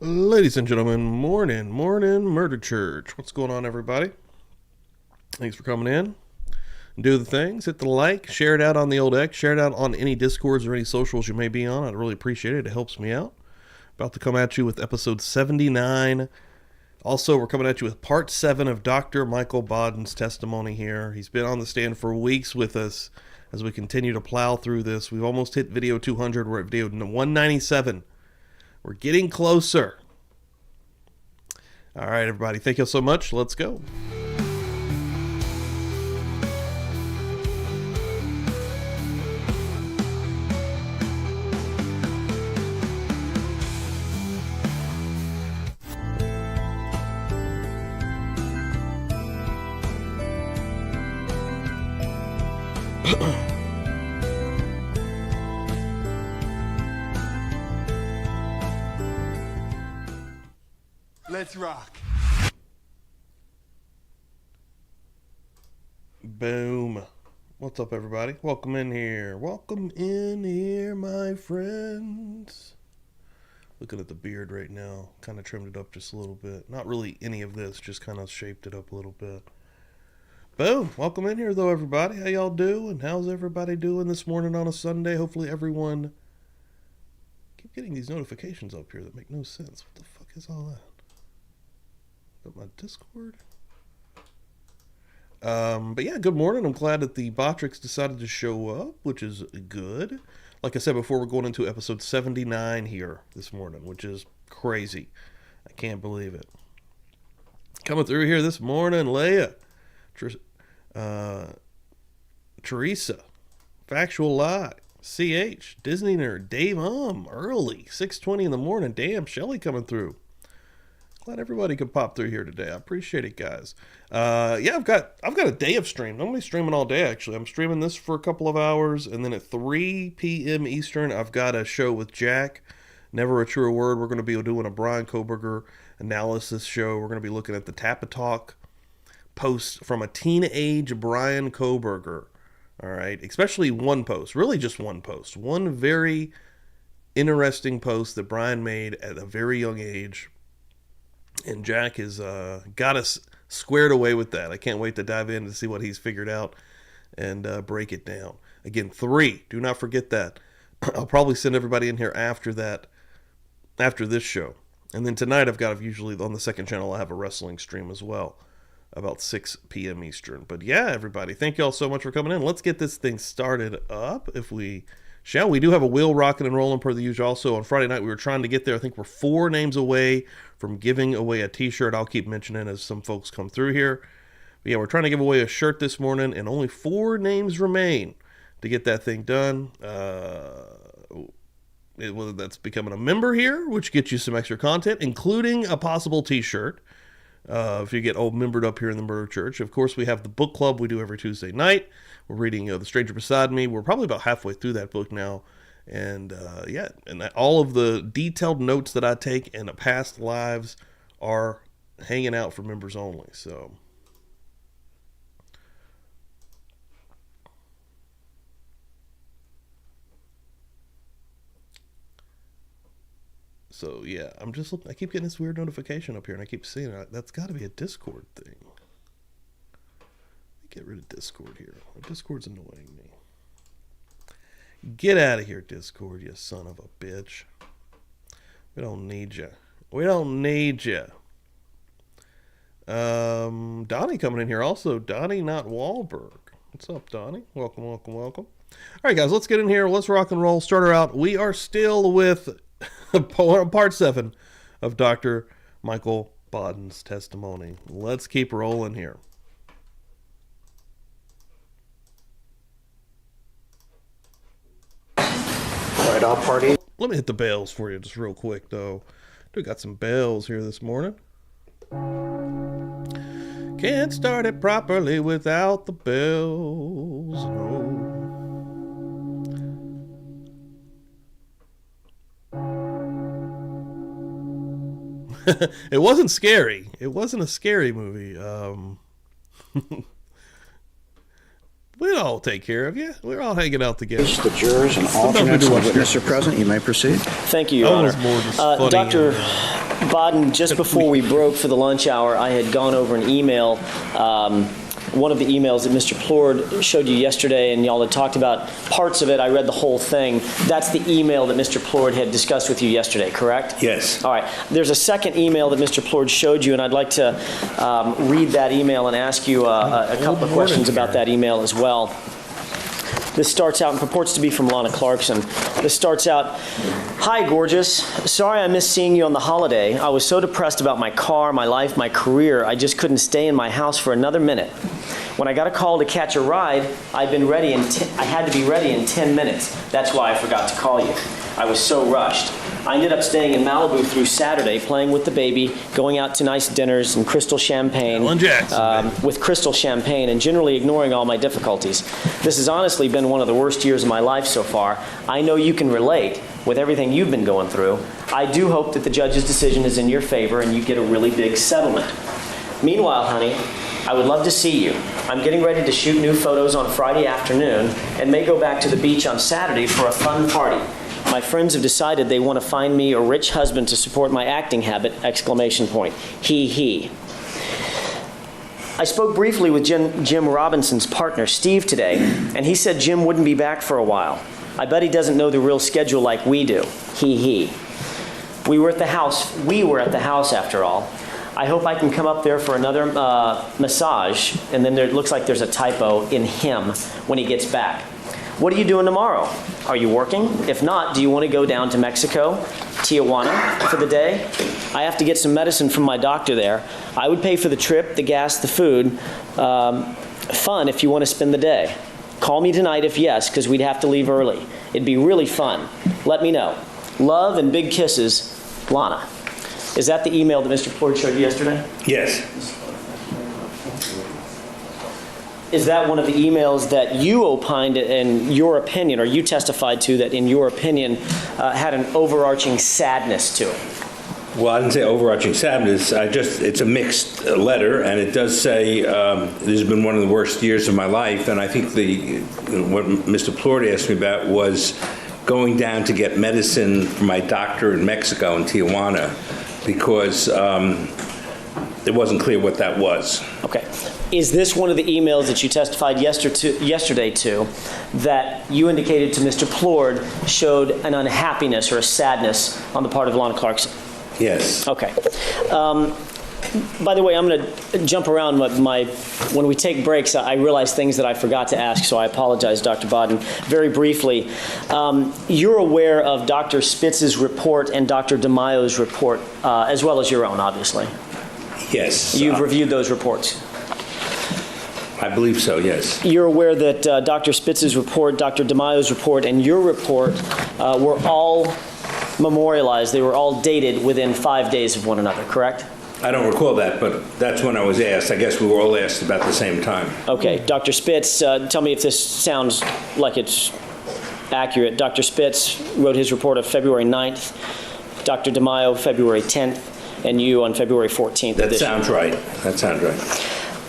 Ladies and gentlemen, morning, Murder Church. What's going on, everybody? Thanks for coming in. Do the things, hit the like, share it out on the old X, share it out on any Discords or any socials you may be on. I'd really appreciate it. It helps me out. About to come at you with episode 79. Also, we're coming at you with part 7 of Dr. Michael Baden's testimony here. He's been on the stand for weeks with us as we continue to plow through this. We've almost hit video 200. We're at video 197. We're getting closer. All right, everybody. Thank you so much. Let's go. Let's rock. Boom. What's up, everybody? Welcome in here. Welcome in here, my friends. Looking at the beard right now. Kind of trimmed it up just a little bit. Not really any of this, just kind of shaped it up a little bit. Boom. Welcome in here, though, everybody. How y'all doing? How's everybody doing this morning on a Sunday? Hopefully everyone... keep getting these notifications up here that make no sense. What the fuck is all that? Is that my Discord? But yeah, good morning. I'm glad that the Botrix decided to show up, which is good. Like I said before, we're going into episode 79 here this morning, which is crazy. I can't believe it. Coming through here this morning, Leia, Teresa, Factual Lie, CH, Disney Nerd, Dave early, 6:20 in the morning. Damn, Shelly coming through. Glad everybody could pop through here today. I appreciate it, guys. Yeah, I've got a day of stream. I'm only streaming all day, actually. I'm streaming this for a couple of hours, and then at 3 p.m. Eastern, I've got a show with Jack. Never a Truer Word. We're going to be doing a Brian Koberger analysis show. We're going to be looking at the Tapatalk posts from a teenage Brian Koberger. All right, especially one post. Really just one post. One very interesting post that Brian made at a very young age. And Jack has got us squared away with that. I can't wait to dive in to see what he's figured out and break it down. Again, 3. Do not forget that. I'll probably send everybody in here after that, after this show. And then tonight I've got, usually on the second channel, I have a wrestling stream as well, about 6 p.m. Eastern. But yeah, everybody, thank you all so much for coming in. Let's get this thing started up, if we shall. We do have a wheel rocking and rolling per the usual. Also, on Friday night, we were trying to get there. I think we're 4 names away from giving away a t-shirt. I'll keep mentioning as some folks come through here. But yeah, we're trying to give away a shirt this morning, and only 4 names remain to get that thing done. Whether that's becoming a member here, which gets you some extra content, including a possible t-shirt. If you get membered up here in the Murder Church. Of course, we have the book club we do every Tuesday night. We're reading The Stranger Beside Me. We're probably about halfway through that book now. And yeah, and all of the detailed notes that I take in past lives are hanging out for members only. So yeah, I'm just looking. I keep getting this weird notification up here, and I keep seeing it. That's got to be a Discord thing. Get rid of Discord here. Discord's annoying me. Get out of here, Discord, you son of a bitch. We don't need you. We don't need you. Donnie coming in here also. Donnie, not Wahlberg. What's up, Donnie? Welcome, welcome, welcome. All right, guys, let's get in here. Let's rock and roll. Start her out. We are still with part 7 of Dr. Michael Baden's testimony. Let's keep rolling here. Right, I'll party. Let me hit the bells for you just real quick, though. We got some bells here this morning. Can't start it properly without the bells. No. It wasn't scary. It wasn't a scary movie. We'll all take care of you. We're all hanging out together. The jurors and alternates and witness are present. You may proceed. Thank you, Your Honor. Doctor, Baden, just before we broke for the lunch hour, I had gone over an email, one of the emails that Mr. Plord showed you yesterday, and y'all had talked about parts of it. I read the whole thing. That's the email that Mr. Plord had discussed with you yesterday, correct? Yes. All right. There's a second email that Mr. Plord showed you, and I'd like to read that email and ask you a couple of questions about that email as well. This starts out and purports to be from Lana Clarkson. This starts out, "Hi, gorgeous. Sorry I missed seeing you on the holiday. I was so depressed about my car, my life, my career, I just couldn't stay in my house for another minute. When I got a call to catch a ride, I had to be ready in 10 minutes. That's why I forgot to call you. I was so rushed. I ended up staying in Malibu through Saturday, playing with the baby, going out to nice dinners and crystal champagne, with crystal champagne, and generally ignoring all my difficulties. This has honestly been one of the worst years of my life so far. I know you can relate with everything you've been going through. I do hope that the judge's decision is in your favor and you get a really big settlement. Meanwhile, honey, I would love to see you. I'm getting ready to shoot new photos on Friday afternoon and may go back to the beach on Saturday for a fun party. My friends have decided they want to find me a rich husband to support my acting habit, ! He. I spoke briefly with Jim Robinson's partner, Steve, today, and he said Jim wouldn't be back for a while. I bet he doesn't know the real schedule like we do. He. We were at the house after all. I hope I can come up there for another massage, and then it looks like there's a typo in him when he gets back. What are you doing tomorrow? Are you working? If not, do you want to go down to Mexico, Tijuana, for the day? I have to get some medicine from my doctor there. I would pay for the trip, the gas, the food. Fun if you want to spend the day. Call me tonight if yes, because we'd have to leave early. It'd be really fun. Let me know. Love and big kisses, Lana." Is that the email that Mr. Plord showed you yesterday? Yes. Is that one of the emails that you opined in your opinion, or you testified to that in your opinion had an overarching sadness to it? Well, I didn't say overarching sadness. It's a mixed letter, and it does say this has been one of the worst years of my life. And I think what Mr. Plord asked me about was going down to get medicine from my doctor in Mexico, in Tijuana, because it wasn't clear what that was. Okay. Is this one of the emails that you testified yesterday to that you indicated to Mr. Plord showed an unhappiness or a sadness on the part of Lana Clarkson? Yes. Okay. By the way, I'm going to jump around. When we take breaks, I realize things that I forgot to ask, so I apologize, Dr. Baden. Very briefly, you're aware of Dr. Spitz's report and Dr. DeMaio's report, as well as your own, obviously. Yes. You've reviewed those reports. I believe so, yes. You're aware that Dr. Spitz's report, Dr. DeMaio's report, and your report were all memorialized. They were all dated within 5 days of one another, correct? I don't recall that, but that's when I was asked. I guess we were all asked about the same time. Okay. Dr. Spitz, tell me if this sounds like it's accurate. Dr. Spitz wrote his report of February 9th, Dr. DeMaio February 10th, and you on February 14th. That sounds right. That sounds right.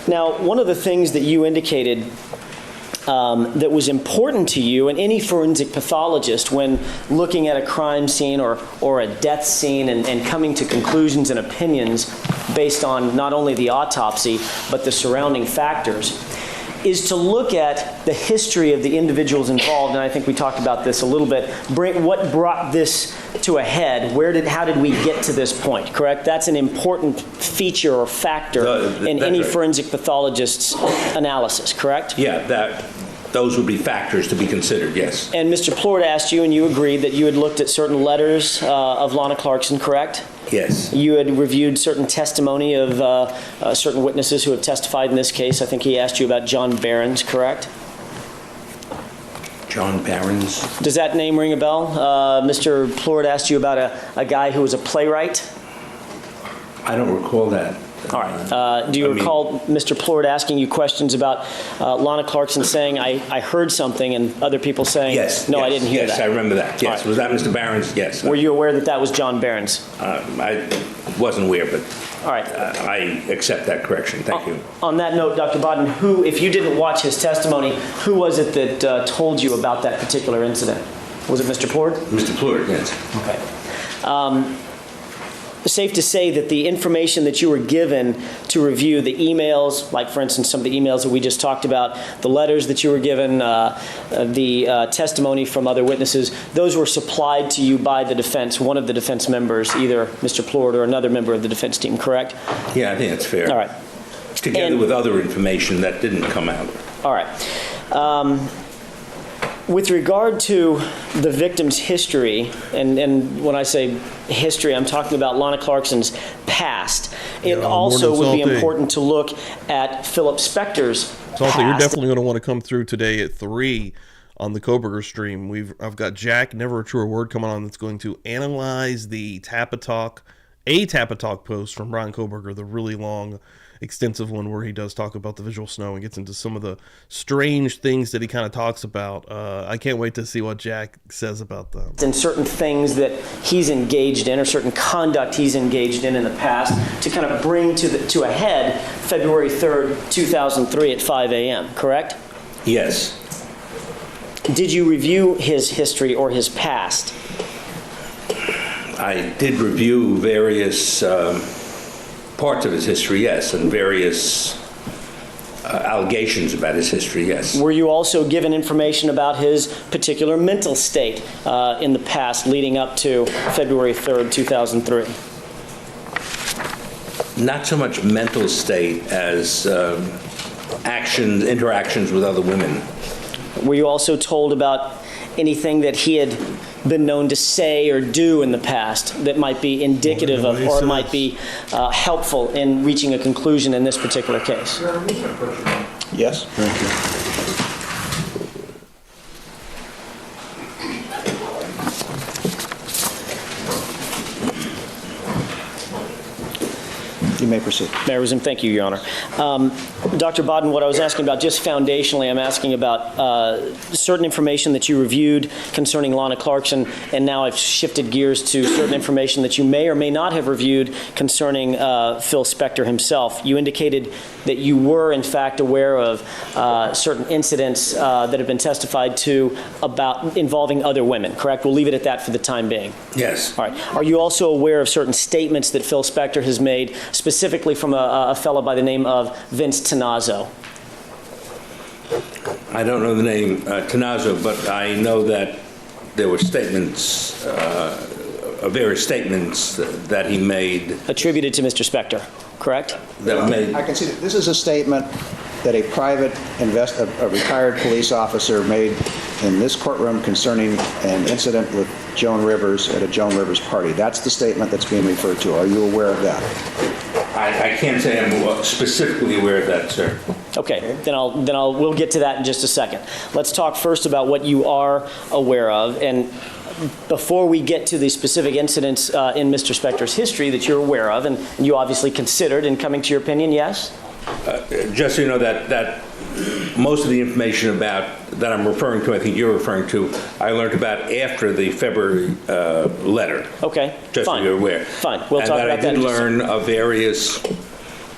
Now, one of the things that you indicated that was important to you and any forensic pathologist when looking at a crime scene or a death scene and coming to conclusions and opinions based on not only the autopsy but the surrounding factors is to look at the history of the individuals involved, and I think we talked about this a little bit. What brought this to a head? How did we get to this point? Correct. That's an important feature or factor in any forensic pathologist's analysis. Correct. Yeah. Those would be factors to be considered. Yes. And Mr. Plord asked you, and you agreed that you had looked at certain letters of Lana Clarkson. Correct. Yes. You had reviewed certain testimony of certain witnesses who have testified in this case. I think he asked you about John Behrens, correct? John Behrens. Does that name ring a bell? Mr. Plord asked you about a guy who was a playwright? I don't recall that. All right. Do you recall Mr. Plord asking you questions about Lana Clarkson saying, I heard something, and other people saying, yes, no, yes, I didn't hear that? Yes, I remember that. Yes. Right. Was that Mr. Behrens? Yes. Were you aware that that was John Behrens? I wasn't aware, but all right. I accept that correction. Thank you. On that note, Dr. Baden, if you didn't watch his testimony, who was it that told you about that particular incident? Was it Mr. Plord? Mr. Plord, yes. Okay. safe to say that the information that you were given to review, the emails, like for instance some of the emails that we just talked about, the letters that you were given, the testimony from other witnesses, those were supplied to you by the defense, one of the defense members, either Mr. Plord or another member of the defense team, correct? Yeah, I think that's fair. All right. Together with other information that didn't come out. All right. With regard to the victim's history, and when I say history, I'm talking about Lana Clarkson's past. It also would be important to look at Philip Spector's past. You're definitely going to want to come through today at 3 on the Koberger stream. I've got Jack, Never a Truer Word, coming on that's going to analyze the Tapatalk post from Brian Koberger, the really long, extensive one where he does talk about the visual snow and gets into some of the strange things that he kind of talks about. I can't wait to see what Jack says about them. And certain things that he's engaged in, or certain conduct he's engaged in the past, to kind of bring to a head February 3rd, 2003 at 5 a.m., correct? Yes. Did you review his history or his past? I did review various parts of his history, yes, and various allegations about his history, yes. Were you also given information about his particular mental state in the past leading up to February 3rd, 2003? Not so much mental state as interactions with other women. Were you also told about anything that he had been known to say or do in the past that might be indicative of or might be helpful in reaching a conclusion in this particular case? Yes. Thank you. You may proceed. Mayor Rosen, thank you, Your Honor. Dr. Bodden, what I was asking about, just foundationally, I'm asking about certain information that you reviewed concerning Lana Clarkson, and now I've shifted gears to certain information that you may or may not have reviewed concerning Phil Spector himself. You indicated that you were, in fact, aware of certain incidents that have been testified to about involving other women, correct? We'll leave it at that for the time being. Yes. All right. Are you also aware of certain statements that Phil Spector has made, specifically from a fellow by the name of Vince Tenazzo? I don't know the name Tenazzo, but I know that there were statements, various statements that he made. Attributed to Mr. Spector, correct? That made. I can see that this is a statement that a a retired police officer made in this courtroom concerning an incident with Joan Rivers at a Joan Rivers party. That's the statement that's being referred to. Are you aware of that? I can't say I'm specifically aware of that, sir. Okay, we'll get to that in just a second. Let's talk first about what you are aware of, and before we get to the specific incidents in Mr. Spector's history that you're aware of, and you obviously considered in coming to your opinion, yes? Just so you know that most of the information that I'm referring to, I think you're referring to, I learned about after the February letter. Okay, just fine. so you're aware. Fine, we'll talk about that. And I did learn of various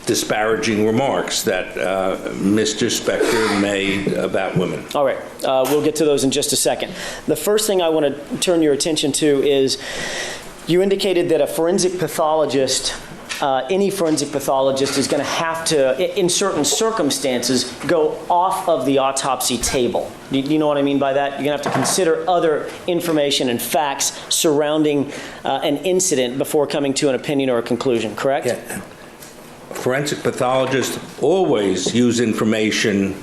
disparaging remarks that Mr. Spector made about women. All right, we'll get to those in just a second. The first thing I want to turn your attention to is you indicated that a forensic pathologist, any forensic pathologist is going to have to, in certain circumstances, go off of the autopsy table. Do you know what I mean by that? You're going to have to consider other information and facts surrounding an incident before coming to an opinion or a conclusion, correct? Yeah. Forensic pathologists always use information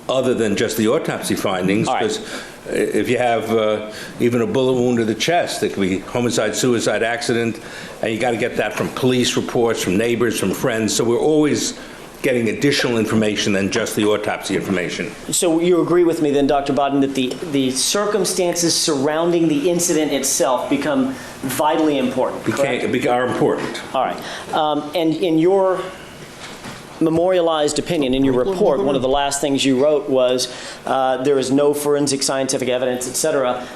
other than just the autopsy findings, because if you have even a bullet wound to the chest, it could be homicide, suicide, accident, and you got to get that from police reports, from neighbors, from friends. So we're always getting additional information than just the autopsy information. So you agree with me then, Dr. Bodden, that the circumstances surrounding the incident itself become vitally important, correct? Are important. All right. And in your memorialized opinion, in your report, one of the last things you wrote was there is no forensic scientific evidence, et cetera,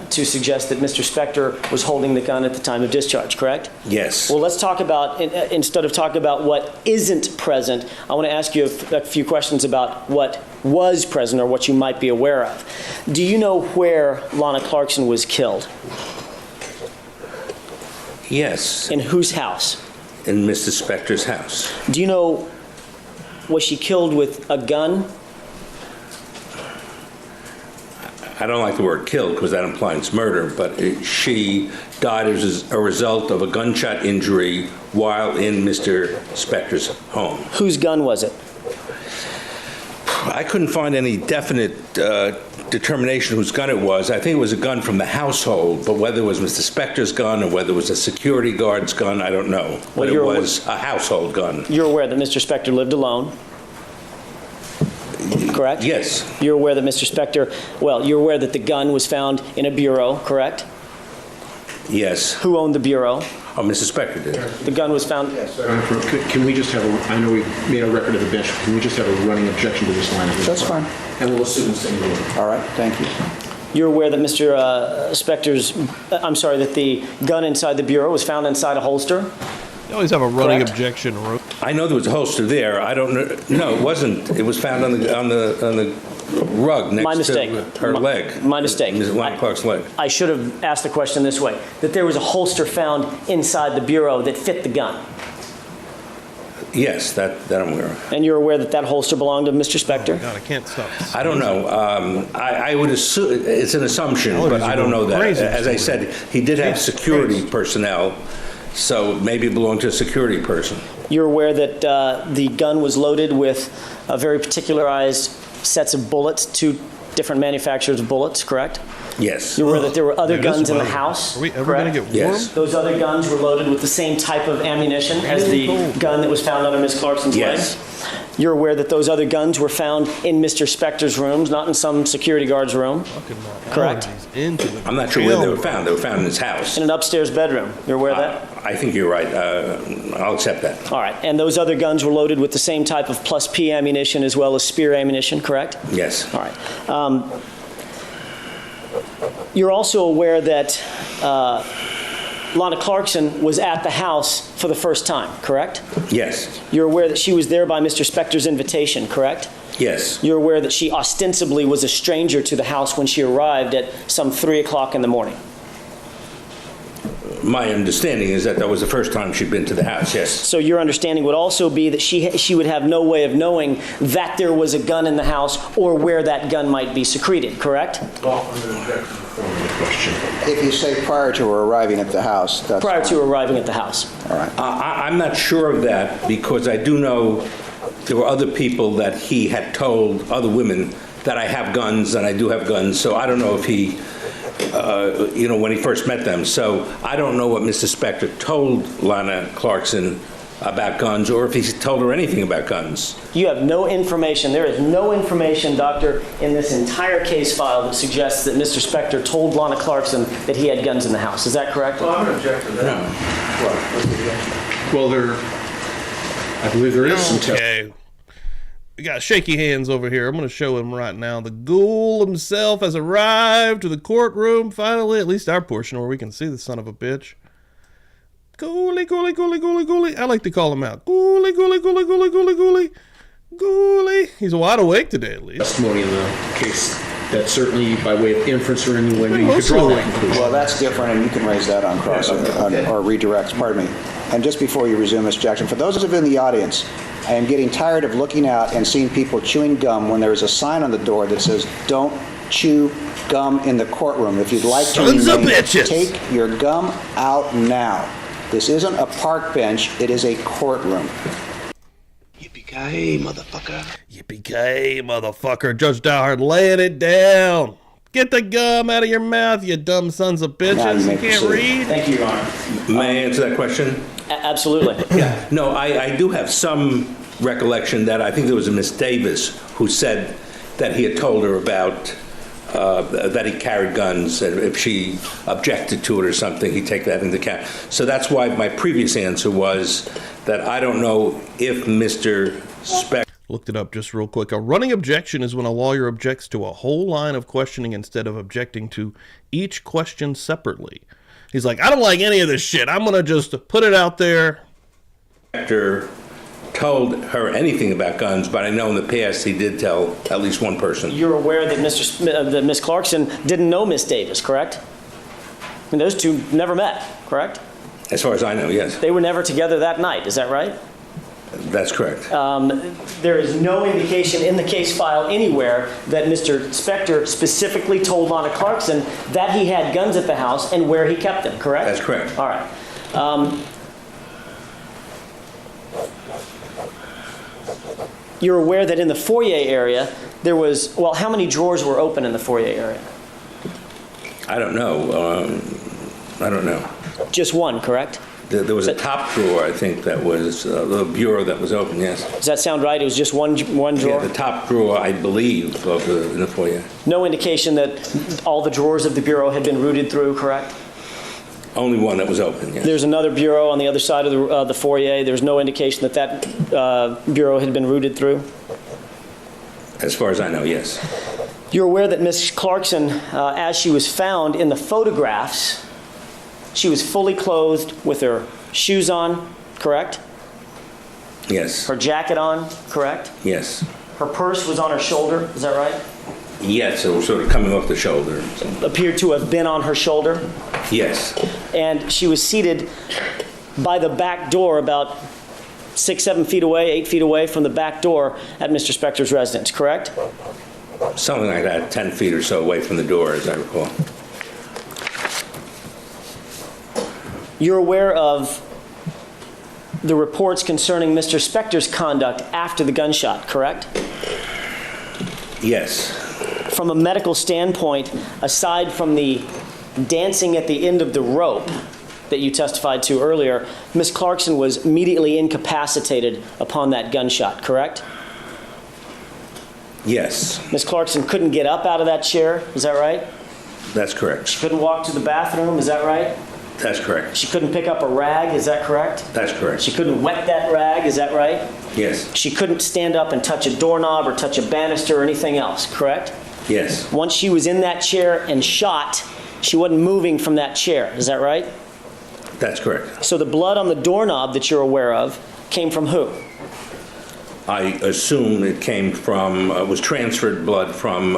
to suggest that Mr. Spector was holding the gun at the time of discharge, correct? Yes. Well, let's talk about, instead of talking about what isn't present, I want to ask you a few questions about what was present or what you might be aware of. Do you know where Lana Clarkson was killed? Yes, In whose house? in Mr. Spector's house. Do you know, was she killed with a gun? I don't like the word killed because that implies murder, but she died as a result of a gunshot injury while in Mr. Spector's home. Whose gun was it? I couldn't find any definite determination whose gun it was. I think it was a gun from the household, but whether it was Mr. Spector's gun or whether it was a security guard's gun, I don't know. But it was a household gun. You're aware that Mr. Spector lived alone, correct? Yes, You're aware that Mr. Spector, well, you're aware that the gun was found in a bureau, correct? yes. Who owned the bureau? Oh, Mr. Spector did. The gun was found, Can we just have a, I know we made a record of the bench, can we just have a running objection to this line? That's fine. And we'll assume it's in order. All right, thank you. you're aware that Mr. Spector's, I'm sorry, that the gun inside the bureau was found inside a holster? You always have a running Correct. objection, Ro. I know there was a holster there. I don't know. No, it wasn't. It was found on the rug My next mistake. to her leg. My mistake. Ms. Lana Clark's leg. I should have asked the question this way, that there was a holster found inside the bureau that fit the gun. Yes, that I'm aware of. And you're aware that that holster belonged to Mr. Spector? God, I can't stop. I don't know. I would assume, it's an assumption, Oh, but he's I don't know that. crazy. As I said, he did have Yes, security crazy. personnel, so maybe it belonged to a security person. You're aware that the gun was loaded with very particularized sets of bullets, two different manufacturers of bullets, correct? Yes. You're aware that there were other Dude, this guns in the weather. house, Are we ever going to correct? get warm? Yes. Those other guns were loaded with the same type of ammunition as the gun that was found under Ms. Clarkson's Yes. leg? You're aware that those other guns were found in Mr. Spector's rooms, not in some security guard's room, Correct. He's into the I'm not sure where they were found. They were found in his house. in an upstairs bedroom. You're aware of that? I think you're right. I'll accept that. All right. And those other guns were loaded with the same type of plus P ammunition as well as spear ammunition, correct? Yes. All right. You're also aware that Lana Clarkson was at the house for the first time, correct? Yes. You're aware that she was there by Mr. Spector's invitation, correct? Yes. You're aware that she ostensibly was a stranger to the house when she arrived at some 3 o'clock in the morning. My understanding is that that was the first time she'd been to the house, yes. So your understanding would also be that she would have no way of knowing that there was a gun in the house or where that gun might be secreted, correct? If you say prior to her arriving at the house, that's Prior fine. to arriving at the house. All right. I'm not sure of that because I do know there were other people that he had told, other women, that I have guns and I do have guns. So I don't know if he, when he first met them. So I don't know what Mr. Spector told Lana Clarkson about guns or if he told her anything about guns. You have no information, there is no information, Doctor, in this entire case file that suggests that Mr. Spector told Lana Clarkson that he had guns in the house. Is that correct? I'm going to object to that. Well, I believe there is some testimony. Okay. We got shaky hands over here. I'm going to show him right now. The ghoul himself has arrived to the courtroom. Finally, at least our portion where we can see the son of a bitch. Ghoulie, ghoulie, ghoulie, ghoulie, ghoulie. I like to call him out. Ghoulie, ghoulie, ghoulie, ghoulie, ghoulie, ghoulie. Ghoulie. He's wide awake today, at least. Testimony in the case that certainly by way of inference or any way you could draw that conclusion. Well, that's different, and you can raise that on cross or redirects, pardon me. And just before you resume, Ms. Jackson, for those of you in the audience, I am getting tired of looking out and seeing people chewing gum when there is a sign on the door that says, "Don't chew gum in the courtroom." If you'd like to Sons of remain, bitches. take your gum out now. This isn't a park bench, it is a courtroom. Yippee-ki-yay, motherfucker. Yippee-ki-yay, motherfucker. Judge Dowhard laying it down. Get the gum out of your mouth, you dumb sons of Now you bitches. may You can't proceed. read. Thank you, Your Honor. May I answer that question? Absolutely. Yeah. No, I do have some recollection that I think there was a Miss Davis who said that he had told her about that he carried guns, and if she objected to it or something, he'd take that into account. So that's why my previous answer was that I don't know if Mr. Spector. Looked it up just real quick. A running objection is when a lawyer objects to a whole line of questioning instead of objecting to each question separately. He's like, I don't like any of this shit. I'm going to just put it out there. Told her anything about guns, but I know in the past he did tell at least one person. You're aware that that Miss Clarkson didn't know Miss Davis, correct? I mean, those two never met, correct? As far as I know, yes. They were never together that night, is that right? That's correct. There is no indication in the case file anywhere that Mr. Spector specifically told Lana Clarkson that he had guns at the house and where he kept them, correct? That's correct. All right. You're aware that in the foyer area, there was, well, how many drawers were open in the foyer area? I don't know. I don't know. Just one, correct? There was a top drawer, I think, that was the bureau that was open, yes. Does that sound right? It was just one drawer? Yeah, the top drawer, I believe, in the foyer. No indication that all the drawers of the bureau had been rooted through, correct? Only one that was open, yes. There's another bureau on the other side of the foyer. There's no indication that that bureau had been rooted through? As far as I know, yes. You're aware that Ms. Clarkson, as she was found in the photographs, she was fully clothed with her shoes on, correct? Yes. Her jacket on, correct? Yes. Her purse was on her shoulder, is that right? Yes, it was sort of coming off the shoulder. Appeared to have been on her shoulder. Yes. And she was seated by the back door about 6, 7 feet away, 8 feet away from the back door at Mr. Spector's residence, correct? Something like that, 10 feet or so away from the door, as I recall. You're aware of the reports concerning Mr. Spector's conduct after the gunshot, correct? Yes. From a medical standpoint, aside from the dancing at the end of the rope that you testified to earlier, Ms. Clarkson was immediately incapacitated upon that gunshot, correct? Yes. Ms. Clarkson couldn't get up out of that chair, is that right? That's correct. She couldn't walk to the bathroom, is that right? That's correct. She couldn't pick up a rag, is that correct? That's correct. She couldn't wet that rag, is that right? Yes. She couldn't stand up and touch a doorknob or touch a banister or anything else, correct? Yes. Once she was in that chair and shot, she wasn't moving from that chair, is that right? That's correct. So the blood on the doorknob that you're aware of came from who? I assume it came from, was transferred blood from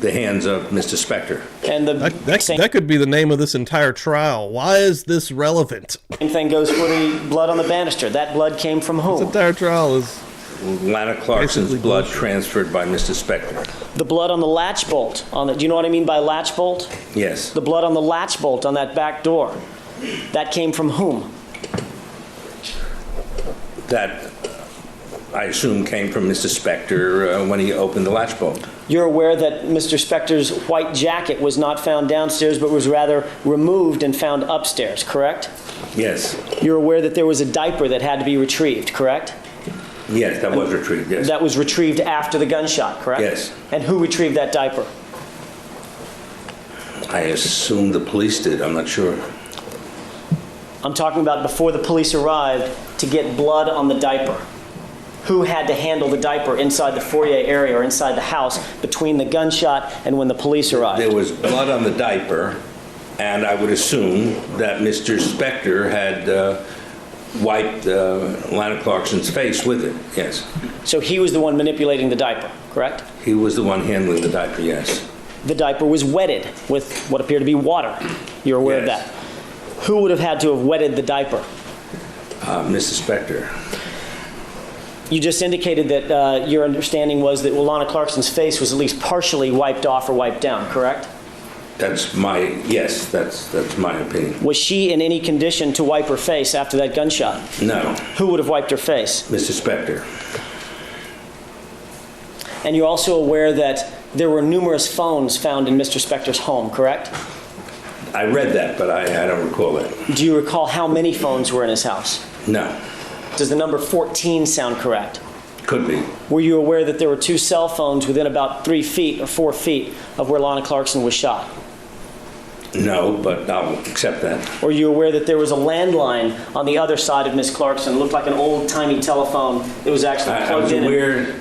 the hands of Mr. Spector. And the That could be the name of this entire trial. Why is this relevant? same thing goes for the blood on the banister. That blood came from This who? entire trial is Lana Clarkson's Basically blood bullshit. transferred by Mr. Spector. The blood on the latch bolt. Do you know what I mean by latch bolt? Yes. The blood on the latch bolt on that back door. That came from whom? That, I assume, came from Mr. Spector when he opened the latch bolt. You're aware that Mr. Spector's white jacket was not found downstairs, but was rather removed and found upstairs, correct? Yes. You're aware that there was a diaper that had to be retrieved, correct? Yes, that was retrieved, yes. That was retrieved after the gunshot, correct? Yes. And who retrieved that diaper? I assume the police did, I'm not sure. I'm talking about before the police arrived to get blood on the diaper. Who had to handle the diaper inside the foyer area or inside the house between the gunshot and when the police arrived? There was blood on the diaper, and I would assume that Mr. Spector had wiped Lana Clarkson's face with it, yes. So he was the one manipulating the diaper, correct? He was the one handling the diaper, yes. The diaper was wetted with what appeared to be water. You're aware of Yes. that. Who would have had to have wetted the diaper? Mr. Spector. You just indicated that your understanding was that Lana Clarkson's face was at least partially wiped off or wiped down, correct? That's my my opinion. Was she in any condition to wipe her face after that gunshot? No, Who would have wiped her face? Mr. Spector. And you're also aware that there were numerous phones found in Mr. Spector's home, correct? I read that, but I don't recall it. Do you recall how many phones were in his house? No, Does the number 14 sound correct? could be. Were you aware that there were 2 cell phones within about 3 feet or 4 feet of where Lana Clarkson was shot? No, but I'll accept that. Were you aware that there was a landline on the other side of Miss Clarkson? It looked like an old-timey telephone. It was actually I plugged was in. aware.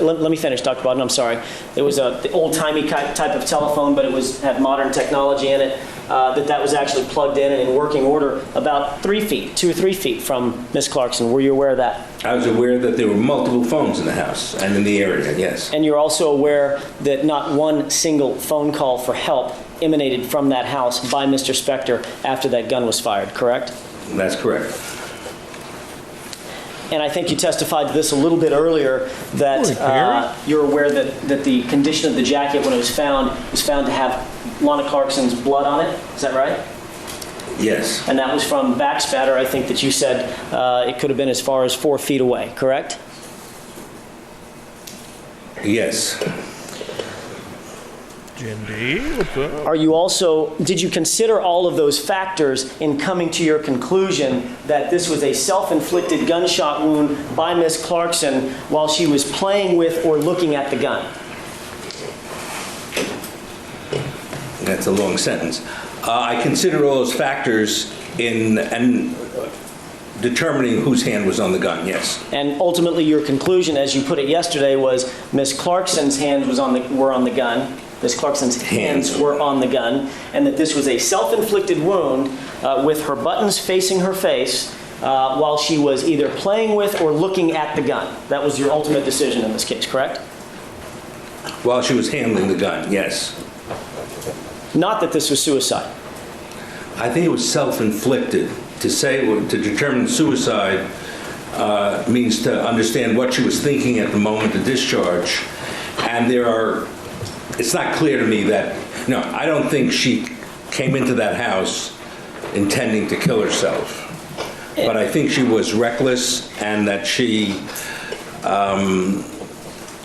Let me finish, Dr. Bodden, I'm sorry. It was the old-timey type of telephone, but it had modern technology in it. that was actually plugged in and in working order about 3 feet, 2 or 3 feet from Ms. Clarkson. Were you aware of that? I was aware that there were multiple phones in the house and in the area, yes. And you're also aware that not one single phone call for help emanated from that house by Mr. Spector after that gun was fired, correct? That's correct. And I think you testified to this a little bit earlier, that you're aware that the condition of the jacket when it was found to have Lana Clarkson's blood on it. Is that right? Yes. And that was from back spatter, I think that you said it could have been as far as 4 feet away, correct? Yes. Jindy, what's up? Are you also, did you consider all of those factors in coming to your conclusion that this was a self-inflicted gunshot wound by Ms. Clarkson while she was playing with or looking at the gun? That's a long sentence. I consider all those factors in determining whose hand was on the gun, yes. And ultimately your conclusion, as you put it yesterday, was Ms. Clarkson's hands were on the gun. Ms. Clarkson's hands were on the gun, and that this was a self-inflicted wound with her buttons facing her face while she was either playing with or looking at the gun. That was your ultimate decision in this case, correct? While she was handling the gun, yes. Not that this was suicide. I think it was self-inflicted. To determine suicide means to understand what she was thinking at the moment of discharge. And it's not clear to me that, no, I don't think she came into that house intending to kill herself. But I think she was reckless and that she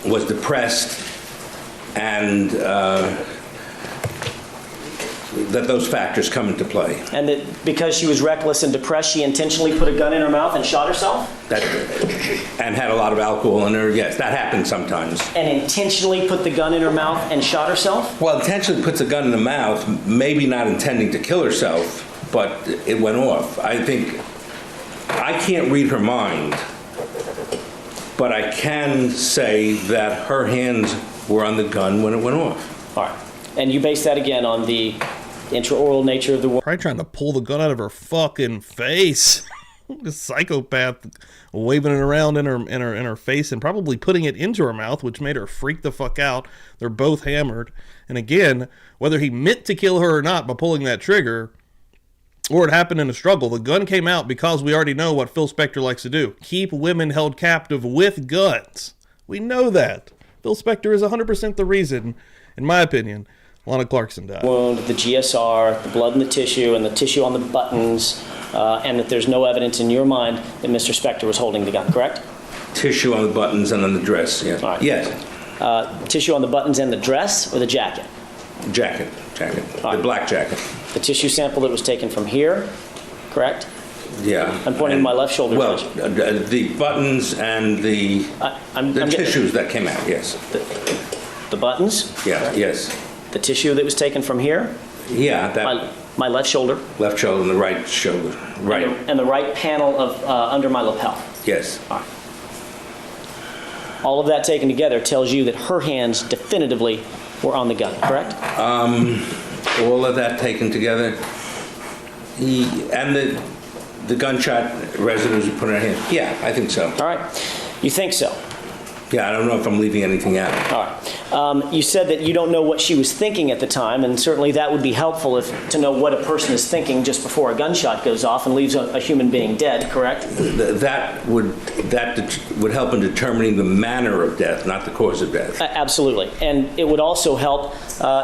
was depressed and that those factors come into play. And that because she was reckless and depressed, she intentionally put a gun in her mouth and shot herself? And had a lot of alcohol in her, yes, that happens sometimes. And intentionally put the gun in her mouth and shot herself? Well, intentionally puts a gun in the mouth, maybe not intending to kill herself, but it went off. I can't read her mind, but I can say that her hands were on the gun when it went off. All right. And you base that again on the intraoral nature of the wound? Probably trying to pull the gun out of her fucking face. This psychopath waving it around in her face and probably putting it into her mouth, which made her freak the fuck out. They're both hammered. And again, whether he meant to kill her or not by pulling that trigger, or it happened in a struggle, the gun came out because we already know what Phil Spector likes to do. Keep women held captive with guns. We know that. Phil Spector is 100% the reason, in my opinion, Lana Clarkson died. Wound, the GSR, the blood in the tissue, and the tissue on the buttons, and that there's no evidence in your mind that Mr. Spector was holding the gun, correct? Tissue on the buttons and on the dress, yes. All right. Yes. Tissue on the buttons and the dress or the jacket? Jacket. Right. The black jacket. The tissue sample that was taken from here, correct? Yeah. I'm pointing to my left shoulder. Well, the buttons and the tissues that came out, yes. The buttons? Yeah, yes. The tissue that was taken from here? Yeah, that My left shoulder. left shoulder and the right shoulder. Right. And the right panel of under my lapel. Yes. All right. All of that taken together tells you that her hands definitively were on the gun, correct? All of that taken together. And the gunshot residue put in her hand. Yeah, I think so. All right. You think so? Yeah, I don't know if I'm leaving anything out. All right. You said that you don't know what she was thinking at the time, and certainly that would be helpful to know what a person is thinking just before a gunshot goes off and leaves a human being dead, correct? That would help in determining the manner of death, not the cause of death. Absolutely. And it would also help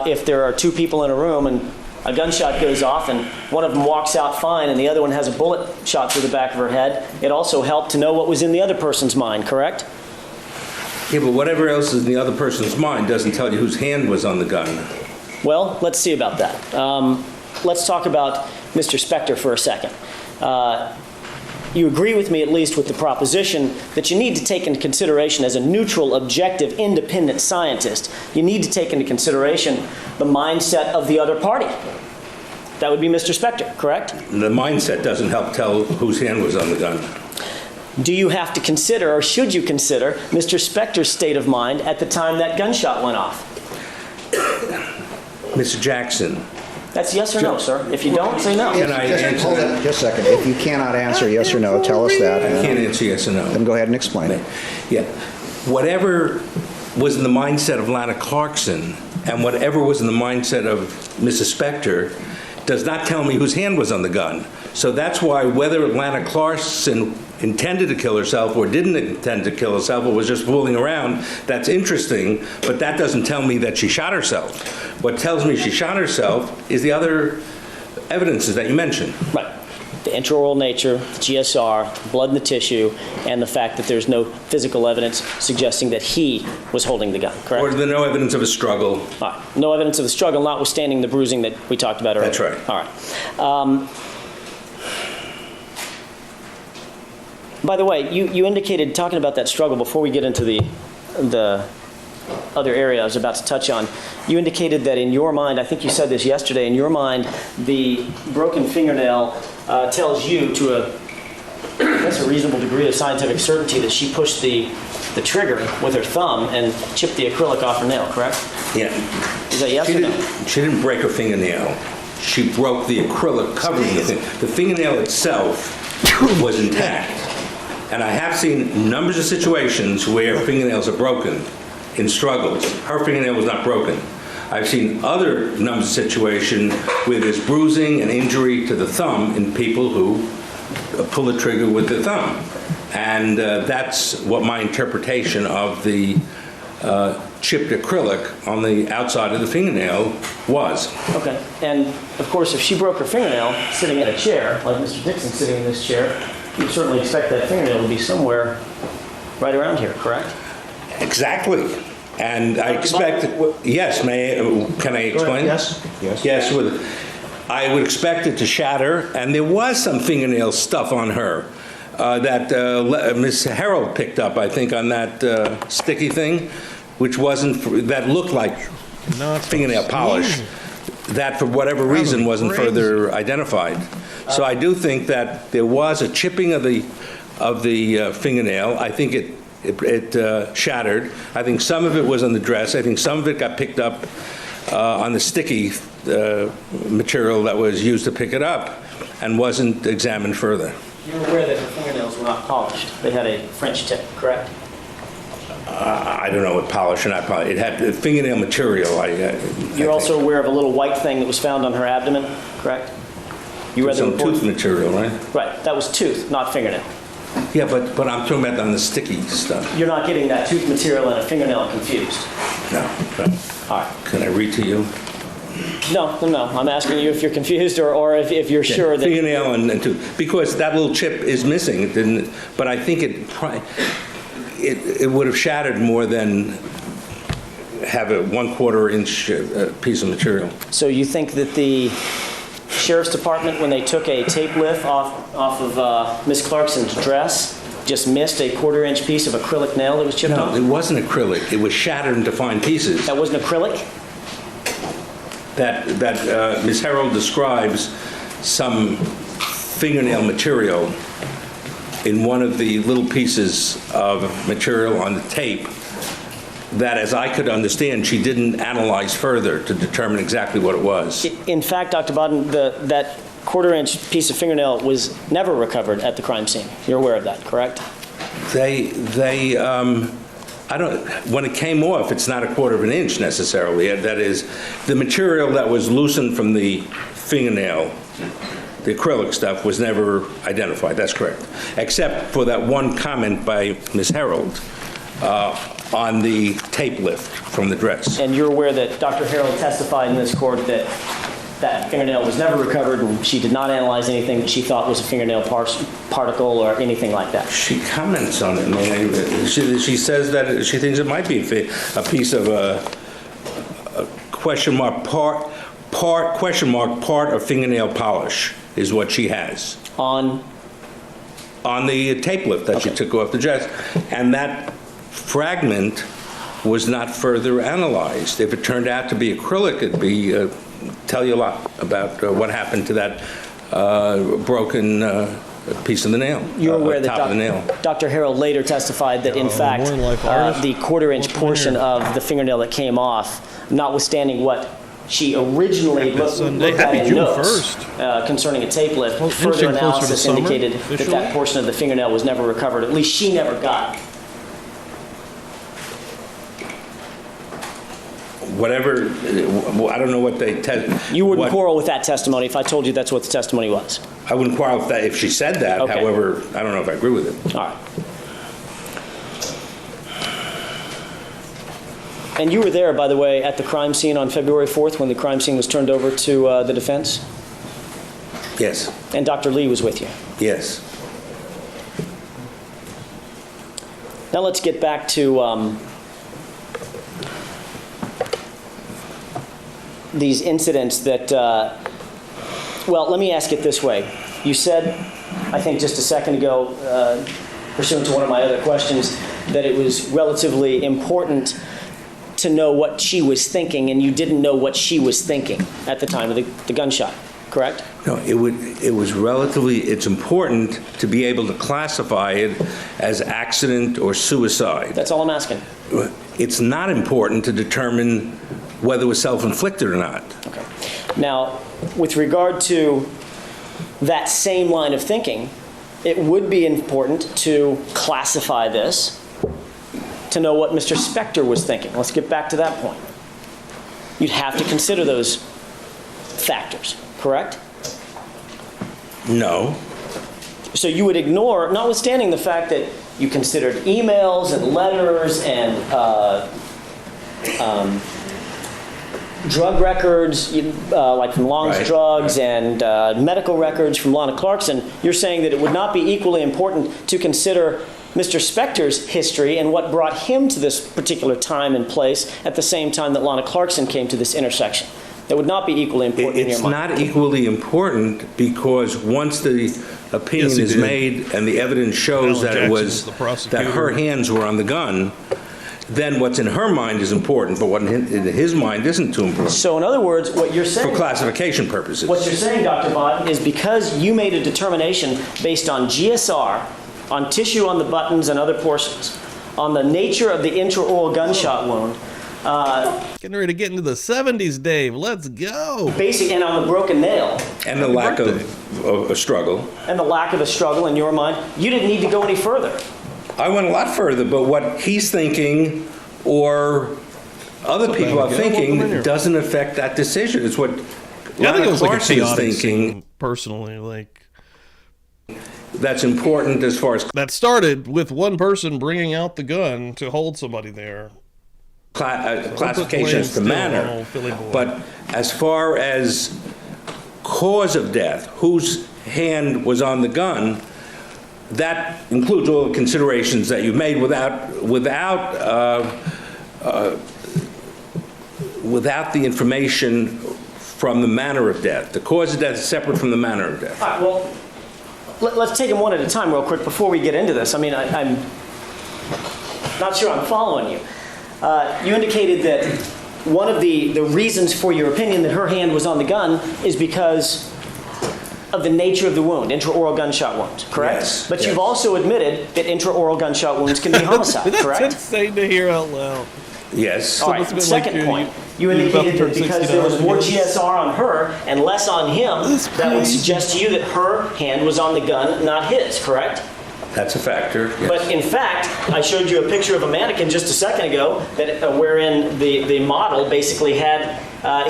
if there are two people in a room and a gunshot goes off and one of them walks out fine and the other one has a bullet shot through the back of her head. It also helped to know what was in the other person's mind, correct? Yeah, but whatever else is in the other person's mind doesn't tell you whose hand was on the gun. Well, let's see about that. Let's talk about Mr. Spector for a second. You agree with me, at least, with the proposition that you need to take into consideration, as a neutral, objective, independent scientist, you need to take into consideration the mindset of the other party. That would be Mr. Spector, correct? The mindset doesn't help tell whose hand was on the gun. Do you have to consider, or should you consider, Mr. Spector's state of mind at the time that gunshot went off? Mr. Jackson, That's yes or no, sir. If you don't, say no. Can I answer Hold that? it, just a second. If you cannot answer yes or no, tell us that. I can't answer yes or no. Then go ahead and explain it. Yeah. Whatever was in the mindset of Lana Clarkson and whatever was in the mindset of Mrs. Spector does not tell me whose hand was on the gun. So that's why whether Lana Clarkson intended to kill herself or didn't intend to kill herself or was just fooling around, that's interesting, but that doesn't tell me that she shot herself. What tells me she shot herself is the other evidences that you mentioned. Right. The intraoral nature, GSR, blood in the tissue, and the fact that there's no physical evidence suggesting that he was holding the gun, correct? Or no evidence of a struggle. All right. No evidence of the struggle, notwithstanding the bruising that we talked about earlier. That's right. All right. By the way, you indicated, talking about that struggle before we get into the other area I was about to touch on, you indicated that in your mind, I think you said this yesterday, in your mind, the broken fingernail tells you to a reasonable degree of scientific certainty that she pushed the trigger with her thumb and chipped the acrylic off her nail, correct? Yeah. Is that yes or no? She didn't break her fingernail. She broke the acrylic covering the thing. The fingernail itself was intact. And I have seen numbers of situations where fingernails are broken in struggles. Her fingernail was not broken. I've seen other numbers of situations where there's bruising and injury to the thumb in people who pull the trigger with the thumb. And that's what my interpretation of the chipped acrylic on the outside of the fingernail was. Okay. And of course, if she broke her fingernail sitting in a chair, like Mr. Dixon sitting in this chair, you'd certainly expect that fingernail to be somewhere right around here, correct? Exactly. And I expect, yes, can I explain? Yes. Yes. Yes, I would expect it to shatter, and there was some fingernail stuff on her that Miss Harold picked up, I think, on that sticky thing, which that looked like fingernail polish, that for whatever reason wasn't further identified. So I do think that there was a chipping of the fingernail. I think it shattered. I think some of it was on the dress. I think some of it got picked up on the sticky material that was used to pick it up and wasn't examined further. You're aware that her fingernails were not polished. They had a French tip, correct? I don't know what polish or not polish. It had the fingernail material. You're also aware of a little white thing that was found on her abdomen, correct? You read the some report? tooth material, right? Right. That was tooth, not fingernail. Yeah, but I'm talking about on the sticky stuff. You're not getting that tooth material and a fingernail confused. No. All right. Can I read to you? No. I'm asking you if you're confused or if you're sure that... Fingernail and tooth. Because that little chip is missing. It didn't, but I think it would have shattered more than have a 1/4 inch piece of material. So you think that the Sheriff's Department, when they took a tape lift off of Miss Clarkson's dress, just missed a 1/4 inch piece of acrylic nail that was chipped No, off? it wasn't acrylic. It was shattered into fine pieces. That wasn't acrylic? That Ms. Harold describes some fingernail material in one of the little pieces of material on the tape that, as I could understand, she didn't analyze further to determine exactly what it was. In fact, Dr. Bodden, that 1/4 inch piece of fingernail was never recovered at the crime scene. You're aware of that, correct? I don't, when it came off, it's not a 1/4 inch necessarily. That is, the material that was loosened from the fingernail, the acrylic stuff, was never identified. That's correct. Except for that one comment by Ms. Harold on the tape lift from the dress. And you're aware that Dr. Harold testified in this court that that fingernail was never recovered and she did not analyze anything that she thought was a fingernail particle or anything like that? She comments on it. I mean, she says that she thinks it might be a piece of a question mark part of fingernail polish is what she has. On the tape lift that she took off the dress. And that fragment was not further analyzed. If it turned out to be acrylic, it'd be tell you a lot about what happened to that broken piece of the nail. You're aware top of the nail. Dr. Harold later testified that, in fact, the 1/4 inch portion of the fingernail that came off, notwithstanding what she originally Sunday. looked at Happy in June notes 1st. concerning a tape lift. Well, Further inching closer to analysis summer, indicated that officially. that portion of the fingernail was never recovered. At least she never got it. Whatever, I don't know what they You wouldn't quarrel with that testimony if I told you that's what the testimony was. I wouldn't quarrel with that if she said that. Okay. However, I don't know if I agree with it. All right. And you were there, by the way, at the crime scene on February 4th when the crime scene was turned over to the defense? Yes. And Dr. Lee was with you. Yes. Now let's get back to these incidents that, well, let me ask it this way. You said, I think just a second ago, pursuant to one of my other questions, that it was relatively important to know what she was thinking, and you didn't know what she was thinking at the time of the gunshot, correct? No, it's important to be able to classify it as accident or suicide. That's all I'm asking. It's not important to determine whether it was self-inflicted or not. Okay. Now, with regard to that same line of thinking, it would be important to classify this to know what Mr. Spector was thinking. Let's get back to that point. You'd have to consider those factors, correct? No. So you would ignore, notwithstanding the fact that you considered emails and letters and drug records, like from Long's Right. Drugs, and medical records from Lana Clarkson, you're saying that it would not be equally important to consider Mr. Spector's history and what brought him to this particular time and place at the same time that Lana Clarkson came to this intersection. That would not be equally important in your It's mind. not equally important because once the opinion Yes, he is did. made and the evidence shows Alan that it Jackson was was the prosecutor. that her hands were on the gun, then what's in her mind is important, but what in his mind isn't too important So in other words, what you're for saying, classification purposes. Dr. Vaughn, is because you made a determination based on GSR, on tissue on the buttons and other portions, on the nature of the intraoral gunshot wound, Getting ready to get into the 70s, Dave. Let's go. and on the broken nail, And the Happy lack birthday. of a struggle. and the lack of a struggle in your mind, you didn't need to go any further. I went a lot further, but what he's thinking or other What's up, people are Abigail? Welcome in thinking here. doesn't affect that decision. It's what Yeah, I think Lana it was like a Clarkson is chaotic thinking scene, personally. Like, that's important as far as that started with one person bringing out the gun to hold somebody there. classification as to Still, manner. oh, Philly boy. But as far as cause of death, whose hand was on the gun, that includes all the considerations that you've made without the information from the manner of death. The cause of death is separate from the manner of death. All right, well, let's take them one at a time real quick before we get into this. I mean, I'm not sure I'm following you. You indicated that one of the reasons for your opinion that her hand was on the gun is because of the nature of the wound, intraoral gunshot wounds, correct? Yes, But yes. you've also admitted that intraoral gunshot wounds can be homicide, That's correct? insane to hear out loud. Yes. All right, must have been second like point. You you were about to indicated turn that because 69 there was more years. GSR on her and less on him, that would suggest to you that her hand was on the gun, not his, correct? That's a factor. Yes. But in fact, I showed you a picture of a mannequin just a second ago that wherein the model basically had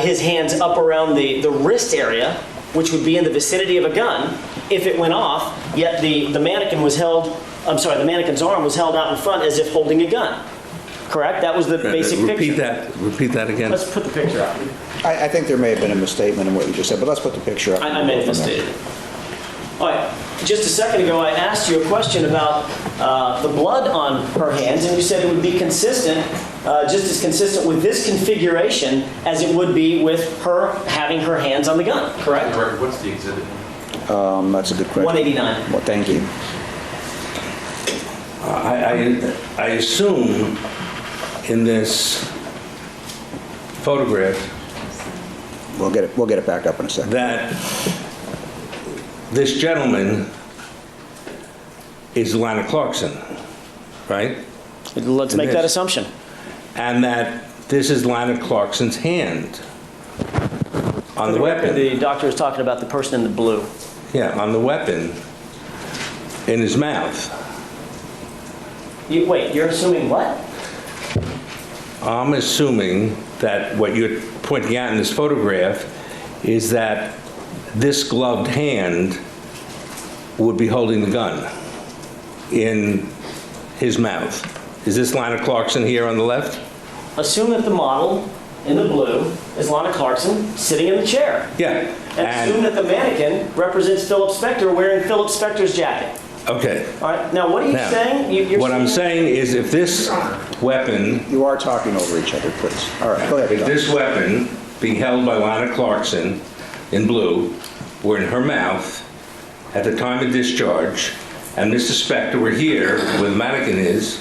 his hands up around the wrist area, which would be in the vicinity of a gun if it went off, yet the mannequin was held, the mannequin's arm was held out in front as if holding a gun. Correct? That was the basic Repeat picture. Repeat that again. Let's put the picture out. I think there may have been a misstatement in what you just said, but let's put the picture up. I may have misstated it. All right. Just a second ago, I asked you a question about the blood on her hands, and you said it would be consistent, just as consistent with this configuration as it would be with her having her hands on the gun, correct? What's the exhibit? That's a good question. 189. Well, thank you. I assume in this photograph We'll get it back up in a second. that this gentleman is Lana Clarkson, right? Let's make It that is. assumption. And that this is Lana Clarkson's hand. On the weapon. The doctor was talking about the person in the blue. Yeah, on the weapon in his mouth. Wait, you're assuming what? I'm assuming that what you're pointing out in this photograph is that this gloved hand would be holding the gun in his mouth. Is this Lana Clarkson here on the left? Assume that the model in the blue is Lana Clarkson sitting in the chair. Yeah. And assume that the mannequin represents Philip Spector wearing Philip Spector's jacket. Okay. All right, now what are you Now, saying? what I'm saying is if this weapon, You are talking over each other, please. All right, go ahead. if Don. this weapon being held by Lana Clarkson in blue were in her mouth at the time of discharge, and Mr. Spector were here where the mannequin is,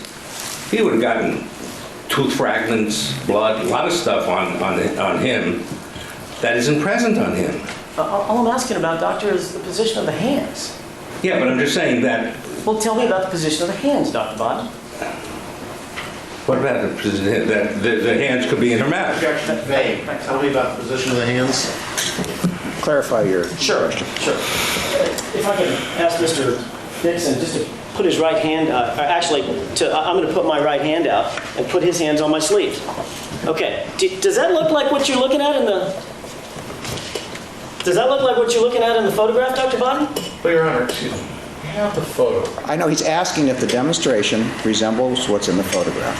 he would have gotten tooth fragments, blood, a lot of stuff on him that isn't present on him. All I'm asking about, doctor, is the position of the hands. Yeah, but I'm just saying that, Well, tell me about the position of the hands, Dr. Bodden. what about the position, that the hands could be in her mouth? Objection vague. Tell me about the position of the hands. Clarify your Sure, question. sure. If I can ask Mr. Dixon just to put his right hand, actually, I'm going to put my right hand out and put his hands on my sleeves. Okay. Does that look like what you're looking at in the? Does that look like what you're looking at in the photograph, Dr. Bodden? But Your Honor, excuse me. I have the photo. I know he's asking if the demonstration resembles what's in the photograph.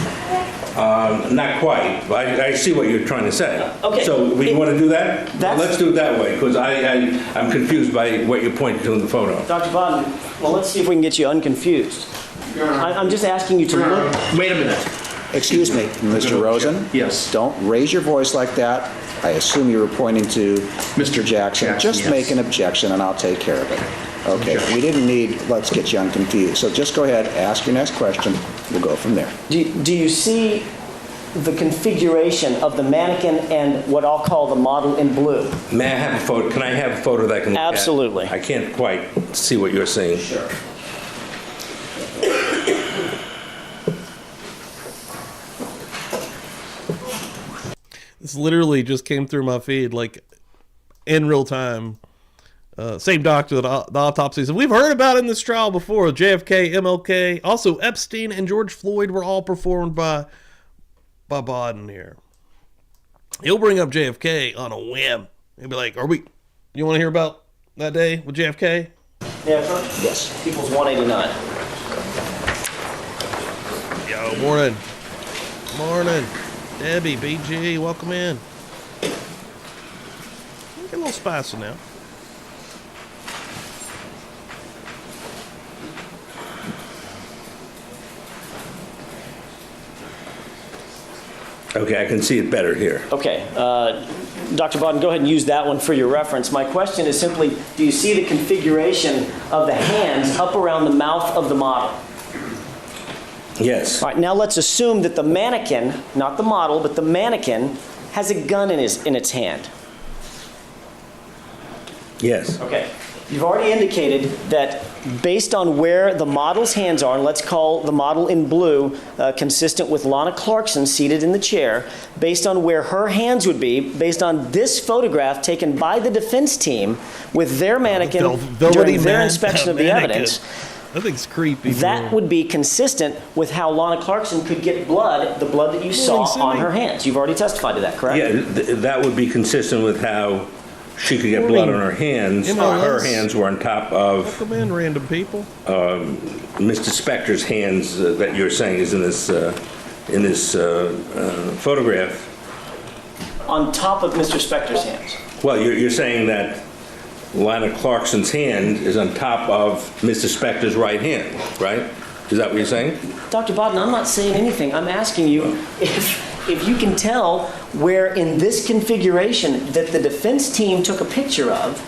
Not quite, but I see what you're trying to say. Okay. So we want to do that? Well, That's- let's do it that way, because I'm confused by what you're pointing to in the photo. Dr. Bodden, well, let's see if we can get you unconfused. I'm just asking you to look. Wait a minute. Excuse me, Mr. Rosen? Yes. Don't raise your voice like that. I assume you were pointing to Mr. Jackson. Jackson, Just yes. make an objection and I'll take care of it. Okay, we didn't need, let's get you unconfused. So just go ahead, ask your next question. We'll go from there. Do you see the configuration of the mannequin and what I'll call the model in blue? May I have a photo? Can I have a photo that I can look at? Absolutely. I can't quite see what you're seeing. Sure. This literally just came through my feed, like in real time. Same doctor that the autopsies. And we've heard about in this trial before. JFK, MLK, also Epstein and George Floyd were all performed by Bodden here. He'll bring up JFK on a whim. He'll be like, you want to hear about that day with JFK? Yeah, Coach? Yes. People's 189. Yo, morning. Morning. Debbie, BG, welcome in. Get a little spicy now. Okay, I can see it better here. Okay. Dr. Bodden, go ahead and use that one for your reference. My question is simply, do you see the configuration of the hands up around the mouth of the model? Yes. All right, now let's assume that the mannequin, not the model, but the mannequin, has a gun in its hand. Yes. Okay. You've already indicated that based on where the model's hands are, and let's call the model in blue consistent with Lana Clarkson seated in the chair, based on where her hands would be, based on this photograph taken by the defense team with their mannequin during their inspection of the evidence, That thing's creepy. that man. would be consistent with how Lana Clarkson could get blood, the blood that you saw on her hands. You've already testified to that, correct? Yeah, that would be consistent with how she could get blood on her hands. Her hands were on top of Welcome in, random people. Mr. Spector's hands that you're saying is in this photograph. On top of Mr. Spector's hands. Well, you're saying that Lana Clarkson's hand is on top of Mr. Spector's right hand, right? Is that what you're saying? Dr. Bodden, I'm not saying anything. I'm asking you if you can tell where in this configuration that the defense team took a picture of,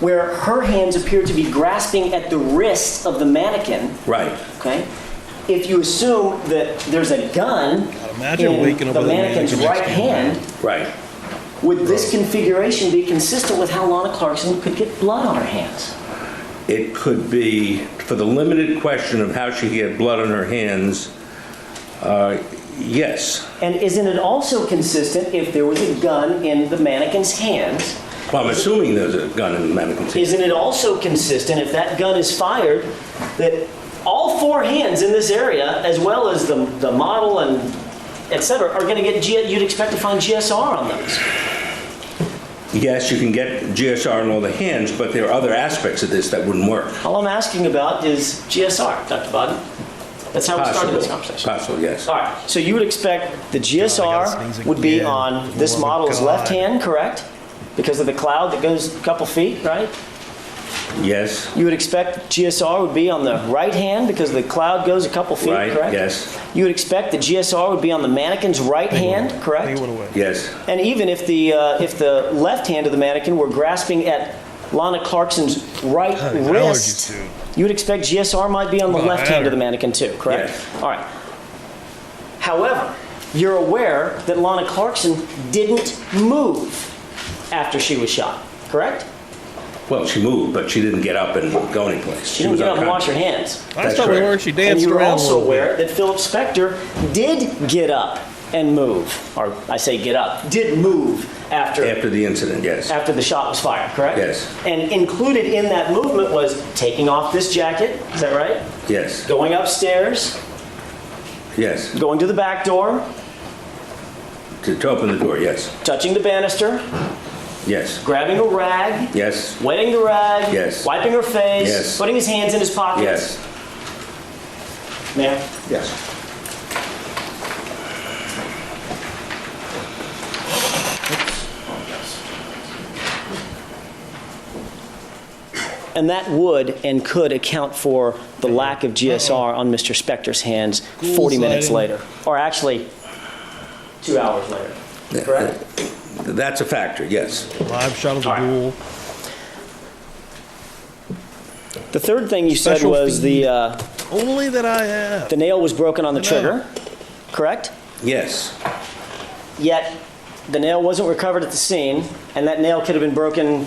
where her hands appear to be grasping at the wrist of the mannequin. Right. Okay. If you assume that there's a gun imagine waking in up the with a mannequin's mannequin right next to you. hand, Right. would this configuration be consistent with how Lana Clarkson could get blood on her hands? It could be, for the limited question of how she could get blood on her hands, Yes. And isn't it also consistent if there was a gun in the mannequin's hands? Well, I'm assuming there's a gun in the mannequin's hand. Isn't it also consistent if that gun is fired that all four hands in this area, as well as the model and et cetera, are going to get, you'd expect to find GSR on those? Yes, you can get GSR in all the hands, but there are other aspects of this that wouldn't work. All I'm asking about is GSR, Dr. Bodden. That's how we started this conversation. Possible, yes. All right, so you would expect the GSR would be on this model's left hand, correct? Because of the cloud that goes a couple feet, right? Yes. You would expect GSR would be on the right hand because the cloud goes a couple feet, Right, correct? yes. You would expect the GSR would be on the mannequin's right hand, correct? He went away. Yes. And even if the left hand of the mannequin were grasping at Lana Clarkson's right wrist, allergies you would expect GSR might be on the Well, left hand of the matter. mannequin too, correct? Yes. All right. However, you're aware that Lana Clarkson didn't move after she was shot, correct? Well, she moved, but she didn't get up and go anyplace. She didn't was get up and wash her unconscious. hands. I That's thought we correct. learned she And danced you were around a also little aware bit. that Philip Spector did get up and move, or I say get up, did move after After the incident, yes. after the shot was fired, correct? Yes. And included in that movement was taking off this jacket, is that right? Yes. Going upstairs, Yes. going to the back door, To open the door, yes. touching the banister, Yes. grabbing a rag, Yes. wetting the rag, Yes. wiping her face, Yes. putting his hands in his pockets. Yes. Ma'am? Yes. And that would and could account for the lack of GSR on Mr. Spector's hands 40 minutes sliding. later. Or actually, 2 hours later. Correct? That's a factor, yes. Live shot of the All right. duel. The third thing you said Special was feed. the Only that I have. nail was broken on the I know. trigger, correct? Yes. Yet the nail wasn't recovered at the scene, and that nail could have been broken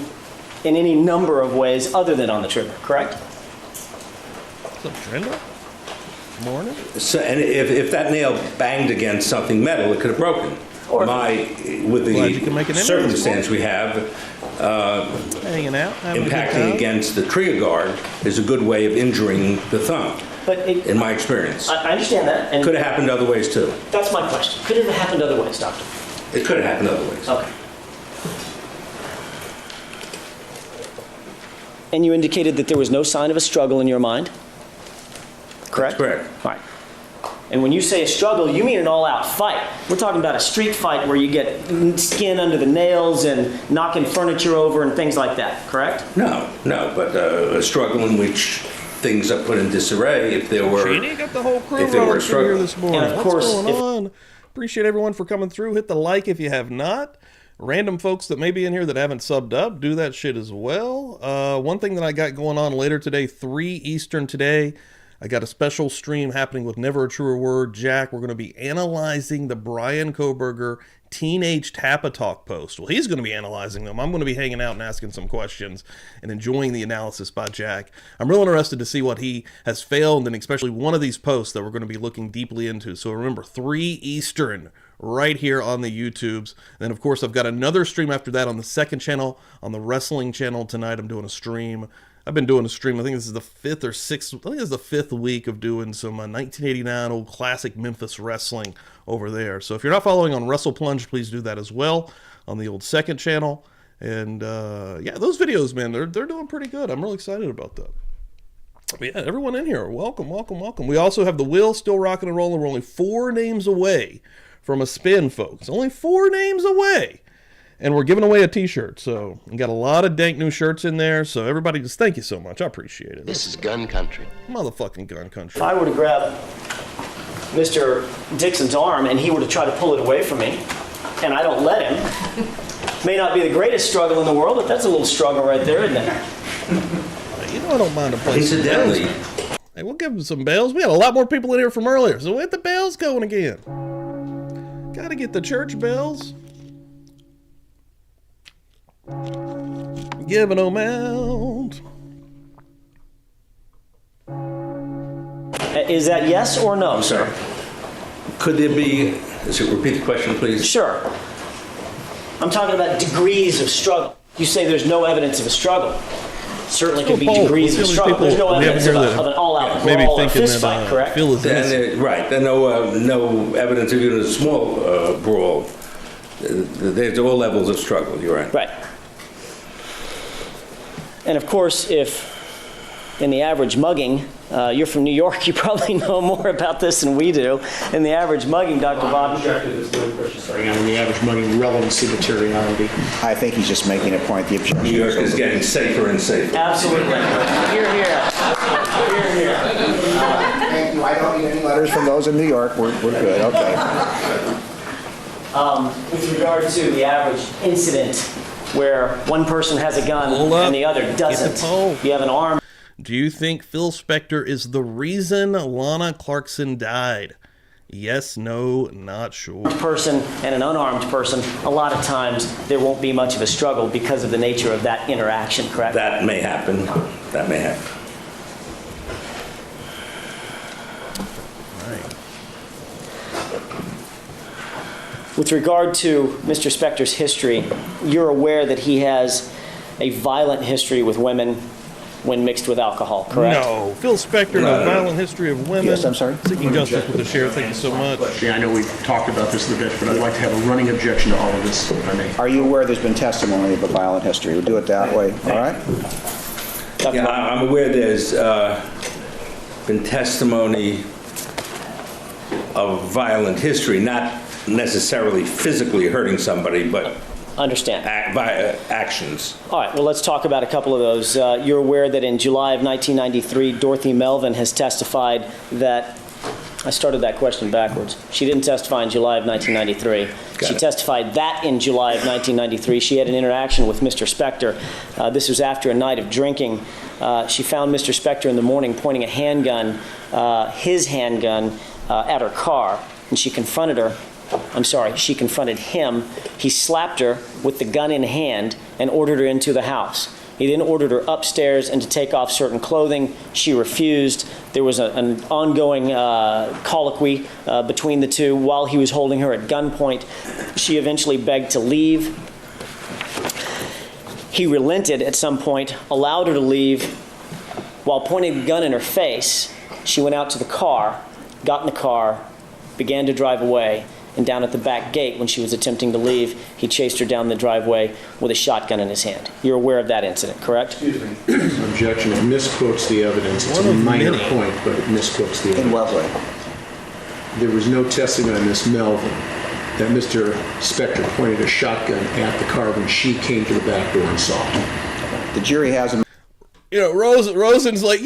in any number of ways other than on the trigger, correct? What's up, Trenda? Morning. So, and if that nail banged against something metal, it could have broken. Or- With Glad you can make the an image. circumstance we have, Hanging out, having a good impacting time. against the trigger guard is a good way of injuring the thumb, But it, in my experience. I understand that, and Could have happened other ways too. that's my question. Could it have happened other ways, Doctor? It could have happened other ways. Okay. And you indicated that there was no sign of a struggle in your mind? Correct? That's correct. All right. And when you say a struggle, you mean an all-out fight. We're talking about a street fight where you get skin under the nails and knocking furniture over and things like that, correct? No, but a struggle in which things are put in disarray if there were... Jeannie got the whole crew if there were rolling through here struggle. this morning. And of What's course, going if- on? Appreciate everyone for coming through. Hit the like if you have not. Random folks that may be in here that haven't subbed up, do that shit as well. One thing that I got going on later today, 3 Eastern today, I got a special stream happening with Never a Truer Word, Jack. We're going to be analyzing the Brian Koberger Teenage Tappa Talk post. Well, he's going to be analyzing them. I'm going to be hanging out and asking some questions and enjoying the analysis by Jack. I'm real interested to see what he has failed, and especially one of these posts that we're going to be looking deeply into. So remember, 3 Eastern right here on the YouTubes. And then, of course, I've got another stream after that on the second channel, on the wrestling channel tonight. I'm doing a stream. I've been doing a stream. I think this is the 5th or 6th. I think this is the 5th week of doing some 1989 old classic Memphis wrestling over there. So if you're not following on Wrestle Plunge, please do that as well on the old second channel. And yeah, those videos, man, they're doing pretty good. I'm really excited about that. But yeah, everyone in here, welcome, welcome, welcome. We also have the Will still rocking and rolling. We're only 4 names away from a spin, folks. Only 4 names away. And we're giving away a t-shirt. So we got a lot of dank new shirts in there. So everybody just thank you so much. I appreciate it. This is gun country. Motherfucking gun country. If I were to grab Mr. Dixon's arm and he were to try to pull it away from me, and I don't let him, may not be the greatest struggle in the world, but that's a little struggle right there, isn't it? You know I don't mind to play some Incidentally, bells. Hey, we'll give them some bells. We had a lot more people in here from earlier. So we'll get the bells going again. Gotta get the church bells. Giving them out. Is that yes or no, sir? Could there be, repeat the question, please? Sure. I'm talking about degrees of struggle. You say there's no evidence of a struggle. Certainly could be degrees of struggle. There's no evidence of an all-out brawl or fist fight, correct? Phil is innocent. Right. There's no evidence of even a small brawl. There's all levels of struggle. You're right. Right. And of course, if in the average mugging, you're from New York, you probably know more about this than we do. In the average mugging, Dr. Bodden. On the average mugging relevancy materiality. I think he's just making a point. The objection New York is getting safer and safer. Absolutely. Here, here. Here, here. Thank you. I don't need any letters from those in New York. We're good. Okay. With regard to the average incident where one person has a gun and the other doesn't, you have an arm. Do you think Phil Spector is the reason Lana Clarkson died? Yes, no, not sure. Person and an unarmed person, a lot of times there won't be much of a struggle because of the nature of that interaction, correct? That may happen. That may happen. With regard to Mr. Spector's history, you're aware that he has a violent history with women when mixed with alcohol, correct? No. Phil Spector, no violent history of women. Yes, I'm sorry? Seeking justice with the sheriff. Thank you so much. Yeah, I know we've talked about this a bit, but I'd like to have a running objection to all of this, if I may. Are you aware there's been testimony of a violent history? We'll do it that way. All right? Yeah, I'm aware there's been testimony of violent history, not necessarily physically hurting somebody, but Understand. by actions. All right, well, let's talk about a couple of those. You're aware that in July of 1993, Dorothy Melvin has testified that, I started that question backwards. She didn't testify in July of 1993. She testified that in July of 1993, she had an interaction with Mr. Spector. This was after a night of drinking. She found Mr. Spector in the morning pointing a handgun, his handgun, at her car, and she confronted him. He slapped her with the gun in hand and ordered her into the house. He then ordered her upstairs and to take off certain clothing. She refused. There was an ongoing colloquy between the two while he was holding her at gunpoint. She eventually begged to leave. He relented at some point, allowed her to leave. While pointing the gun in her face, she went out to the car, got in the car, began to drive away. And down at the back gate, when she was attempting to leave, he chased her down the driveway with a shotgun in his hand. You're aware of that incident, correct? Excuse me. Objection. It misquotes the evidence. It's a minor point, but it misquotes the evidence. In what way? There was no testimony by Miss Melvin that Mr. Spector pointed a shotgun at the car when she came to the back door and saw it. The jury has a... Rosen's like,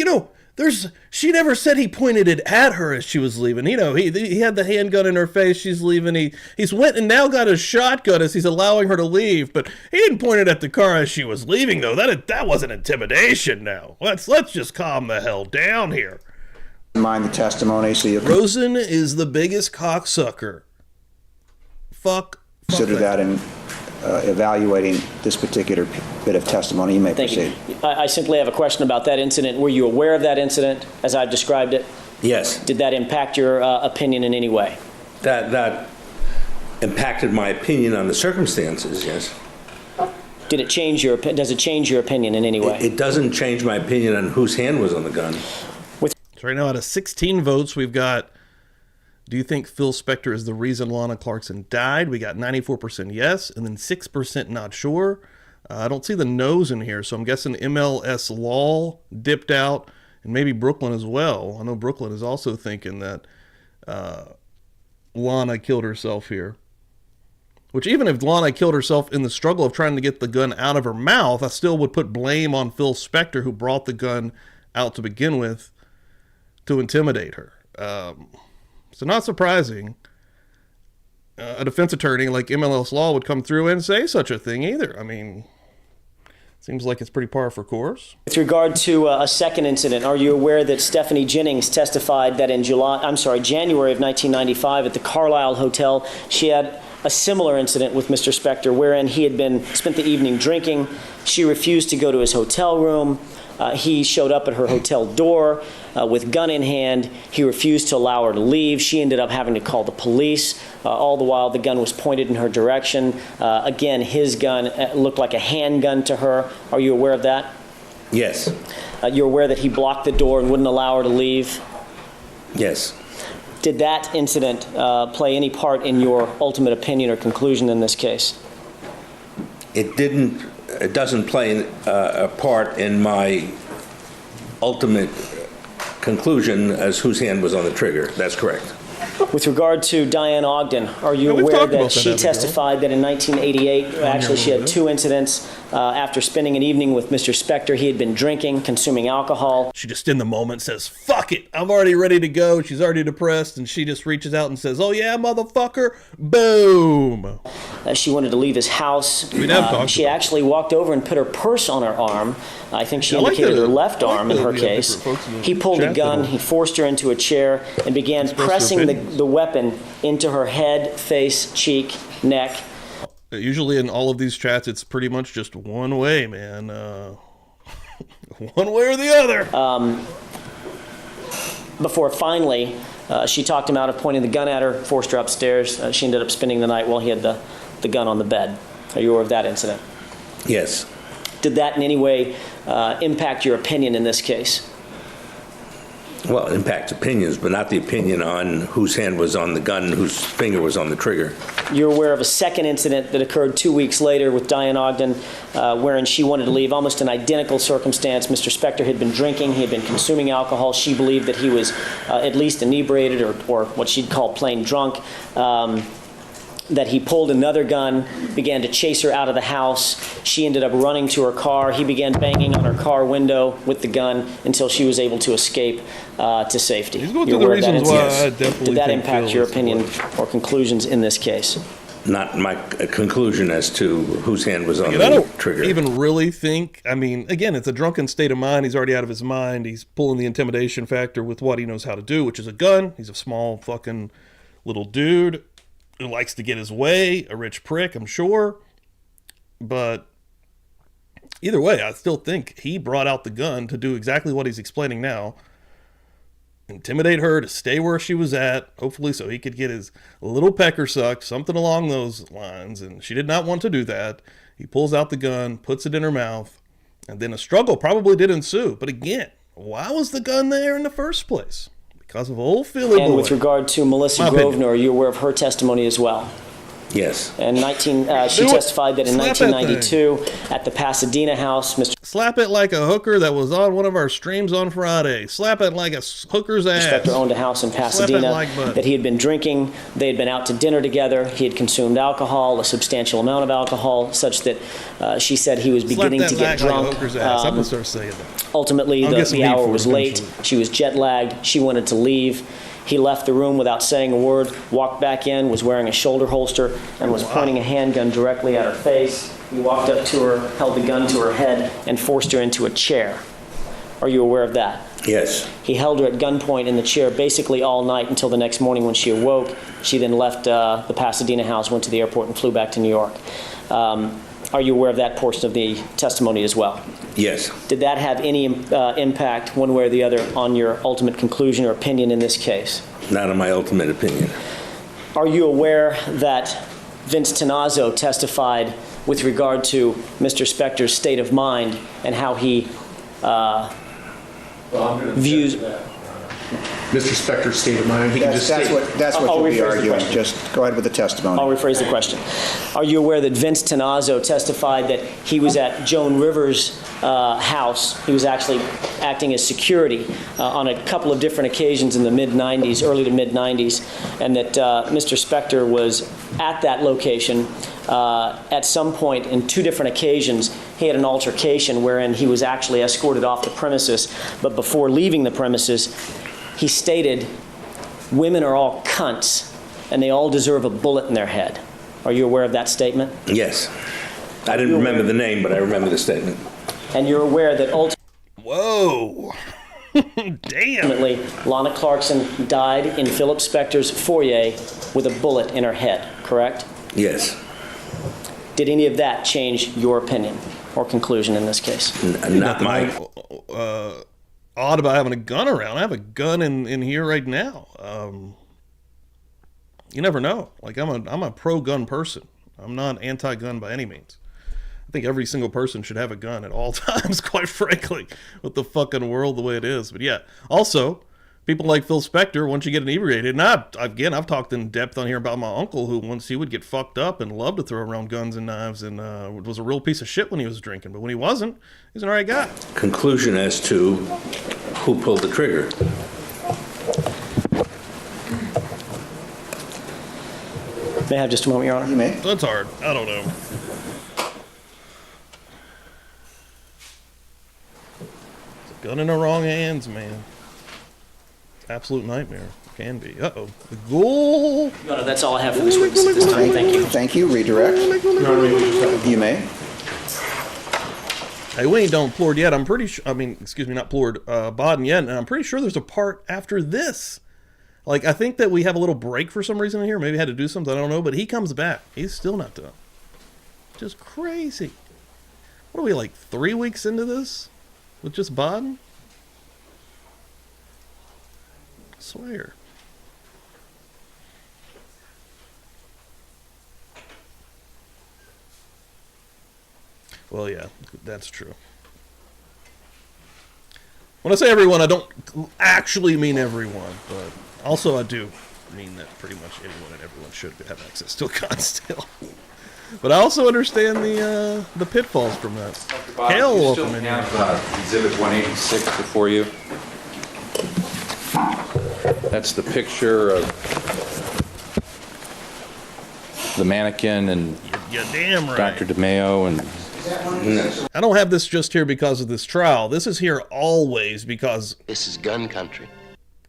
she never said he pointed it at her as she was leaving. He had the handgun in her face. She's leaving. He's went and now got a shotgun as he's allowing her to leave. But he didn't point it at the car as she was leaving, though. That wasn't intimidation. Now let's just calm the hell down here. Mind the testimony, so you Rosen is the biggest cocksucker. Fuck. Consider that in evaluating this particular bit of testimony. You may proceed. Thank you. I simply have a question about that incident. Were you aware of that incident as I've described it? Yes. Did that impact your opinion in any way? That impacted my opinion on the circumstances, yes. Does it change your opinion in any way? It doesn't change my opinion on whose hand was on the gun. So right now, out of 16 votes, we've got, do you think Phil Spector is the reason Lana Clarkson died? We got 94% yes, and then 6% not sure. I don't see the no's in here, so I'm guessing MLS Law dipped out, and maybe Brooklyn as well. I know Brooklyn is also thinking that Lana killed herself here. Which, even if Lana killed herself in the struggle of trying to get the gun out of her mouth, I still would put blame on Phil Spector, who brought the gun out to begin with to intimidate her. So not surprising a defense attorney like MLS Law would come through and say such a thing either. I mean, seems like it's pretty par for course. With regard to a second incident, are you aware that Stephanie Jennings testified that in January of 1995 at the Carlisle Hotel, she had a similar incident with Mr. Spector wherein he had spent the evening drinking. She refused to go to his hotel room. He showed up at her hotel door with gun in hand. He refused to allow her to leave. She ended up having to call the police. All the while, the gun was pointed in her direction. Again, his gun looked like a handgun to her. Are you aware of that? Yes. You're aware that he blocked the door and wouldn't allow her to leave? Yes. Did that incident play any part in your ultimate opinion or conclusion in this case? It didn't. It doesn't play a part in my ultimate conclusion as whose hand was on the trigger. That's correct. With regard to Diane Ogden, are you we've aware talked that about she that, testified that in 1988, actually she had 2 incidents after spending an evening with Mr. Spector? He had been drinking, consuming alcohol. She just in the moment says, fuck it, I'm already ready to go. She's already depressed, and she just reaches out and says, oh yeah, motherfucker, boom. She wanted to leave his house. We have talked She about actually walked over and put her purse on her arm. I think she I like indicated that- her left I like arm in that her we have case. different folks in the He pulled a chat gun, that'll he forced her into a chair, and began express pressing their opinions. the weapon into her head, face, cheek, neck. Usually in all of these chats, it's pretty much just one way, man. One way or the other. Before finally, she talked him out of pointing the gun at her, forced her upstairs. She ended up spending the night while he had the gun on the bed. Are you aware of that incident? Yes. Did that in any way impact your opinion in this case? Well, it impacts opinions, but not the opinion on whose hand was on the gun, whose finger was on the trigger. You're aware of a second incident that occurred 2 weeks later with Diane Ogden, wherein she wanted to leave, almost an identical circumstance. Mr. Spector had been drinking, he had been consuming alcohol. She believed that he was at least inebriated or what she'd call plain drunk. That he pulled another gun, began to chase her out of the house. She ended up running to her car. He began banging on her car window with the gun until she was able to escape to safety. He's going You're through the aware of that reasons why incident? I definitely Did that think impact Phil your is opinion the or conclusions in this case? Not my conclusion as to whose hand was on And I the don't trigger. even really think, I mean, again, it's a drunken state of mind. He's already out of his mind. He's pulling the intimidation factor with what he knows how to do, which is a gun. He's a small fucking little dude who likes to get his way, a rich prick, I'm sure. But either way, I still think he brought out the gun to do exactly what he's explaining now. Intimidate her to stay where she was at, hopefully so he could get his little pecker sucked, something along those lines. And she did not want to do that. He pulls out the gun, puts it in her mouth, and then a struggle probably did ensue. But again, why was the gun there in the first place? Because of old Philly And boy. with regard to Melissa My opinion. Grosvenor, are you aware of her testimony as well? Yes. And she Do it. testified that in Slap that 1992 at the Pasadena house, Mr. Slap it like a hooker that was on one of our streams on Friday. Slap it like a hooker's ass. Spector owned a house in Pasadena like bud. that he had been drinking. They had been out to dinner together. He had consumed alcohol, a substantial amount of alcohol, such that she said he was Slap beginning that to get like a drunk. hooker's ass. I'm going to start saying that. Ultimately, I'll get some the heat hour for was it late. eventually. She was jet lagged. She wanted to leave. He left the room without saying a word, walked back in, was wearing a shoulder holster, and was pointing a handgun directly at her face. He walked up to her, held the gun to her head, and forced her into a chair. Are you aware of that? Yes. He held her at gunpoint in the chair basically all night until the next morning when she awoke. She then left the Pasadena house, went to the airport, and flew back to New York. Are you aware of that portion of the testimony as well? Yes. Did that have any impact, one way or the other, on your ultimate conclusion or opinion in this case? Not in my ultimate opinion. Are you aware that Vince Tenazzo testified with regard to Mr. Spector's state of mind and how he views... Mr. Spector's state of mind, he can just That's state. what I'll you'll be rephrase the arguing. question. Just go ahead with the testimony. I'll rephrase the question. Are you aware that Vince Tenazzo testified that he was at Joan Rivers' house? He was actually acting as security on a couple of different occasions in the mid-'90s, early to mid-'90s, and that Mr. Spector was at that location at some point in 2 different occasions. He had an altercation wherein he was actually escorted off the premises, but before leaving the premises, he stated, "Women are all cunts, and they all deserve a bullet in their head." Are you aware of that statement? Yes. I didn't remember the name, but I remember the statement. And you're aware that Whoa. Damn. ultimately Lana Clarkson died in Philip Spector's foyer with a bullet in her head, correct? Yes. Did any of that change your opinion or conclusion in this case? Not my. Odd about having a gun around. I have a gun in here right now. You never know. Like I'm a pro-gun person. I'm not anti-gun by any means. I think every single person should have a gun at all times, quite frankly, with the fucking world the way it is. But yeah, also, people like Phil Spector, once you get inebriated, and I've talked in depth on here about my uncle who once he would get fucked up and loved to throw around guns and knives and was a real piece of shit when he was drinking. But when he wasn't, he's an alright guy. Conclusion as to who pulled the trigger. May I have just a moment, Your Honor? You may. That's hard. I don't know. It's a gun in the wrong hands, man. Absolute nightmare. Can be. Uh-oh. The goal. Your Honor, that's all I have for this witness at this time. Thank you. Thank you. Redirect. You may. Hey, we ain't done Plord yet. I'm pretty sure, not Plord, Bodden yet, and I'm pretty sure there's a part after this. Like, I think that we have a little break for some reason in here. Maybe had to do something, I don't know, but he comes back. He's still not done. Just crazy. What are we, like 3 weeks into this? With just Bodden? I swear. Well, yeah, that's true. When I say everyone, I don't actually mean everyone, but also I do mean that pretty much anyone and everyone should have access to a gun still. But I also understand the pitfalls from that. Hell, you welcome still in have Exhibit 186 before you. That's the picture of the mannequin and You're damn right. Dr. DeMeo and I don't have this just here because of this trial. This is here always because This is gun country.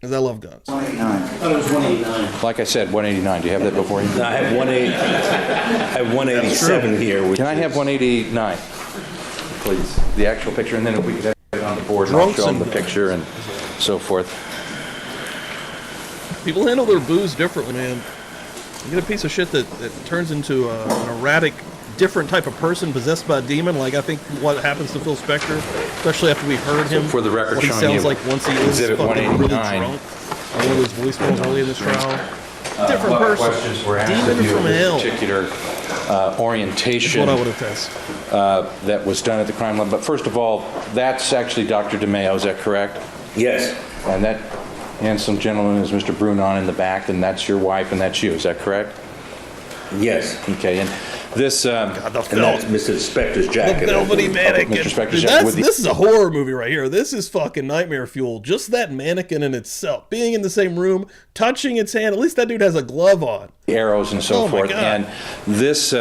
I love guns. 189. like I said, 189. Do you have that before you? No, I have 187 here. Which Can I have is- 189, please? The actual picture, and then if we could have it on the board, and I'll Drunks show them and the guns. picture and so forth. People handle their booze differently, man. You get a piece of shit that turns into an erratic, different type of person possessed by a demon, like I think what happens to Phil Spector, especially after we heard him. for the record, what he showing sounds you like once he is Exhibit fucking really 189. drunk. One of those voicemails early in this trial. Different What person. questions were asked Demon of you from of this hell. particular That's orientation what I would attest. that was done at the crime lab. But first of all, that's actually Dr. DeMeo, is that correct? Yes. And that handsome gentleman is Mr. Brunon in the back, and that's your wife, and that's you, is that correct? Yes. Okay, and this, God, the And that's Mr. Spector's The jacket. velvety mannequin. Mr. Spector's Dude, jacket with the- this is a horror movie right here. This is fucking nightmare fuel. Just that mannequin in itself. Being in the same room, touching its hand. At least that dude has a glove on. arrows and so Oh, my forth. God. And this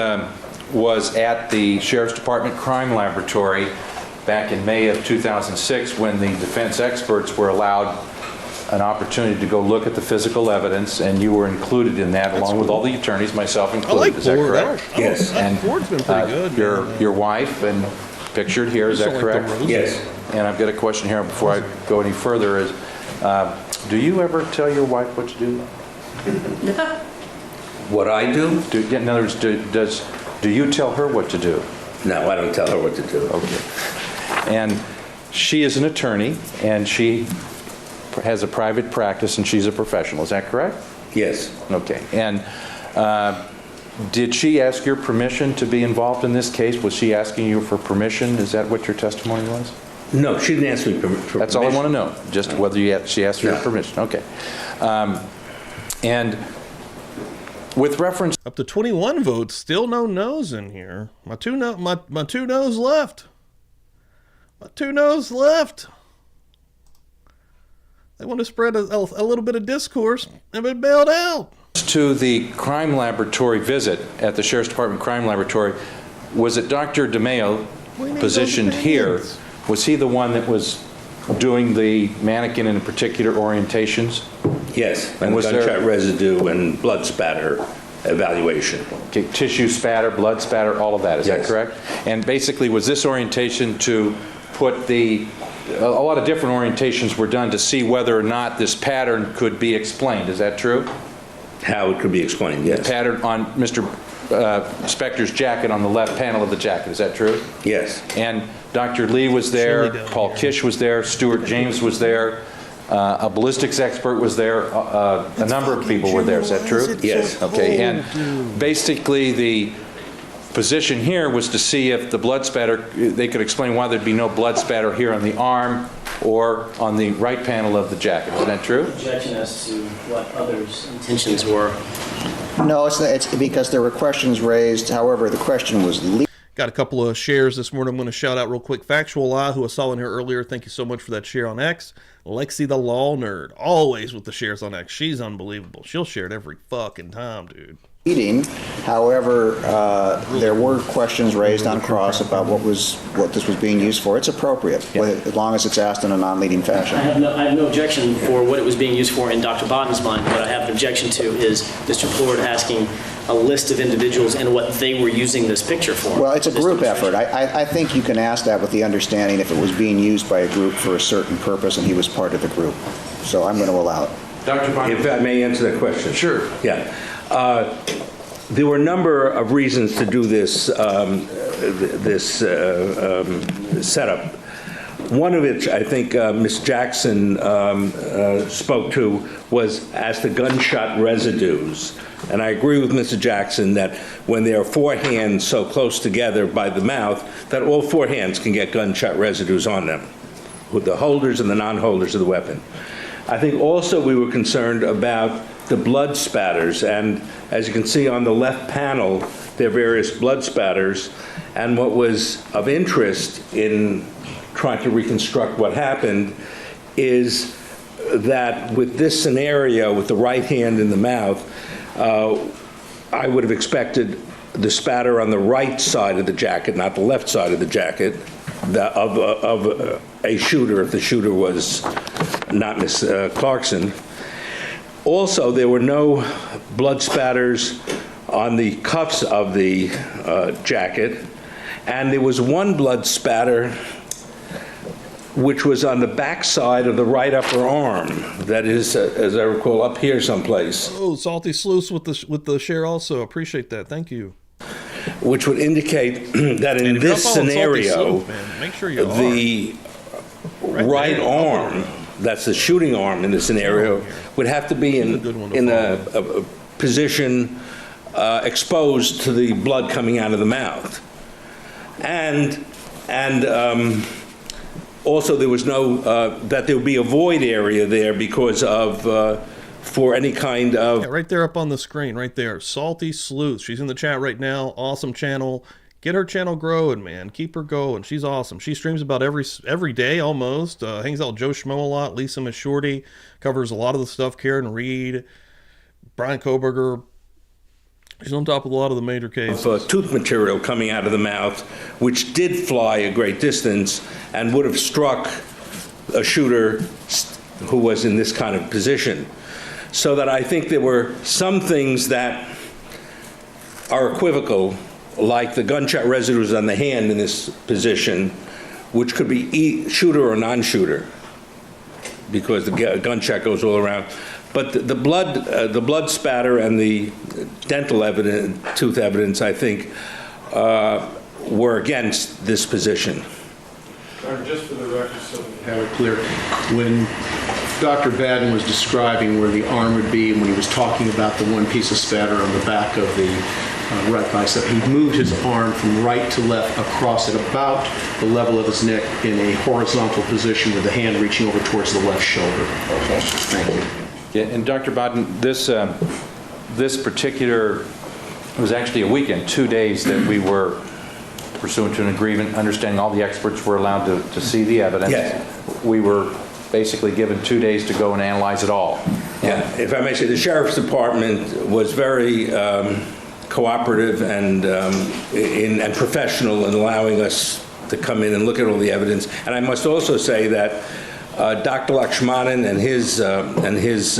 was at the Sheriff's Department Crime Laboratory back in May of 2006 when the defense experts were allowed an opportunity to go look at the physical evidence, and you were included in that along with all the attorneys, myself I included. like Is that Ford. correct? Yes. And Ford's been pretty good. your man. your wife and pictured here, is Just that don't like the correct? roses. Yes. And I've got a question here before I go any further is, do you ever tell your wife what to do? What I do? In other words, do you tell her what to do? No, I don't tell her what to do. Okay. And she is an attorney, and she has a private practice, and she's a professional. Is that correct? Yes. Okay. And did she ask your permission to be involved in this case? Was she asking you for permission? Is that what your testimony was? No, she didn't ask me for That's all I want to permission. know, just whether she asked your No. permission. Okay. And with reference Up to 21 votes, still no no's in here. My two no's left. My two no's left. They want to spread a little bit of discourse and been bailed out. to the crime laboratory visit at the Sheriff's Department Crime Laboratory, was it Dr. DeMeo do you mean positioned those here? opinions? Was he the one that was doing the mannequin in particular orientations? Yes, And and was there- gunshot residue and blood spatter evaluation. Okay, tissue spatter, blood spatter, all of that, is that Yes. correct? And basically, was this orientation to put a lot of different orientations were done to see whether or not this pattern could be explained, is that true? How it could be explained, yes. Pattern on Mr. Spector's jacket on the left panel of the jacket. Is that true? Yes. And Dr. Lee was there, Chilly down Paul here. Kish was there, Stuart James was there, a ballistics expert was there, a number of people were there. Is that true? Yes. Okay, and basically the position here was to see if the blood spatter, they could explain why there'd be no blood spatter here on the arm or on the right panel of the jacket. Is that true? Objection as to what others' intentions were. No, it's because there were questions raised. However, the question was Got a couple of shares this morning. I'm going to shout out real quick. Factual Lie, who I saw in here earlier. Thank you so much for that share on X. Lexi the Law Nerd, always with the shares on X. She's unbelievable. She'll share it every fucking time, dude. leading. However, there were questions raised on cross about what this was being used for. It's appropriate, as long as it's asked in a non-leading fashion. I have no objection for what it was being used for in Dr. Bodden's mind. What I have an objection to is Mr. Plord asking a list of individuals and what they were using this picture for. Well, it's a This group demonstration. effort. I think you can ask that with the understanding if it was being used by a group for a certain purpose and he was part of the group. So I'm going to allow it. Dr. Bodden? If I may answer that question. Sure. Yeah. There were a number of reasons to do this setup. One of which I think Ms. Jackson spoke to was as to gunshot residues. And I agree with Mr. Jackson that when there are four hands so close together by the mouth, that all four hands can get gunshot residues on them, with the holders and the non-holders of the weapon. I think also we were concerned about the blood spatters, and as you can see on the left panel, there are various blood spatters, and what was of interest in trying to reconstruct what happened is that with this scenario, with the right hand in the mouth, I would have expected the spatter on the right side of the jacket, not the left side of the jacket, of a shooter, if the shooter was not Miss Clarkson. Also, there were no blood spatters on the cuffs of the jacket, and there was one blood spatter which was on the back side of the right upper arm. That is, as I recall, up here someplace. Oh, Salty Sluice with the share also. Appreciate that. Thank you. Which would indicate that in And if you're this not following Salty scenario, Sluice, man, make sure you the right there. arm, that's the shooting arm in the scenario, would have to be This is a good one to in a position exposed to the blood coming out of the mouth. And also there was no, that there would be a void area there because of, for any kind of... Yeah, right there up on the screen, right there. Salty Sleuth. She's in the chat right now. Awesome channel. Get her channel growing, man. Keep her going. She's awesome. She streams about every day almost. Hangs out with Joe Schmo a lot. Lisa Miss Shorty covers a lot of the stuff. Karen Reed, Brian Koberger. She's on top of a lot of the major cases. Tooth material coming out of the mouth, which did fly a great distance and would have struck a shooter who was in this kind of position. So that I think there were some things that are equivocal, like the gunshot residues on the hand in this position, which could be shooter or non-shooter, because the gunshot goes all around. But the blood spatter and the dental evidence, tooth evidence, I think, were against this position. Just for the record, so we have it clear, when Dr. Badden was describing where the arm would be, and when he was talking about the one piece of spatter on the back of the right bicep, he moved his arm from right to left across at about the level of his neck in a horizontal position with the hand reaching over towards the left shoulder. Okay. Thank you. Yeah, and Dr. Bodden, this particular, it was actually a weekend, 2 days that we were pursuant to an agreement, understanding all the experts were allowed to see the evidence. Yes. We were basically given 2 days to go and analyze it all. Yeah, if I may say, the Sheriff's Department was very cooperative and professional in allowing us to come in and look at all the evidence. And I must also say that Dr. Lakshmanan and his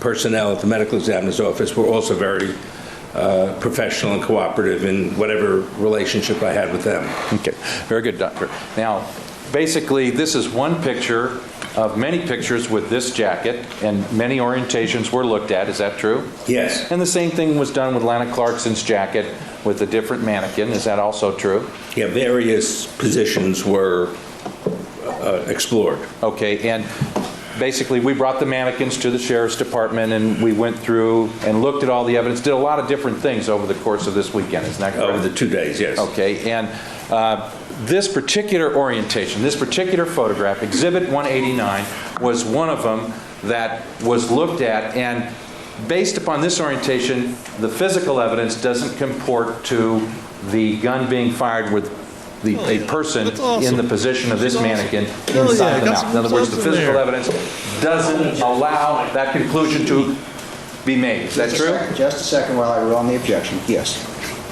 personnel at the medical examiner's office were also very professional and cooperative in whatever relationship I had with them. Okay, very good, Doctor. Now, basically, this is one picture of many pictures with this jacket, and many orientations were looked at. Is that true? Yes. And the same thing was done with Lana Clarkson's jacket with a different mannequin. Is that also true? Yeah, various positions were explored. Okay, and basically we brought the mannequins to the Sheriff's Department and we went through and looked at all the evidence, did a lot of different things over the course of this weekend. Isn't that correct? Over the 2 days, yes. Okay, and this particular orientation, this particular photograph, Exhibit 189, was one of them that was looked at, and based upon this orientation, the physical evidence doesn't comport to the gun being fired with a person That's awesome. in the position of this mannequin Hell inside yeah, the got mouth. some In other words, the results in physical there. evidence doesn't allow that conclusion to be made. Is that true? Just a second while I rule on the objection. Yes.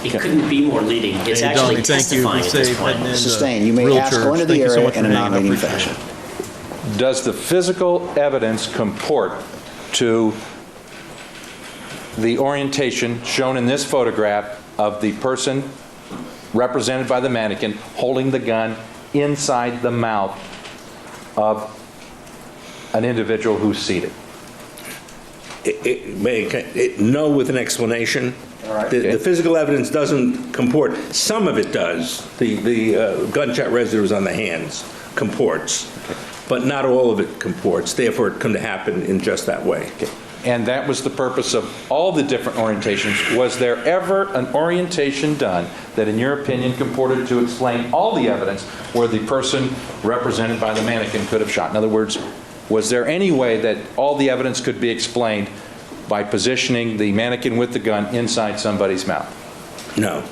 It couldn't be more leading. It's Hey, actually Donnie, thank you for testifying at this saving point. that. Sustained. You may Real ask, go church. into the Thank you so area much in a for hanging. I non-leading appreciate fashion. Does the physical evidence comport to the orientation shown in this photograph of the person represented by the mannequin holding the gun inside the mouth of an individual who's seated? No, with an explanation. All right. The physical evidence doesn't comport. Some of it does. The gunshot residues on the hands comports, but not all of it comports. Therefore, it couldn't happen in just that way. And that was the purpose of all the different orientations. Was there ever an orientation done that, in your opinion, comported to explain all the evidence where the person represented by the mannequin could have shot? In other words, was there any way that all the evidence could be explained by positioning the mannequin with the gun inside somebody's mouth? No.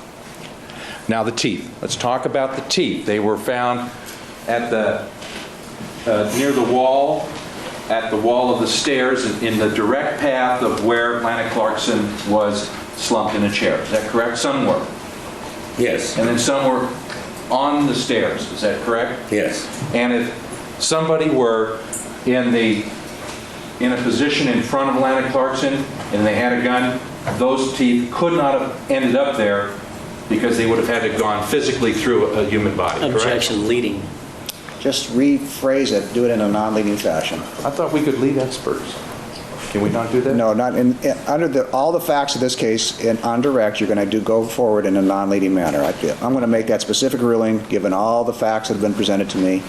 Now the teeth. Let's talk about the teeth. They were found at the near the wall, at the wall of the stairs, in the direct path of where Lana Clarkson was slumped in a chair. Is that correct? Some were. Yes. And then some were on the stairs. Is that correct? Yes. And if somebody were in a position in front of Lana Clarkson and they had a gun, those teeth could not have ended up there because they would have had to have gone physically through a human body, correct? Objection leading. Just rephrase it, do it in a non-leading fashion. I thought we could lead experts. Can we not do that? No, not under all the facts of this case, on direct, you're going to go forward in a non-leading manner. I'm going to make that specific ruling, given all the facts that have been presented to me,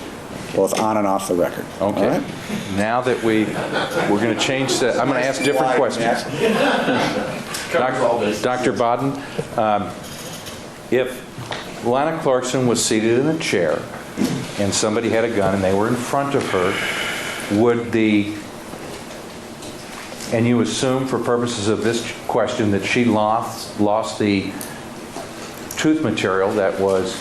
both on and off the record. Okay. All right? Now that we're going to change the, I'm going to ask different questions. Dr. Baden, if Lana Clarkson was seated in a chair and somebody had a gun and they were in front of her, and you assume for purposes of this question that she lost the tooth material that was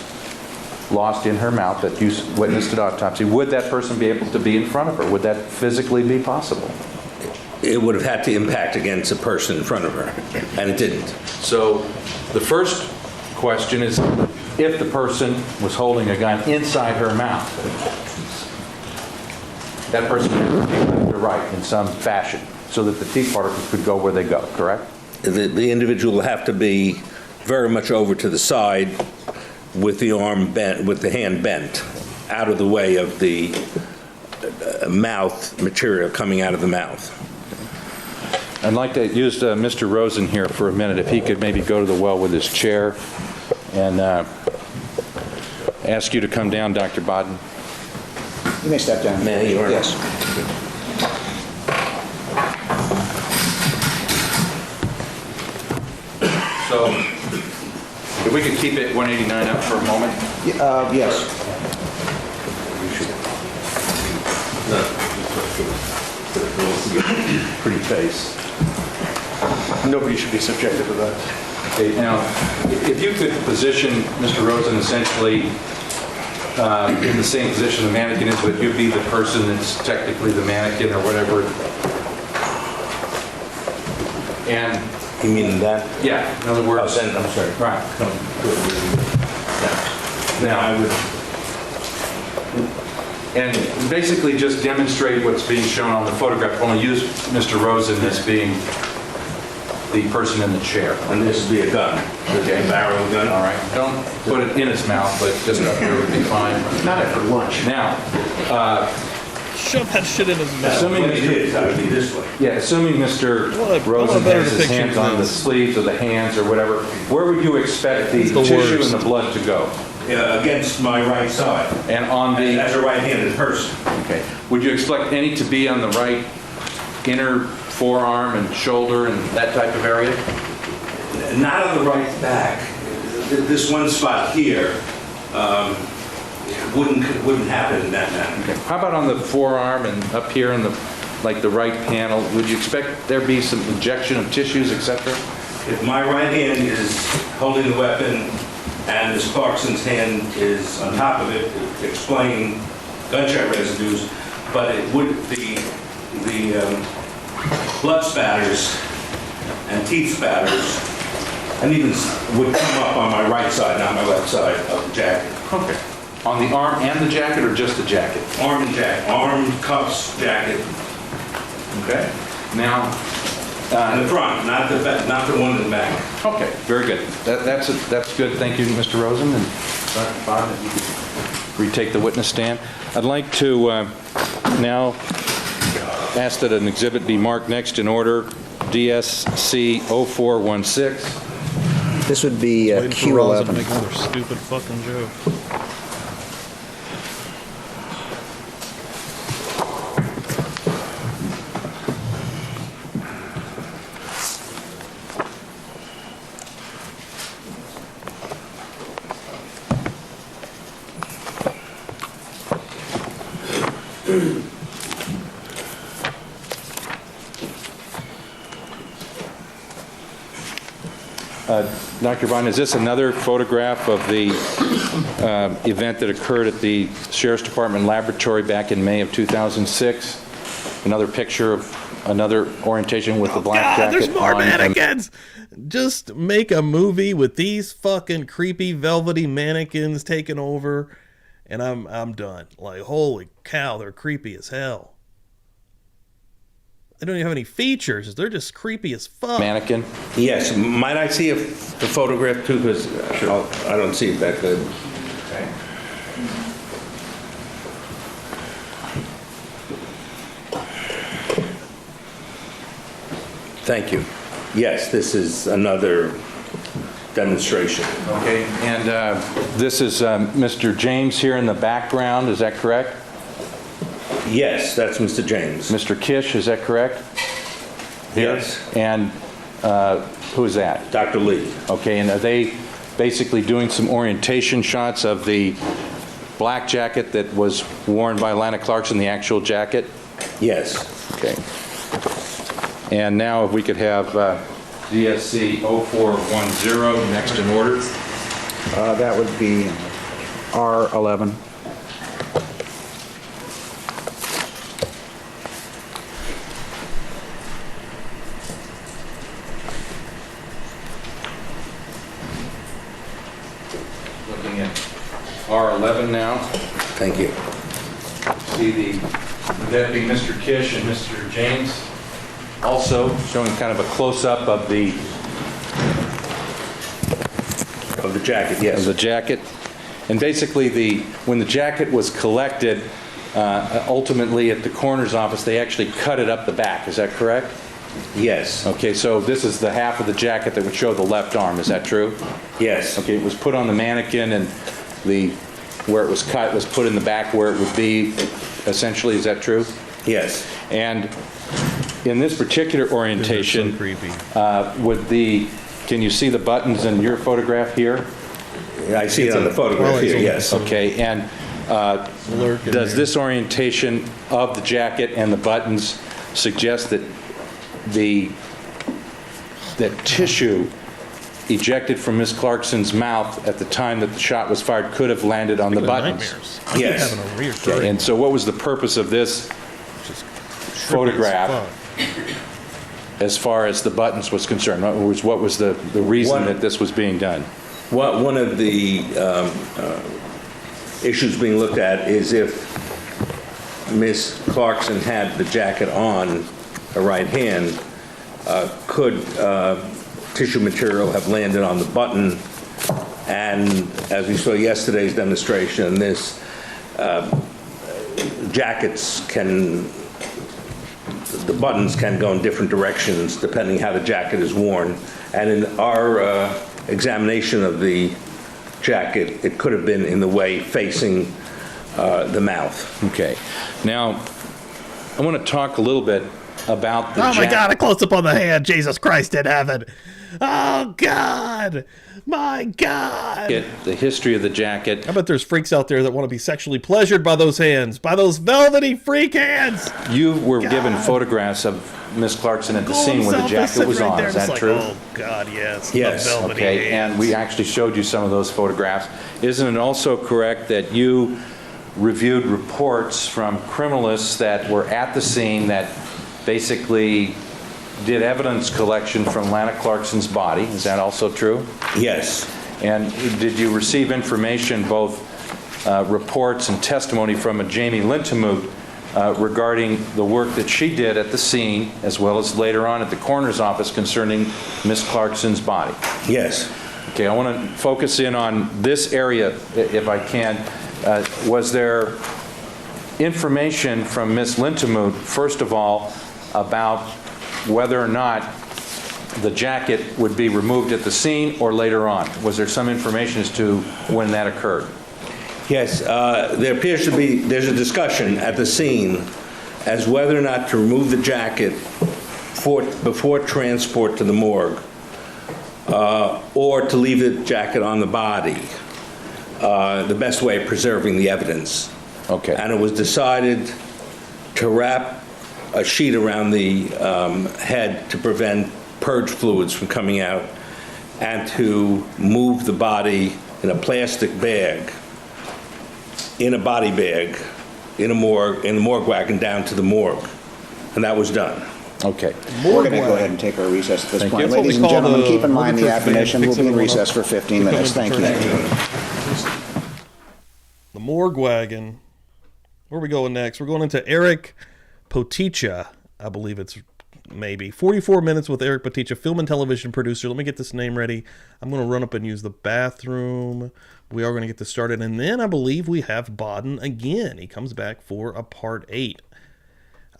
lost in her mouth that you witnessed at autopsy, would that person be able to be in front of her? Would that physically be possible? It would have had to impact against a person in front of her, and it didn't. So the first question is, if the person was holding a gun inside her mouth, that person would be left to right in some fashion so that the teeth particles could go where they go, correct? The individual will have to be very much over to the side with the arm bent, with the hand bent, out of the way of the mouth material coming out of the mouth. I'd like to use Mr. Rosen here for a minute, if he could maybe go to the well with his chair and ask you to come down, Dr. Baden. You may step down. May you? Yes. So, if we could keep it 189 up for a moment. Yes. Pretty face. Nobody should be subjected to that. Okay, now, if you could position Mr. Rosen essentially in the same position the mannequin is, would you be the person that's technically the mannequin or whatever? And, You mean that? yeah, in other words... Oh, then, I'm sorry. Right. Now, I would... And basically just demonstrate what's being shown on the photograph. Only use Mr. Rosen as being the person in the chair. And this would be a gun, Okay. a barrel gun. All right. Don't put it in his mouth, but just up here would be fine. Not after lunch. Now, Shove that shit in his mouth. Assuming it is, I would be this way. Yeah, assuming Mr. I want a Rosen better has his depiction hands of on the this. sleeves or the hands or whatever, where would you expect the It's the tissue worst. and the blood to go? Against my right side, And on the, as a right-handed person. okay, would you expect any to be on the right inner forearm and shoulder and that type of area? Not on the right back. This one spot here wouldn't happen in that manner. Okay. How about on the forearm and up here in the, like the right panel? Would you expect there be some injection of tissues, et cetera? If my right hand is holding the weapon and Ms. Clarkson's hand is on top of it, explaining gunshot residues, but it would, the blood spatters and teeth spatters, and even would come up on my right side, not my left side of the jacket. Okay. On the arm and the jacket or just the jacket? Arm and jacket, arm, cuffs, jacket, Okay. Now, in the front, not the one in the back. okay, very good. That's good. Thank you, Mr. Rosen. And Dr. Bond, if you could retake the witness stand. I'd like to now ask that an exhibit be marked next in order, DSC 0416. This would be Waiting for Rosen to Q11. make another stupid fucking joke. Dr. Bond, is this another photograph of the event that occurred at the Sheriff's Department laboratory back in May of 2006? Another picture of another orientation with the black God, jacket there's more on. mannequins. Just make a movie with these fucking creepy velvety mannequins taking over, and I'm done. Like, holy cow, they're creepy as hell. They don't even have any features. They're just creepy as fuck. Mannequin. Yes, might I see the photograph too, because I don't see it that good. Okay. Thank you. Yes, this is another demonstration. Okay, and this is Mr. James here in the background, is that correct? Yes, that's Mr. James. Mr. Kish, is that correct? Here? Yes. And who is that? Dr. Lee. Okay, and are they basically doing some orientation shots of the black jacket that was worn by Lana Clarkson, the actual jacket? Yes. Okay. And now if we could have DSC 0410 next in order. That would be R11. Looking at R11 now. Thank you. See would that be Mr. Kish and Mr. James? Also showing kind of a close-up of the Jacket, of yes. the jacket. And basically, when the jacket was collected, ultimately at the coroner's office, they actually cut it up the back. Is that correct? Yes. Okay, so this is the half of the jacket that would show the left arm. Is that true? Yes. Okay, it was put on the mannequin, and where it was cut was put in the back where it would be, essentially. Is that true? Yes. And in this particular orientation, So creepy. can you see the buttons in your photograph here? I see it on the photograph here, yes. Okay, and Lurk in does there. this orientation of the jacket and the buttons suggest that that tissue ejected from Ms. Clarkson's mouth at the time that the shot was fired could have landed on the buttons? Nightmares. I keep Yes. having a weird Okay, dream. and so what was the purpose of this Just trippy as photograph fuck. as far as the buttons was concerned? In other words, what was the reason One- that this was being done? One of the issues being looked at is if Ms. Clarkson had the jacket on her right hand, could tissue material have landed on the button? And as we saw yesterday's demonstration, this jackets can, the buttons can go in different directions depending how the jacket is worn. And in our examination of the jacket, it could have been in the way facing the mouth. Okay. Now, I want to talk a little bit about the Oh my God, a close up on the hand. Jesus Christ in heaven. Oh God. My God. the history of the jacket. I bet there's freaks out there that want to be sexually pleasured by those hands, by those velvety freak hands. You were given photographs of Miss Clarkson at the scene where the jacket was on. Is that true? Oh God, yes. Yes. The velvety Okay, hands. and we actually showed you some of those photographs. Isn't it also correct that you reviewed reports from criminalists that were at the scene that basically did evidence collection from Lana Clarkson's body? Is that also true? Yes. And did you receive information, both reports and testimony from a Jamie Lintemuth regarding the work that she did at the scene, as well as later on at the coroner's office concerning Miss Clarkson's body? Yes. Okay, I want to focus in on this area, if I can. Was there information from Ms. Lintemuth, first of all, about whether or not the jacket would be removed at the scene or later on? Was there some information as to when that occurred? Yes, there appears to be, there's a discussion at the scene as whether or not to remove the jacket before transport to the morgue, or to leave the jacket on the body, the best way of preserving the evidence. Okay. And it was decided to wrap a sheet around the head to prevent purge fluids from coming out, and to move the body in a plastic bag, in a body bag, in the morgue wagon down to the morgue. And that was done. Okay. We're going to go ahead and take our recess at this Thank point. you. Ladies and That's what we call gentlemen, the keep in mind the mortgage admonition. bag. We'll be in Fix recess for 15 minutes. Thank you. The morgue wagon. Where are we going next? We're going into Eric Poticha. I believe it's maybe 44 minutes with Eric Poticha, film and television producer. Let me get this name ready. I'm going to run up and use the bathroom. We are going to get this started. And then I believe we have Baden again. He comes back for a part 8.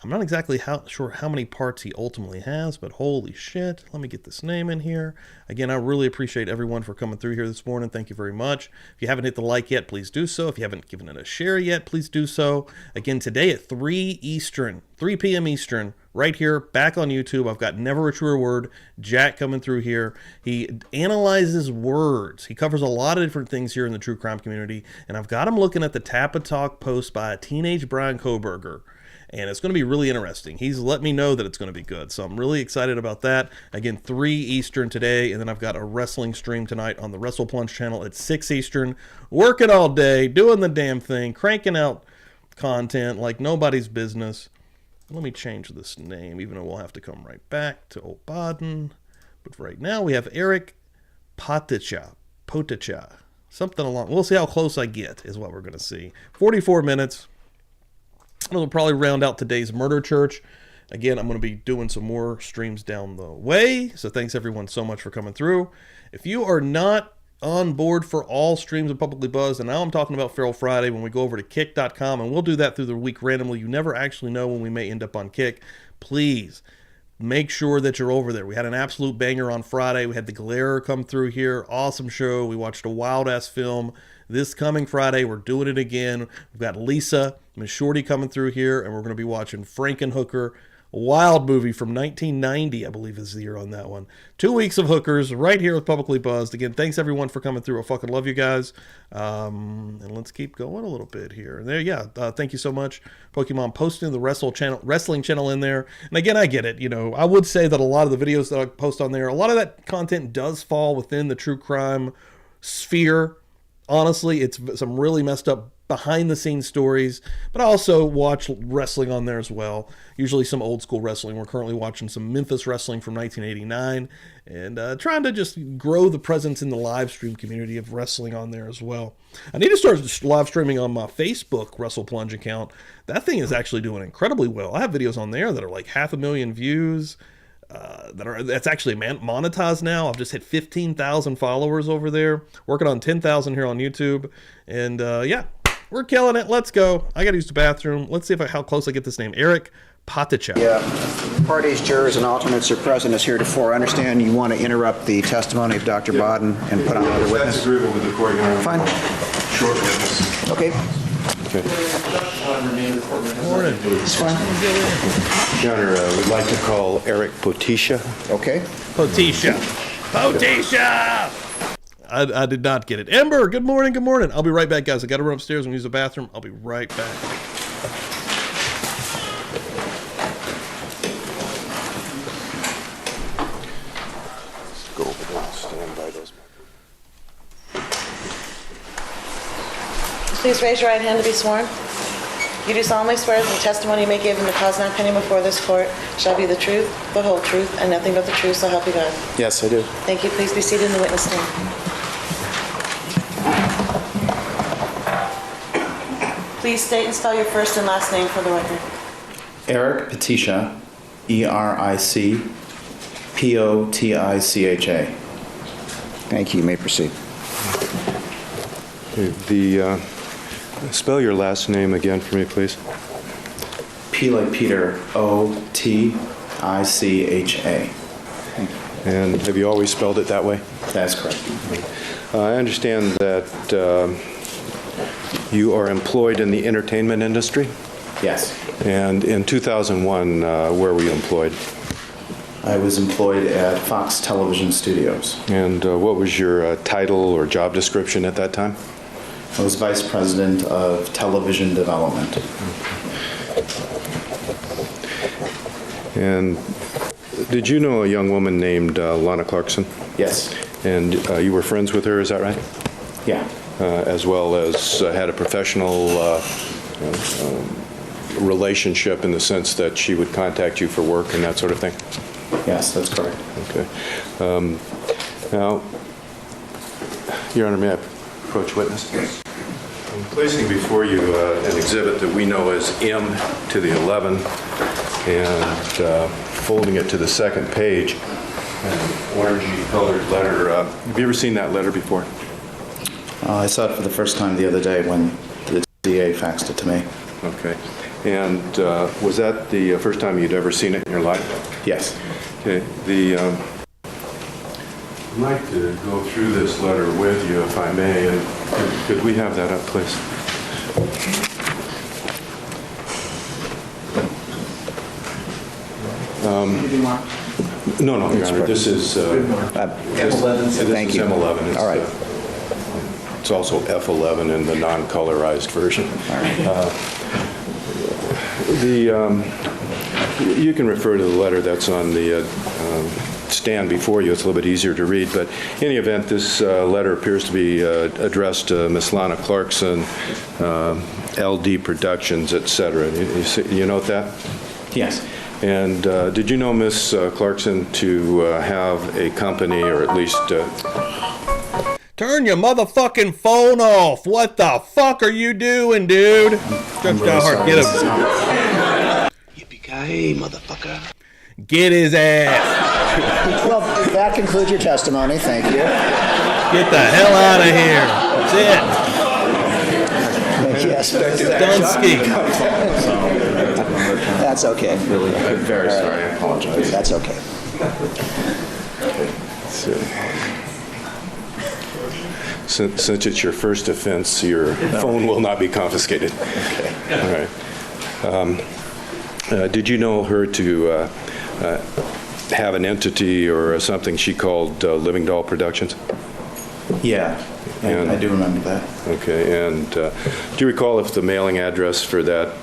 I'm not exactly sure how many parts he ultimately has, but holy shit. Let me get this name in here. Again, I really appreciate everyone for coming through here this morning. Thank you very much. If you haven't hit the like yet, please do so. If you haven't given it a share yet, please do so. Again, today at 3 p.m. Eastern, right here, back on YouTube. I've got Never a Truer Word, Jack coming through here. He analyzes words. He covers a lot of different things here in the true crime community, and I've got him looking at the Tappa Talk post by a teenage Brian Koberger. And it's going to be really interesting. He's let me know that it's going to be good. So I'm really excited about that. Again, 3 Eastern today. And then I've got a wrestling stream tonight on the Wrestle Plunge channel at 6 Eastern. Working all day, doing the damn thing, cranking out content like nobody's business. Let me change this name, even though we'll have to come right back to old Baden. But right now we have Eric Poticha. Something along. We'll see how close I get is what we're going to see. 44 minutes. We'll probably round out today's Murder Church. Again, I'm going to be doing some more streams down the way. So thanks everyone so much for coming through. If you are not on board for all streams of Publicly Buzzed, and now I'm talking about Feral Friday when we go over to kick.com, and we'll do that through the week randomly. You never actually know when we may end up on Kick. Please make sure that you're over there. We had an absolute banger on Friday. We had the Glare come through here. Awesome show. We watched a wild-ass film. This coming Friday, we're doing it again. We've got Lisa, Miss Shorty coming through here, and we're going to be watching Frankenhooker, a wild movie from 1990, I believe is the year on that one. 2 weeks of hookers right here with Publicly Buzzed. Again, thanks everyone for coming through. I fucking love you guys. And let's keep going a little bit here. And there, yeah, thank you so much, Pokemon, posting the wrestling channel in there. And again, I get it. You know, I would say that a lot of the videos that I post on there, a lot of that content does fall within the true crime sphere. Honestly, it's some really messed up behind-the-scenes stories, but I also watch wrestling on there as well. Usually some old-school wrestling. We're currently watching some Memphis wrestling from 1989 and trying to just grow the presence in the live stream community of wrestling on there as well. I need to start live streaming on my Facebook Wrestle Plunge account. That thing is actually doing incredibly well. I have videos on there that are like 500,000 views. That's actually monetized now. I've just hit 15,000 followers over there. Working on 10,000 here on YouTube. And yeah, We're killing it. Let's go. I got to use the bathroom. Let's see how close I get this name. Eric Paticha. Yeah. Parties, jurors, and alternates are present as heretofore. I understand you want to interrupt the testimony of Dr. Bodden and put on another witness. That's agreeable with the court, Your Honor. Fine. Short witness. Okay. Morning. It's fine. Your Honor, we'd like to call Eric Potisha. Okay. Potisha. Potisha! I did not get it. Ember, good morning, good morning. I'll be right back, guys. I got to run upstairs and use the bathroom. I'll be right back. Go over there and stand by those. Please raise your right hand to be sworn. You do solemnly swear that the testimony you may give in the cause not pending before this court shall be the truth, the whole truth, and nothing but the truth, so help you God. Yes, I do. Thank you. Please be seated in the witness stand. Please state and spell your first and last name for the record. Eric Potisha, E-R-I-C-P-O-T-I-C-H-A. Thank you. You may proceed. Spell your last name again for me, please. P like Peter, O-T-I-C-H-A. And have you always spelled it that way? That's correct. I understand that you are employed in the entertainment industry? Yes. And in 2001, where were you employed? I was employed at Fox Television Studios. And what was your title or job description at that time? I was Vice President of Television Development. And did you know a young woman named Lana Clarkson? Yes. And you were friends with her, is that right? Yeah. As well as had a professional relationship in the sense that she would contact you for work and that sort of thing? Yes, that's correct. Okay. Now, Your Honor, may I approach witness? I'm placing before you an exhibit that we know as M to the 11 and folding it to the second page, an orangey colored letter. Have you ever seen that letter before? I saw it for the first time the other day when the DA faxed it to me. Okay. And was that the first time you'd ever seen it in your life? Yes. Okay. I'd like to go through this letter with you, if I may, and could we have that up, please? No, Your Honor, this is M11. Thank you. M11. It's, all right. It's also F11 in the non-colorized version. All right. You can refer to the letter that's on the stand before you. It's a little bit easier to read, but in any event, this letter appears to be addressed to Miss Lana Clarkson, LD Productions, etc. You note that? Yes. And did you know Miss Clarkson to have a company, or at least... Turn your motherfucking phone off. What the fuck are you doing, dude? Stretch out hard. Get him. Yippee-ki-yay, motherfucker. Get his ass. Well, that concludes your testimony. Thank you. Get the hell out of here. That's it. Yes. Dunsky. That's okay. Really, I'm very sorry. I apologize. That's okay. Since it's your first offense, your phone will not be confiscated. Okay. All right. Did you know her to have an entity or something she called Living Doll Productions? Yeah, I do remember that. Okay. And do you recall if the mailing address for that,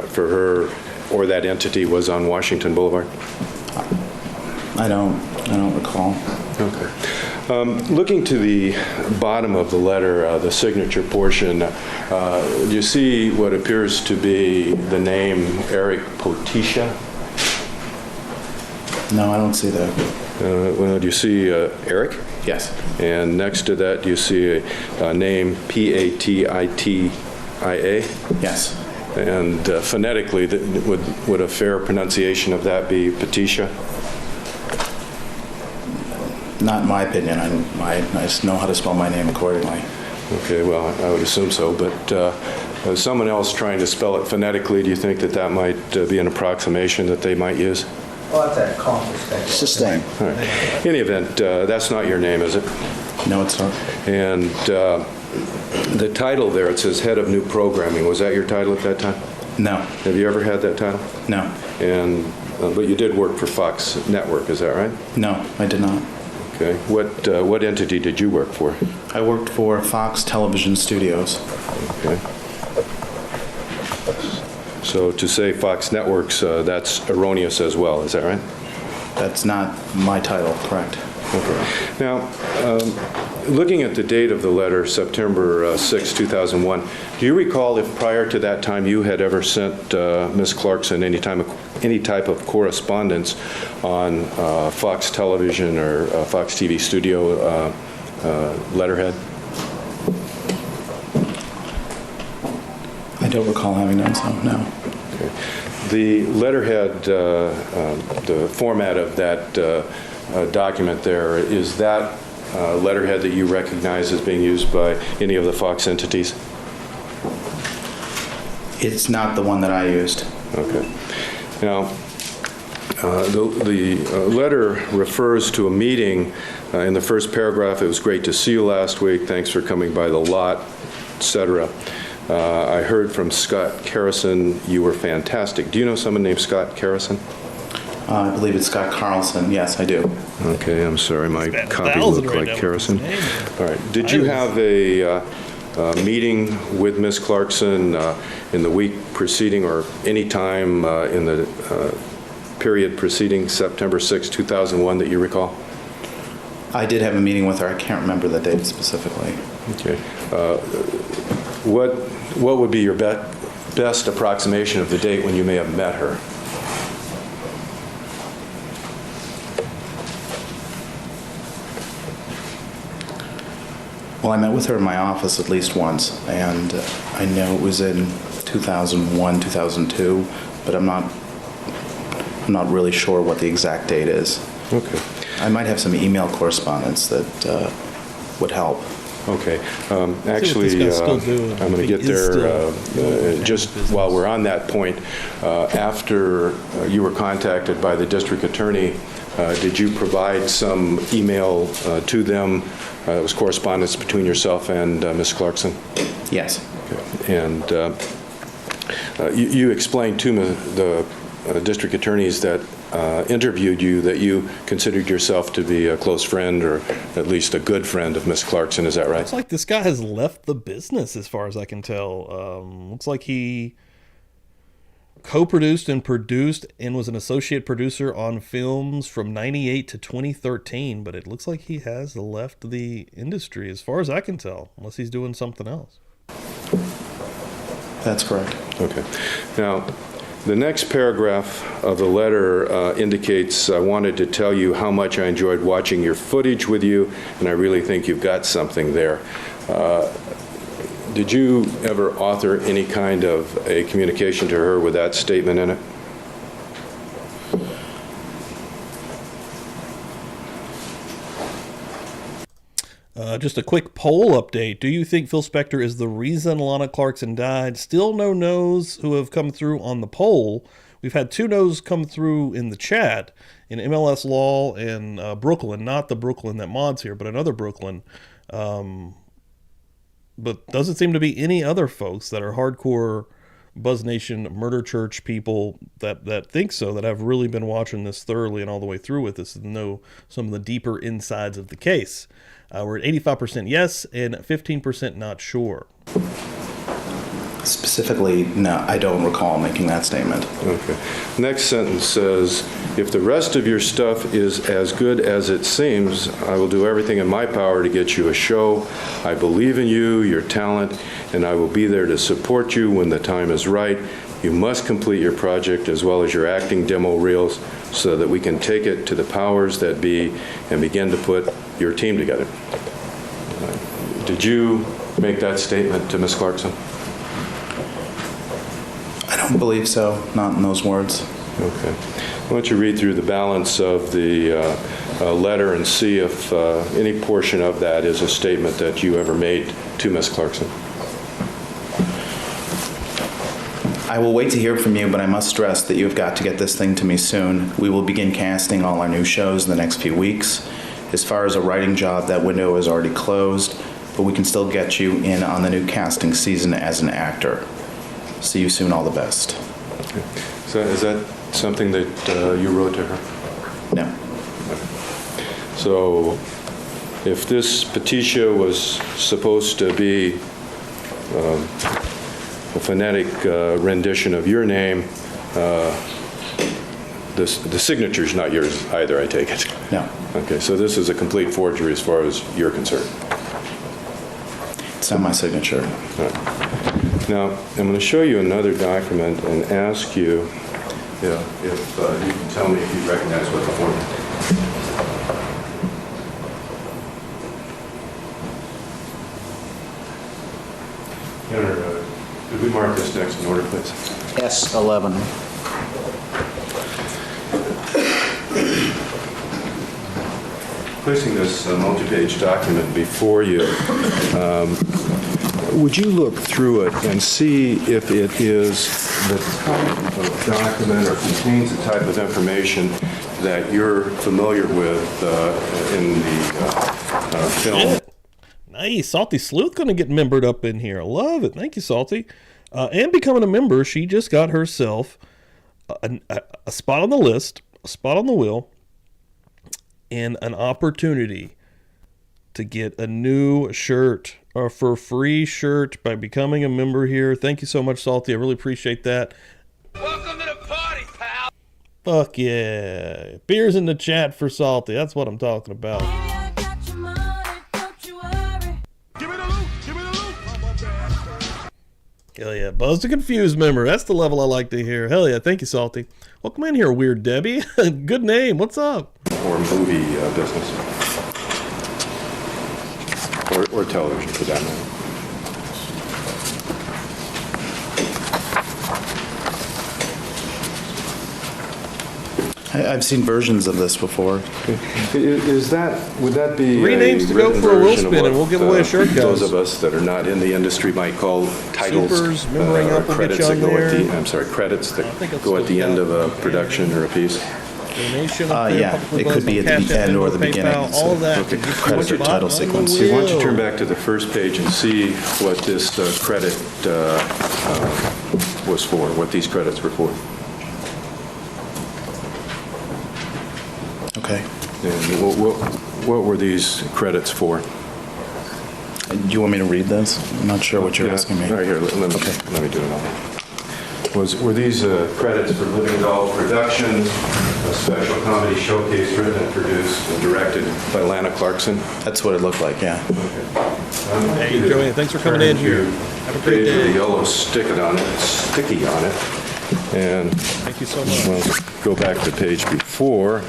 for her or that entity was on Washington Boulevard? I don't recall. Okay. Looking to the bottom of the letter, the signature portion, do you see what appears to be the name Eric Potisha? No, I don't see that. Well, do you see Eric? Yes. And next to that, do you see a name P-A-T-I-T-I-A? Yes. And phonetically, would a fair pronunciation of that be Potisha? Not in my opinion. I know how to spell my name accordingly. Okay, well, I would assume so, but someone else trying to spell it phonetically, do you think that that might be an approximation that they might use? Well, that's a conflict. Sustain. All right. In any event, that's not your name, is it? No, it's not. And the title there, it says Head of New Programming. Was that your title at that time? No. Have you ever had that title? No. And but you did work for Fox Network, is that right? No, I did not. Okay. What entity did you work for? I worked for Fox Television Studios. Okay. So to say Fox Networks, that's erroneous as well, is that right? That's not my title, correct? Okay. Now, looking at the date of the letter, September 6, 2001, do you recall if prior to that time you had ever sent Ms. Clarkson any type of correspondence on Fox Television or Fox TV Studio letterhead? I don't recall having done so, no. Okay. The letterhead, the format of that document there, is that letterhead that you recognize as being used by any of the Fox entities? It's not the one that I used. Okay. Now, the letter refers to a meeting. In the first paragraph, it was great to see you last week. Thanks for coming by the lot, etc. I heard from Scott Carrison you were fantastic. Do you know someone named Scott Carrison? I believe it's Scott Carlson. Yes, I do. Okay, I'm sorry. My copy looked like Carrison. All right. Did you have a meeting with Ms. Clarkson in the week preceding or any time in the period preceding September 6, 2001 that you recall? I did have a meeting with her. I can't remember the date specifically. Okay. What would be your best approximation of the date when you may have met her? Well, I met with her in my office at least once, and I know it was in 2001, 2002, but I'm not really sure what the exact date is. Okay. I might have some email correspondence that would help. Okay. Actually, I'm going to get there just while we're on that point. After you were contacted by the district attorney, did you provide some email to them? It was correspondence between yourself and Ms. Clarkson? Yes. Okay. And you explained to the district attorneys that interviewed you that you considered yourself to be a close friend or at least a good friend of Ms. Clarkson. Is that right? Looks like this guy has left the business as far as I can tell. Looks like he co-produced and produced and was an associate producer on films from 98 to 2013, but it looks like he has left the industry as far as I can tell, unless he's doing something else. That's correct. Okay. Now, the next paragraph of the letter indicates, I wanted to tell you how much I enjoyed watching your footage with you, and I really think you've got something there. Did you ever author any kind of a communication to her with that statement in it? Just a quick poll update. Do you think Phil Spector is the reason Lana Clarkson died? Still no no's who have come through on the poll. We've had 2 no's come through in the chat in MLS Law and Brooklyn, not the Brooklyn that mods here, but another Brooklyn. But doesn't seem to be any other folks that are hardcore Buzz Nation Murder Church people that think so, that have really been watching this thoroughly and all the way through with this and know some of the deeper insides of the case. We're at 85% yes and 15% not sure. Specifically, no, I don't recall making that statement. Okay. Next sentence says, if the rest of your stuff is as good as it seems, I will do everything in my power to get you a show. I believe in you, your talent, and I will be there to support you when the time is right. You must complete your project as well as your acting demo reels so that we can take it to the powers that be and begin to put your team together. Did you make that statement to Ms. Clarkson? I don't believe so, not in those words. Okay. Why don't you read through the balance of the letter and see if any portion of that is a statement that you ever made to Ms. Clarkson. I will wait to hear from you, but I must stress that you've got to get this thing to me soon. We will begin casting all our new shows in the next few weeks. As far as a writing job, that window is already closed, but we can still get you in on the new casting season as an actor. See you soon, all the best. Okay. So is that something that you wrote to her? No. So if this petitia was supposed to be a phonetic rendition of your name, the signature's not yours either, I take it? No. Okay, so this is a complete forgery as far as you're concerned. It's not my signature. All right. Now, I'm going to show you another document and ask you if you can tell me if you recognize what the form is. Could we mark this next in order, please? S11. Placing this multi-page document before you, would you look through it and see if it is the type of document or contains the type of information that you're familiar with in the film? Yeah. Nice. Salty Sleuth going to get membered up in here. I love it. Thank you, Salty. And becoming a member, she just got herself a spot on the list, a spot on the wheel, and an opportunity to get a new shirt or for a free shirt by becoming a member here. Thank you so much, Salty. I really appreciate that. Welcome to the party, pal. Fuck yeah. Beers in the chat for Salty. That's what I'm talking about. Hell yeah. Buzz the Confused member. That's the level I like to hear. Hell yeah. Thank you, Salty. Welcome in here, Weird Debbie. Good name. What's up? Or movie business. Or television, for that matter. I've seen versions of this before. Would that be 3 names to go for a wheel spin, and we'll give away a shirt, guys. Those of us that are not in the industry might call titles, Supers, remembering up, we'll credits get you that on go at there. the, I'm sorry, credits that think it's go at the still end of a got- production or a piece. Donation up there, Yeah, public it could buzz be on at the Cash App, end or Venmo, the beginning. PayPal, all of that. Okay. to get you Credits a or spot title on the sequence. See, why don't you wheel. turn back to the first page and see what this credit was for, what these credits were for. Okay. And what were these credits for? Do you want me to read this? I'm not sure what you're asking me. All right, here, let me do it all. Were these credits for Living Doll Productions, a special comedy showcase written and produced and directed by Lana Clarkson? That's what it looked like, yeah. Hey, Joanne, thanks for coming in here. Have a great Page with day. the yellow sticky on it. And Thank you so much. well, go back to the page before,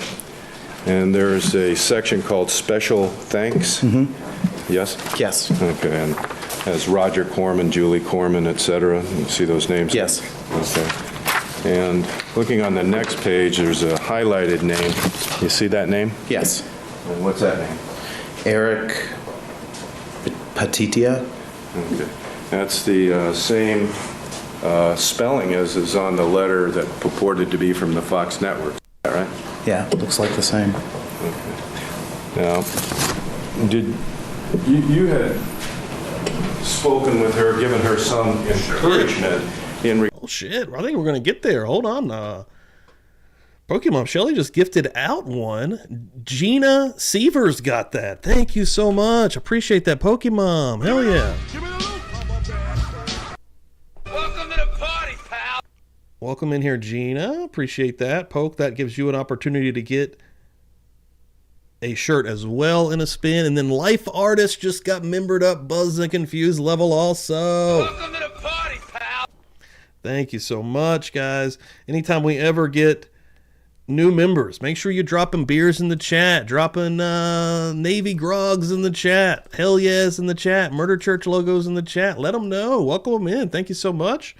and there's a section called Special Thanks. Yes? Yes. Okay, and has Roger Corman, Julie Corman, et cetera. You see those names? Yes. Okay. And looking on the next page, there's a highlighted name. You see that name? Yes. And what's that name? Eric Patitia. Okay. That's the same spelling as is on the letter that purported to be from the Fox network. Is that right? Yeah, looks like the same. Now, did you had spoken with her, given her some encouragement in Oh, shit. I think we're going to get there. Hold on. Pokemon Shelly just gifted out one. Gina Seavers got that. Thank you so much. Appreciate that, Pokemon. Hell yeah. Welcome to the party, pal. Welcome in here, Gina. Appreciate that. Poke, that gives you an opportunity to get a shirt as well in a spin. And then Life Artist just got membered up, Buzz and Confused level also. Welcome to the party, pal. Thank you so much, guys. Anytime we ever get new members, make sure you're dropping beers in the chat, dropping Navy grogs in the chat, hell yes in the chat, Murder Church logos in the chat. Let them know. Welcome them in. Thank you so much.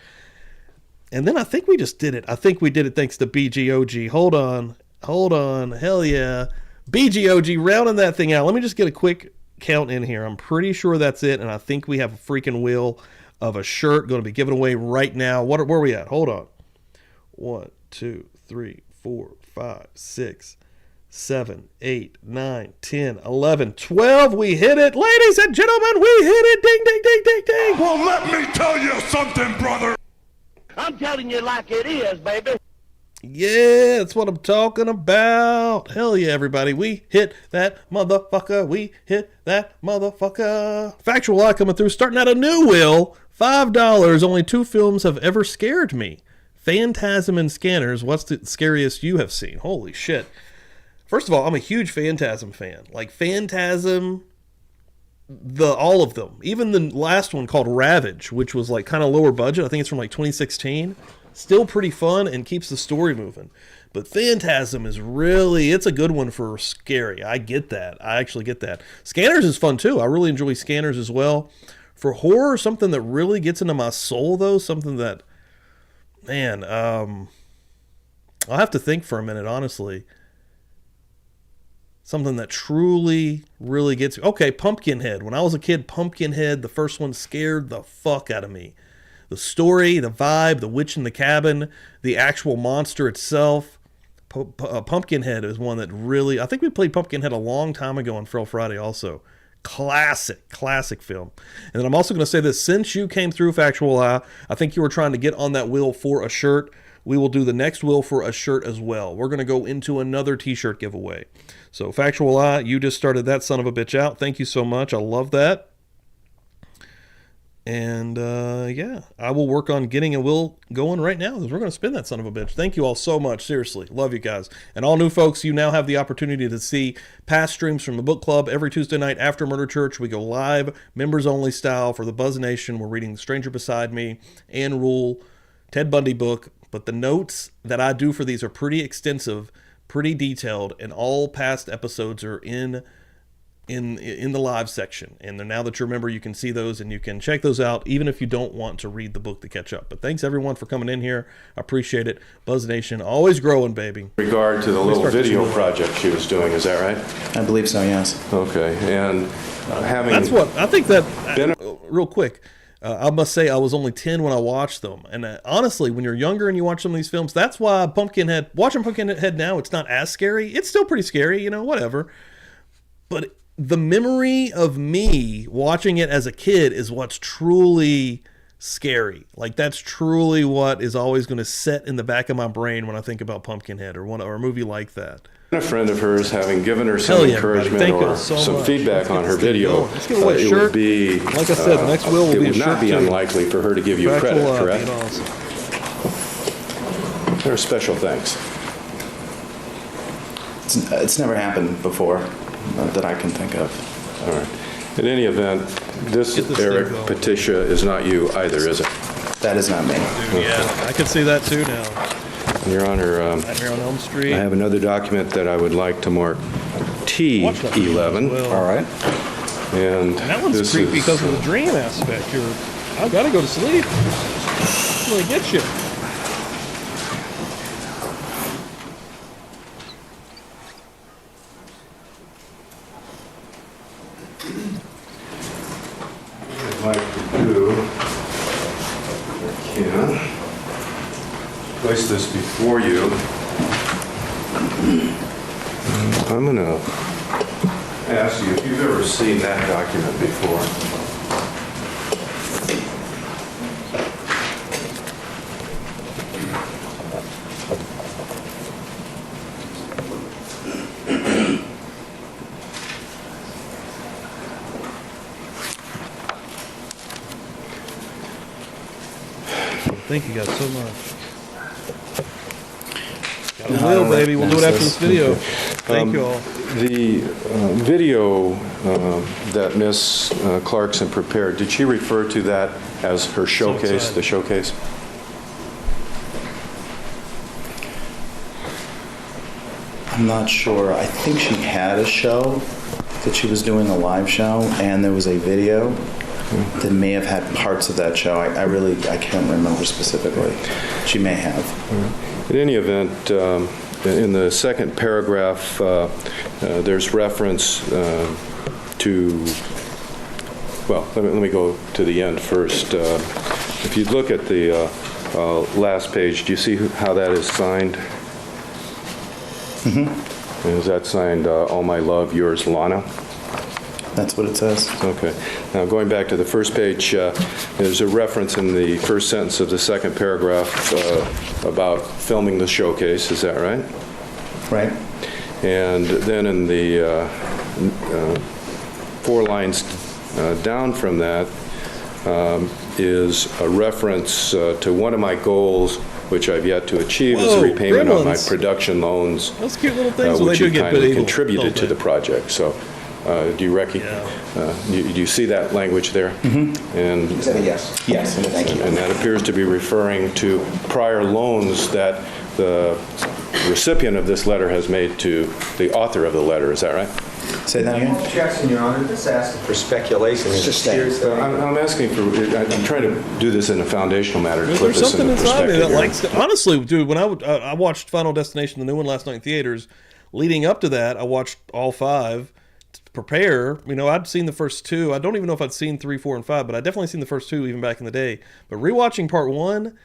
And then I think we just did it. I think we did it thanks to BGOG. Hold on. Hell yeah. BGOG rounding that thing out. Let me just get a quick count in here. I'm pretty sure that's it. And I think we have a freaking wheel of a shirt going to be given away right now. Where are we at? Hold on. 1, 2, 3, 4, 5, 6, 7, 8, 9, 10, 11, 12. We hit it. Ladies and gentlemen, we hit it. Ding, ding, ding, ding, ding. Well, let me tell you something, brother. I'm telling you like it is, baby. Yeah, that's what I'm talking about. Hell yeah, everybody. We hit that motherfucker. We hit that motherfucker. Factual Lie coming through. Starting out a new will. $5. Only 2 films have ever scared me. Phantasm and Scanners. What's the scariest you have seen? Holy shit. First of all, I'm a huge Phantasm fan. Like Phantasm, all of them. Even the last one called Ravage, which was like kind of lower budget. I think it's from like 2016. Still pretty fun and keeps the story moving. But Phantasm is really, it's a good one for scary. I get that. I actually get that. Scanners is fun too. I really enjoy Scanners as well. For horror, something that really gets into my soul though, something that, man, I'll have to think for a minute, honestly. Something that truly, really gets, okay, Pumpkinhead. When I was a kid, Pumpkinhead, the first one scared the fuck out of me. The story, the vibe, the witch in the cabin, the actual monster itself. Pumpkinhead is one that really... I think we played Pumpkinhead a long time ago on Frill Friday also. Classic film. And then I'm also going to say this. Since you came through Factual Lie, I think you were trying to get on that wheel for a shirt. We will do the next wheel for a shirt as well. We're going to go into another t-shirt giveaway. So Factual Lie, you just started that son of a bitch out. Thank you so much. I love that. And, yeah, I will work on getting a will going right now because we're going to spin that son of a bitch. Thank you all so much. Seriously. Love you guys. And all new folks, you now have the opportunity to see past streams from the book club every Tuesday night after Murder Church. We go live, members only style for the Buzz Nation. We're reading The Stranger Beside Me, Anne Rule, Ted Bundy book. But the notes that I do for these are pretty extensive, pretty detailed, and all past episodes are in the live section. And now that you're a member, you can see those and you can check those out even if you don't want to read the book to catch up. But thanks everyone for coming in here. I appreciate it. Buzz Nation, always growing, baby. In regard to the little video project she was doing, is that right? I believe so, yes. Okay, and having... That's what, I think that, real quick, I must say I was only 10 when I watched them. And honestly, when you're younger and you watch some of these films, that's why watching Pumpkinhead now, it's not as scary. It's still pretty scary, whatever. But the memory of me watching it as a kid is what's truly scary. Like that's truly what is always going to set in the back of my brain when I think about Pumpkinhead or a movie like that. A friend of hers, having given her some encouragement or some feedback on her video, it would be, like I said, the next will it be would not be unlikely for her to give you credit, correct? Awesome. There are special thanks. It's never happened before that I can think of. All right. In any event, this Eric Patricia is not you either, is it? That is not me. Yeah, I can see that too now. Your Honor, here on Elm Street. I have another document that I would like to mark T11. Well. All right. And that one's creepy because of the dream aspect. I've got to go to sleep. It really gets you. I'd like to do, if I can, place this before you. I'm going to ask you if you've ever seen that document before. Thank you guys so much. Got a will, baby. We'll do it after this video. Thank you all. The video that Ms. Clarkson prepared, did she refer to that as her showcase, the showcase? I'm not sure. I think she had a show that she was doing, a live show, and there was a video that may have had parts of that show. I can't remember specifically. She may have. In any event, in the second paragraph, there's reference to well, let me go to the end first. If you look at the last page, do you see how that is signed? Mm-hmm. Is that signed, All My Love, Yours, Lana? That's what it says. Okay. Now, going back to the first page, there's a reference in the first sentence of the second paragraph about filming the showcase. Is that right? Right. And then in the 4 lines down from that is a reference to one of my goals, which I've yet to achieve, is Whoa, repayment on my gremlins. production loans, Those cute little things when they which do you get kindly medieval, contributed to don't the they? project. So do you do you see that language there? Mm-hmm. And Is that a yes? Yes. Thank you. and that appears to be referring to prior loans that the recipient of this letter has made to the author of the letter. Is that right? Say that again? Objection, Your Honor. This asking for speculation. It's just that. I'm asking for, I'm trying to do this in a foundational manner to put There's this something into inside me perspective that here. likes to, honestly, dude, when I watched Final Destination, the new one last night in theaters, leading up to that, I watched all 5 to prepare. You know, I'd seen the first 2. I don't even know if I'd seen 3, 4, and 5, but I'd definitely seen the first 2 even back in the day. But rewatching part 1,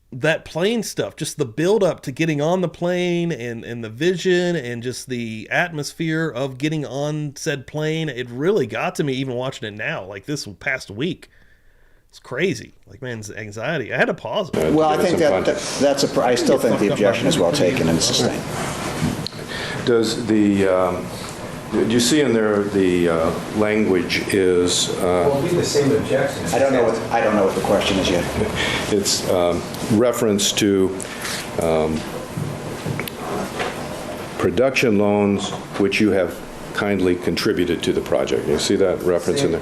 that plane stuff, just the build up to getting on the plane and the vision and just the atmosphere of getting on said plane, it really got to me even watching it now, like this past week. It's crazy. Like, man's anxiety. I had to pause it. Well, I think that's I still think the objection is well taken and sustained. Does the, do you see in there the language is, Well, be the same objection. I don't know what the question is yet. it's reference to production loans which you have kindly contributed to the project. You see that reference in there?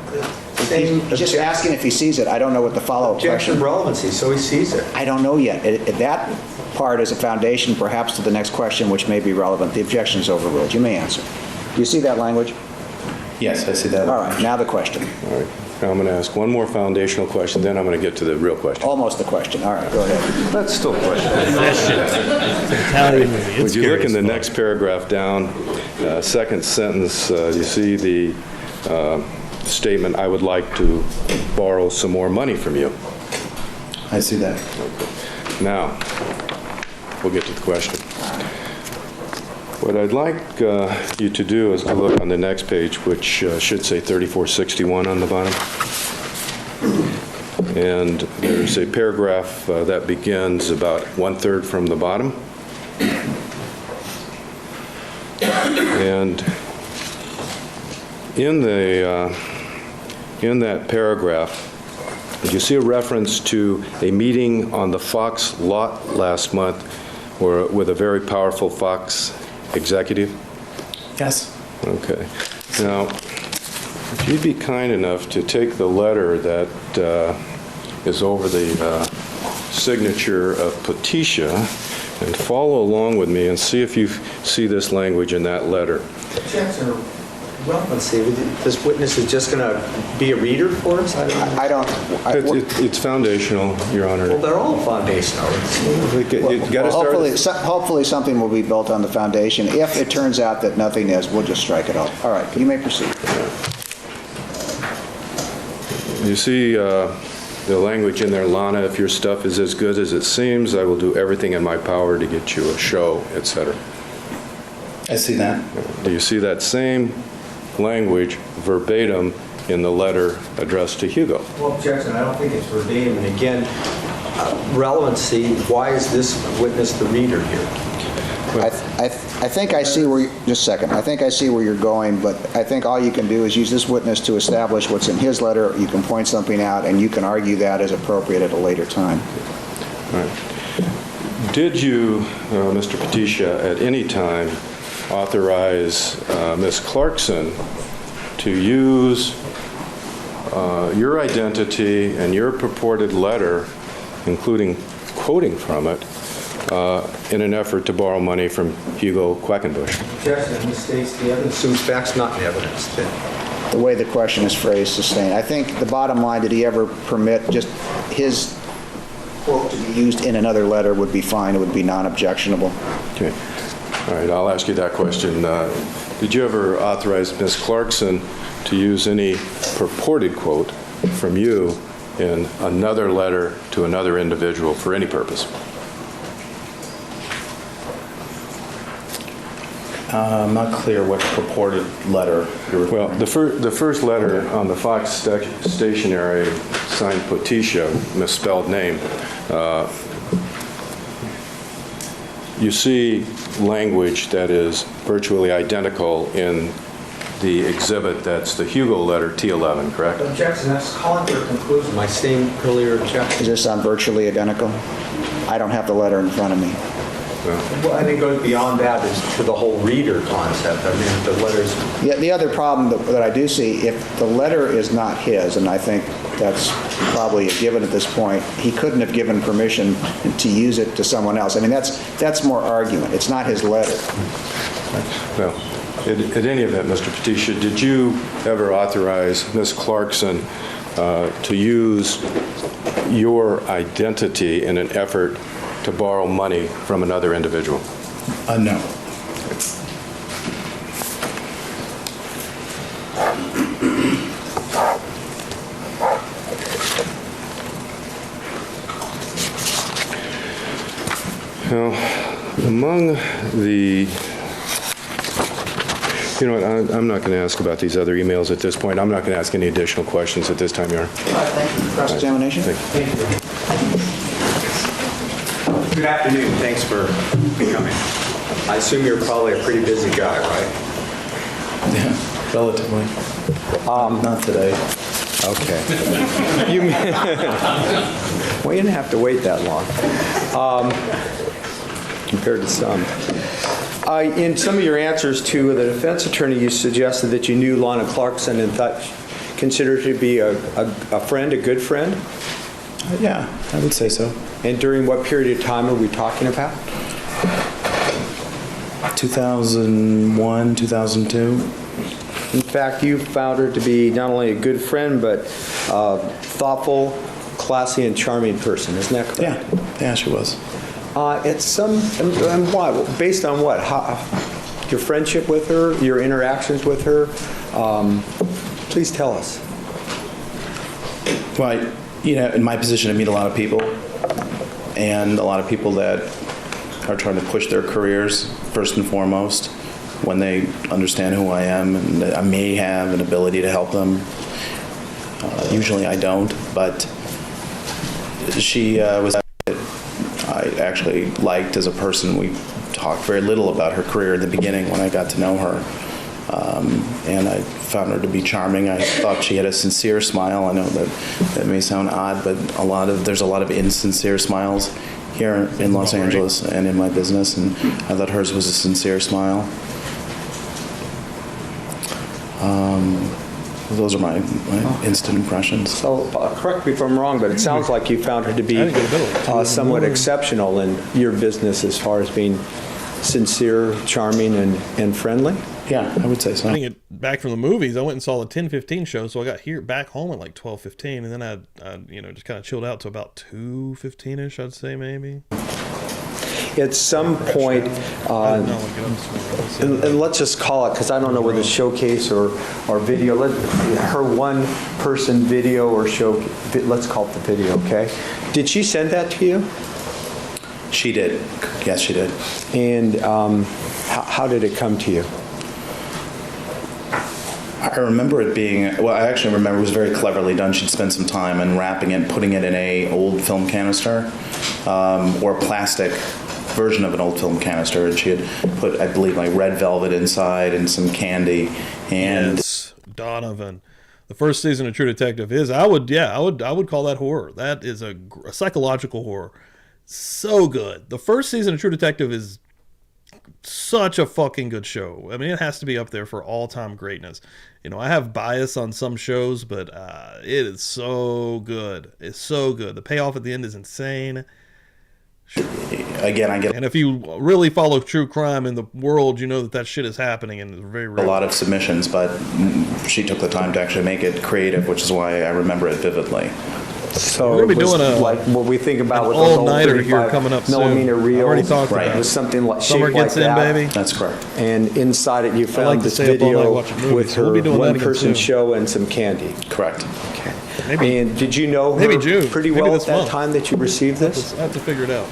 He's just asking if he sees it. I don't know what the follow-up Objection question. relevancy, so he sees it. I don't know yet. That part is a foundation, perhaps, to the next question, which may be relevant. The objection is overruled. You may answer. Do you see that language? Yes, I see that. All right, now the question. All right. Now I'm going to ask one more foundational question, then I'm going to get to the real question. Almost the question. All right, go ahead. That's still a question. Italian movie. It's Would you scary look in as the fuck. next paragraph down, second sentence, you see the statement, I would like to borrow some more money from you. I see that. Now, we'll get to the question. What I'd like you to do is to look on the next page, which should say 3461 on the bottom. And there's a paragraph that begins about 1/3 from the bottom. And in that paragraph, did you see a reference to a meeting on the Fox lot last month with a very powerful Fox executive? Yes. Okay. Now, if you'd be kind enough to take the letter that is over the signature of Patricia and follow along with me and see if you see this language in that letter. Objection relevancy. This witness is just going to be a reader for us? I don't. It's foundational, Your Honor. Well, they're all foundational. You gotta start. Hopefully something will be built on the foundation. If it turns out that nothing is, we'll just strike it off. All right, you may proceed. You see the language in there, Lana, if your stuff is as good as it seems, I will do everything in my power to get you a show, etc. I see that. Do you see that same language verbatim in the letter addressed to Hugo? Well, objection, I don't think it's verbatim. And again, relevancy, why is this witness the reader here? I think I see where just a second. I think I see where you're going, but I think all you can do is use this witness to establish what's in his letter. You can point something out, and you can argue that as appropriate at a later time. All right. Did you, Mr. Patricia, at any time authorize Ms. Clarkson to use your identity and your purported letter, including quoting from it, in an effort to borrow money from Hugo Quackenbush? Objection, misstates the evidence. Assumes facts not in evidence. The way the question is phrased, sustained. I think the bottom line, did he ever permit just his quote to be used in another letter would be fine. It would be non-objectionable. Okay. All right, I'll ask you that question. did you ever authorize Ms. Clarkson to use any purported quote from you in another letter to another individual for any purpose? I'm not clear what purported letter you're referring Well, the first letter on the Fox stationery signed Poticia, misspelled name, you see language that is virtually identical in the exhibit that's the Hugo letter T11, correct? Objection, that's calling for a conclusion. My same earlier objection. Does this sound virtually identical? I don't have the letter in front of me. Well, I think it goes beyond that is to the whole reader concept. I mean, the letters. The other problem that I do see, if the letter is not his, and I think that's probably a given at this point, he couldn't have given permission to use it to someone else. I mean, that's more argument. It's not his letter. Well, at any event, Mr. Poticia, did you ever authorize Ms. Clarkson to use your identity in an effort to borrow money from another individual? No. Now, among the, you know what, I'm not going to ask about these other emails at this point. I'm not going to ask any additional questions at this time, Your Honor. Thank you. Cross-examination? Thank you. Good afternoon. Thanks for coming. I assume you're probably a pretty busy guy, right? Yeah, relatively. Not today. Okay. Well, you didn't have to wait that long, compared to some. In some of your answers to the defense attorney, you suggested that you knew Lana Clarkson and considered her to be a friend, a good friend? Yeah, I would say so. And during what period of time are we talking about? 2001, 2002. In fact, you found her to be not only a good friend, but a thoughtful, classy, and charming person. Isn't that correct? Yeah, she was. At some, and what? Based on what? Your friendship with her, your interactions with her? Please tell us. Well, in my position, I meet a lot of people, and a lot of people that are trying to push their careers, first and foremost, when they understand who I am and that I may have an ability to help them. Usually I don't, but she was I actually liked as a person. We talked very little about her career in the beginning when I got to know her. And I found her to be charming. I thought she had a sincere smile. I know that may sound odd, but there's a lot of insincere smiles here in Los Angeles and in my business, and I thought hers was a sincere smile. Those are my instant impressions. So, correct me if I'm wrong, but it sounds like you found her to be somewhat exceptional in your business as far as being sincere, charming, and friendly? Yeah, I would say so. Getting it back from the movies, I went and saw the 10:15 show, so I got back home at like 12:15, and then I just kind of chilled out to about 2:15ish, I'd say maybe. At some point, and let's just call it, because I don't know whether showcase or video, her one-person video or show, let's call it the video, okay? Did she send that to you? She did. Yes, she did. And how did it come to you? I remember it being, well, I actually remember it was very cleverly done. She'd spent some time unwrapping it and putting it in a old film canister, or a plastic version of an old film canister, and she had put, I believe, like red velvet inside and some candy. And yes, Donovan. The first season of True Detective is, I would call that horror. That is a psychological horror. So good. The first season of True Detective is such a fucking good show. I mean, it has to be up there for all-time greatness. I have bias on some shows, but it is so good. It's so good. The payoff at the end is insane. Again, I get. And if you really follow true crime in the world, you know that shit is happening, and it's very real. A lot of submissions, but she took the time to actually make it creative, which is why I remember it vividly. So We're gonna be it was doing a- like what we think about an with those old all-nighter here 35 coming up soon. millimeter I've reels. already talked about It was something like Summer shaped like gets in, that. baby. That's correct. And inside it, you like found to this stay up all night video watching movies, with so we'll her be doing that again one-person soon. show and some candy. Correct. Okay. Maybe- And did you know maybe her June. pretty Maybe well at this that month. time that you received this? I have to figure it out.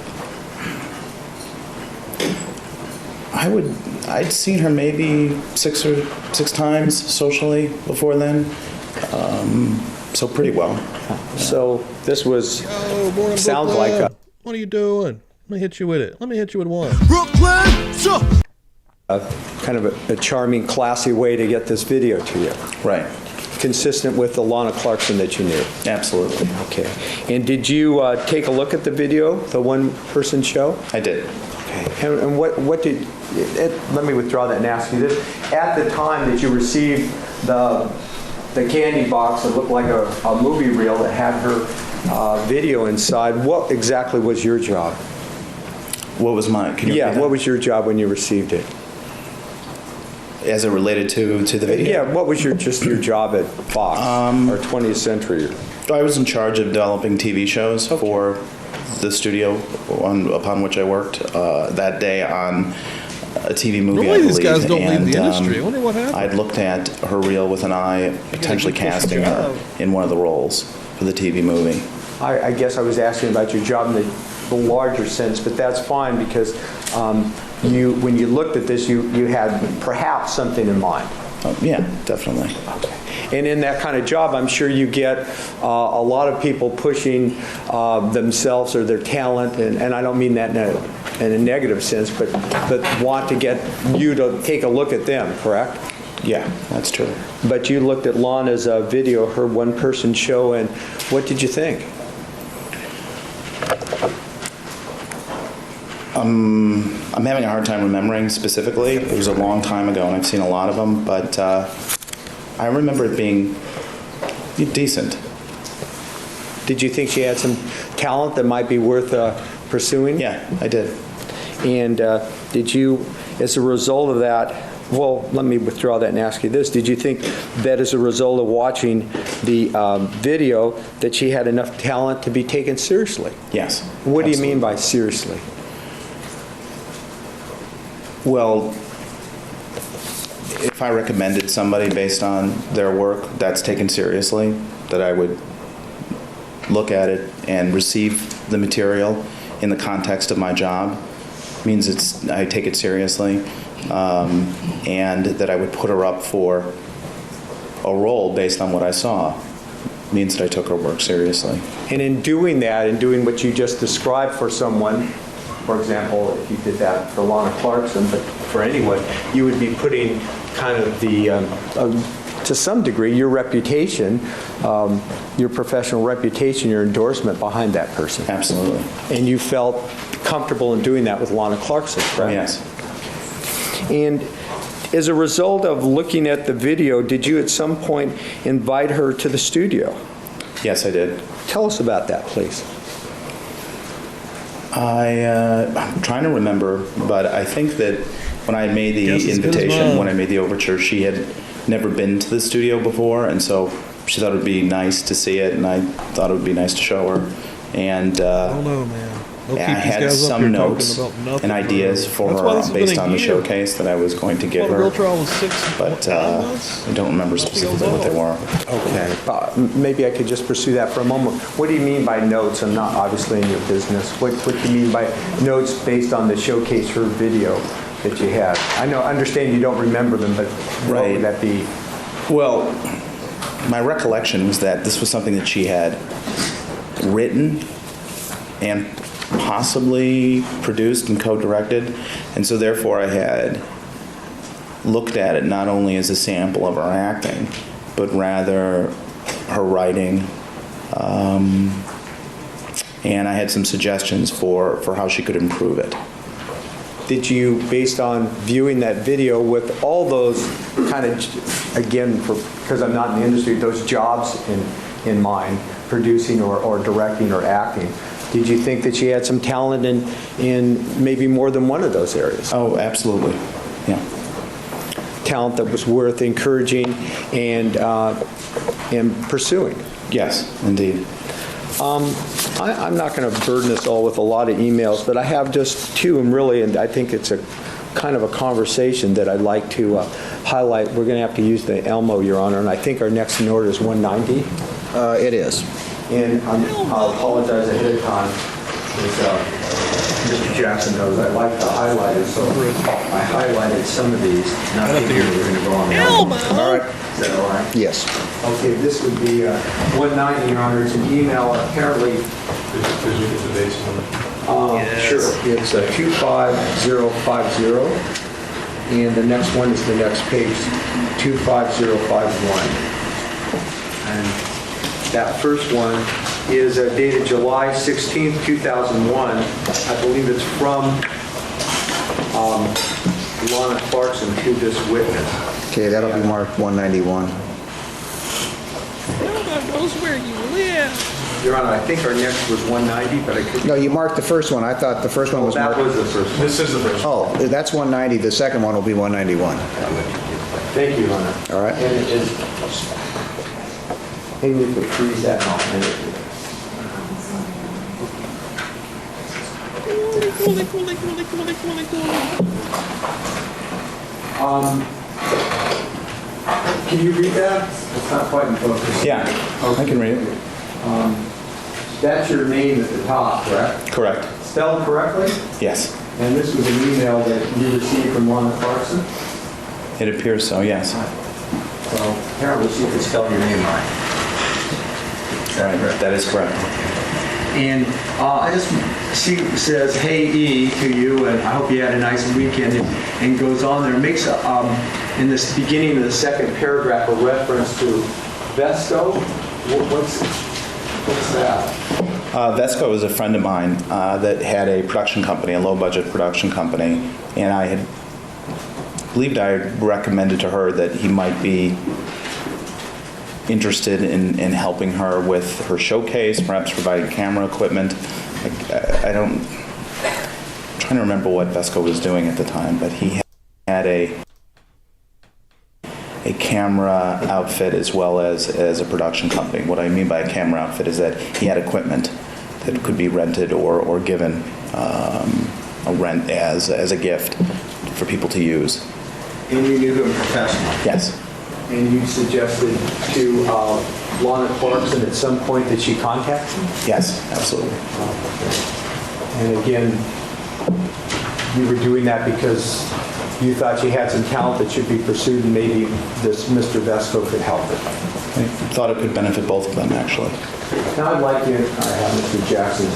I'd seen her maybe six times socially before then, so pretty well. So this was, Yo, morning, sounds Brooklyn. like What are you doing? Let me hit you with it. Let me hit you with one. kind of a charming, classy way to get this video to you. Right. Consistent with the Lana Clarkson that you knew. Absolutely. Okay. And did you take a look at the video, the one-person show? I did. Okay. And what did, let me withdraw that and ask you this. At the time that you received the candy box that looked like a movie reel that had her video inside, what exactly was your job? What was mine? Can you Yeah, repeat that? what was your job when you received it? As it related to the video? Yeah, what was your job at Fox or 20th Century? I was in charge of developing TV shows for the studio upon which I worked that day on a TV movie, Normally I believe. these guys don't leave the and, industry. I wonder what happened. I'd looked at her reel with an eye of potentially good push casting her job. in one of the roles for the TV movie. I guess I was asking about your job in the larger sense, but that's fine because when you looked at this, you had perhaps something in mind. Yeah, definitely. And in that kind of job, I'm sure you get a lot of people pushing themselves or their talent, and I don't mean that in a negative sense, but want to get you to take a look at them, correct? Yeah, that's true. But you looked at Lana's video, her one-person show, and what did you think? I'm having a hard time remembering specifically. It was a long time ago, and I've seen a lot of them, but I remember it being decent. Did you think she had some talent that might be worth pursuing? Yeah, I did. And did you, as a result of that, well, let me withdraw that and ask you this. Did you think that as a result of watching the video that she had enough talent to be taken seriously? Yes. What do you mean by seriously? Well, if I recommended somebody based on their work, that's taken seriously, that I would look at it and receive the material in the context of my job, means I take it seriously, and that I would put her up for a role based on what I saw, means that I took her work seriously. And in doing that, in doing what you just described for someone, for example, if you did that for Lana Clarkson, but for anyone, you would be putting kind of the, to some degree, your reputation, your professional reputation, your endorsement behind that person. Absolutely. And you felt comfortable in doing that with Lana Clarkson, correct? Yes. And as a result of looking at the video, did you at some point invite her to the studio? Yes, I did. Tell us about that, please. I'm trying to remember, but I think that when I made the invitation, when I made the overture, she had never been to the studio before, and so she thought it would be nice to see it, and I thought it would be nice to show her. And I don't know, man. They'll I keep these had guys up some here notes talking about nothing and ideas forever. for That's why this her has been based a on the year. showcase that I was going to give Well, the her. real trial was 6 But months. I don't remember specifically what they were. Okay. Maybe I could just pursue that for a moment. What do you mean by notes? I'm not obviously in your business. What do you mean by notes based on the showcase her video that you had? Understand you don't remember them, but what would that be? Well, my recollection was that this was something that she had written and possibly produced and co-directed, and so therefore I had looked at it not only as a sample of her acting, but rather her writing, and I had some suggestions for how she could improve it. Did you, based on viewing that video with all those kind of, again, because I'm not in the industry, those jobs in mind, producing or directing or acting, did you think that she had some talent in maybe more than one of those areas? Oh, absolutely. Yeah. Talent that was worth encouraging and pursuing? Yes, indeed. I'm not going to burden us all with a lot of emails, but I have just two, and I think it's a kind of a conversation that I'd like to highlight. We're going to have to use the Elmo, Your Honor, and I think our next in order is 190. It is. And I'll apologize ahead of time, as Mr. Jackson knows, I like to highlight it, so I highlighted some of these, not thinking we were going to go on. Elmo! All right. Is that all right? Yes. Okay, this would be 190, Your Honor. It's an email apparently. Sure. It's 25050, and the next one is the next page, 25051. And that first one is dated July 16th, 2001. I believe it's from Lana Clarkson to this witness. Okay, that'll be marked 191. Nobody knows where you live. Your Honor, I think our next was 190, but I could... No, you marked the first one. I thought the first one was That marked. was the first one. This is the first one. Oh, that's 190. The second one will be 191. Thank you, Your Honor. All right. And it is... Maybe we could freeze that off. Can you read that? It's not quite in focus. Yeah, I can read it. That's your name at the top, correct? Correct. Spelled correctly? Yes. And this was an email that you received from Lana Clarkson? It appears so, yes. So apparently she could spell your name right. Right, that is correct. And she says, "Hey E" to you, and I hope you had a nice weekend, and goes on there, makes in this beginning of the second paragraph a reference to Vesco. What's that? Vesco was a friend of mine that had a production company, a low-budget production company, and I had believed I had recommended to her that he might be interested in helping her with her showcase, perhaps providing camera equipment. I'm trying to remember what Vesco was doing at the time, but he had a camera outfit as well as a production company. What I mean by a camera outfit is that he had equipment that could be rented or given a rent as a gift for people to use. And you knew him professionally? Yes. And you suggested to Lana Clarkson at some point that she contact him? Yes, absolutely. And again, you were doing that because you thought she had some talent that should be pursued, and maybe this Mr. Vesco could help her. I thought it could benefit both of them, actually. Now I'd like you, I have Mr. Jackson's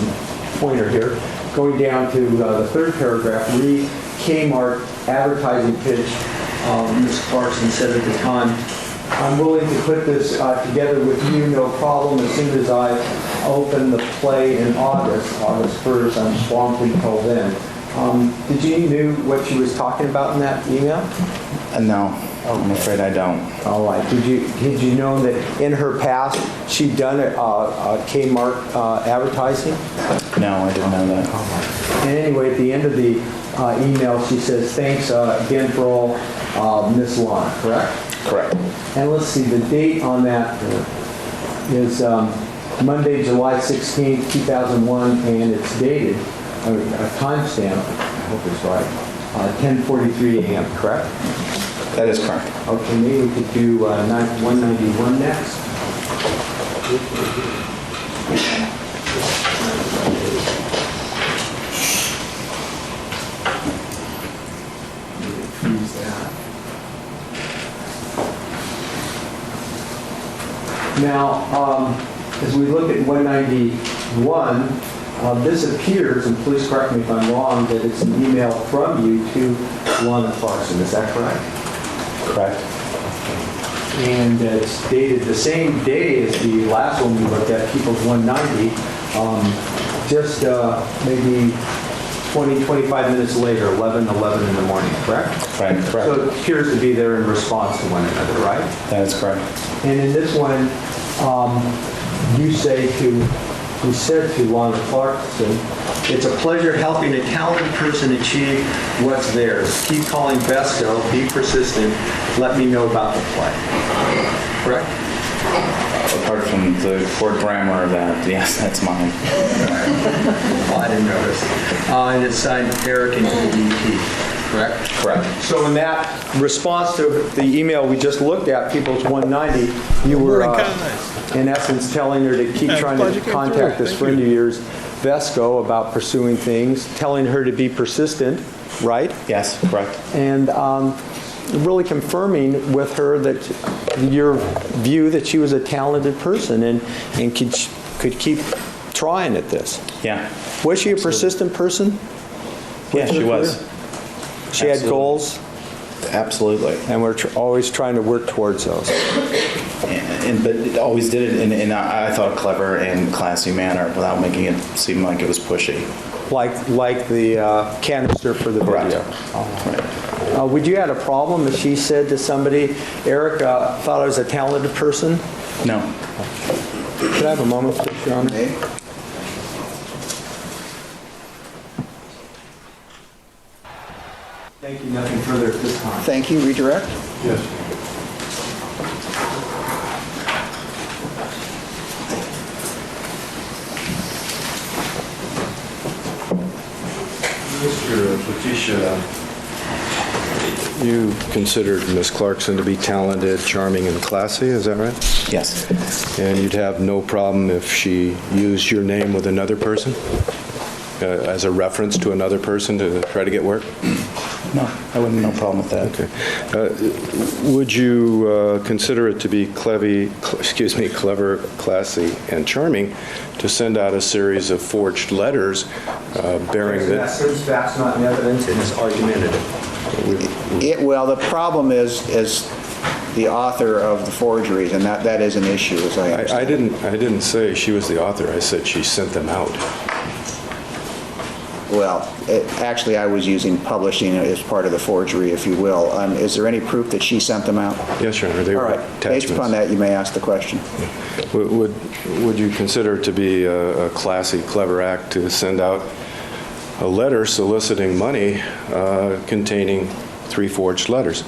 pointer here, going down to the third paragraph, read Kmart advertising pitch. Ms. Clarkson said at the time, "I'm willing to put this together with you, no problem, as soon as I open the play in August 1st, I'm swamped until then." Did you knew what she was talking about in that email? No, I'm afraid I don't. All right. Did you know that in her past she'd done a Kmart advertising? No, I didn't know that. And anyway, at the end of the email, she says, "Thanks again for all, Miss Lana," correct? Correct. And let's see, the date on that is Monday, July 16th, 2001, and it's dated, a timestamp, I hope it's right, 10:43 a.m., correct? That is correct. Okay, maybe we could do 191 next. Now, as we look at 191, this appears, and please correct me if I'm wrong, that it's an email from you to Lana Clarkson. Is that correct? Correct. And it's dated the same day as the last one we looked at, People's 190, just maybe 20, 25 minutes later, 11 in the morning, correct? Right, correct. So it appears to be there in response to one another, right? That is correct. And in this one, you said to Lana Clarkson, "It's a pleasure helping a talented person achieve what's theirs. Keep calling Vesco, be persistent, let me know about the play." Correct? Apart from the court grammar of that, yes, that's mine. Oh, I didn't notice. And it's signed Eric and EDP, correct? Correct. So in that response to the email we just looked at, People's 190, you were in essence telling her to keep trying to contact this friend of yours, Vesco, about pursuing things, telling her to be persistent, right? Yes, correct. And really confirming with her that your view that she was a talented person and could keep trying at this. Yeah. Was she a persistent person? Yeah, she was. She had goals? Absolutely. And we're always trying to work towards those. But it always did it in I thought, a clever and classy manner without making it seem like it was pushy. Like the canister for the video. Would you have a problem if she said to somebody, Eric thought I was a talented person? No. Could I have a moment, please, Your Honor? Thank you. Nothing further at this time. Thank you. Redirect? Yes. Mr. Letitia, you considered Miss Clarkson to be talented, charming, and classy, is that right? Yes. And you'd have no problem if she used your name with another person as a reference to another person to try to get work? No, I wouldn't have no problem with that. Okay. Would you consider it to be clever, classy, and charming to send out a series of forged letters bearing that? That's not in evidence and is argumentative. Well, the problem is the author of the forgeries, and that is an issue, as I understand. I didn't say she was the author. I said she sent them out. Well, actually, I was using publishing as part of the forgery, if you will. Is there any proof that she sent them out? Yes, Your Honor. They All were right. attachments. Based upon that, you may ask the question. Would you consider it to be a classy, clever act to send out a letter soliciting money containing 3 forged letters?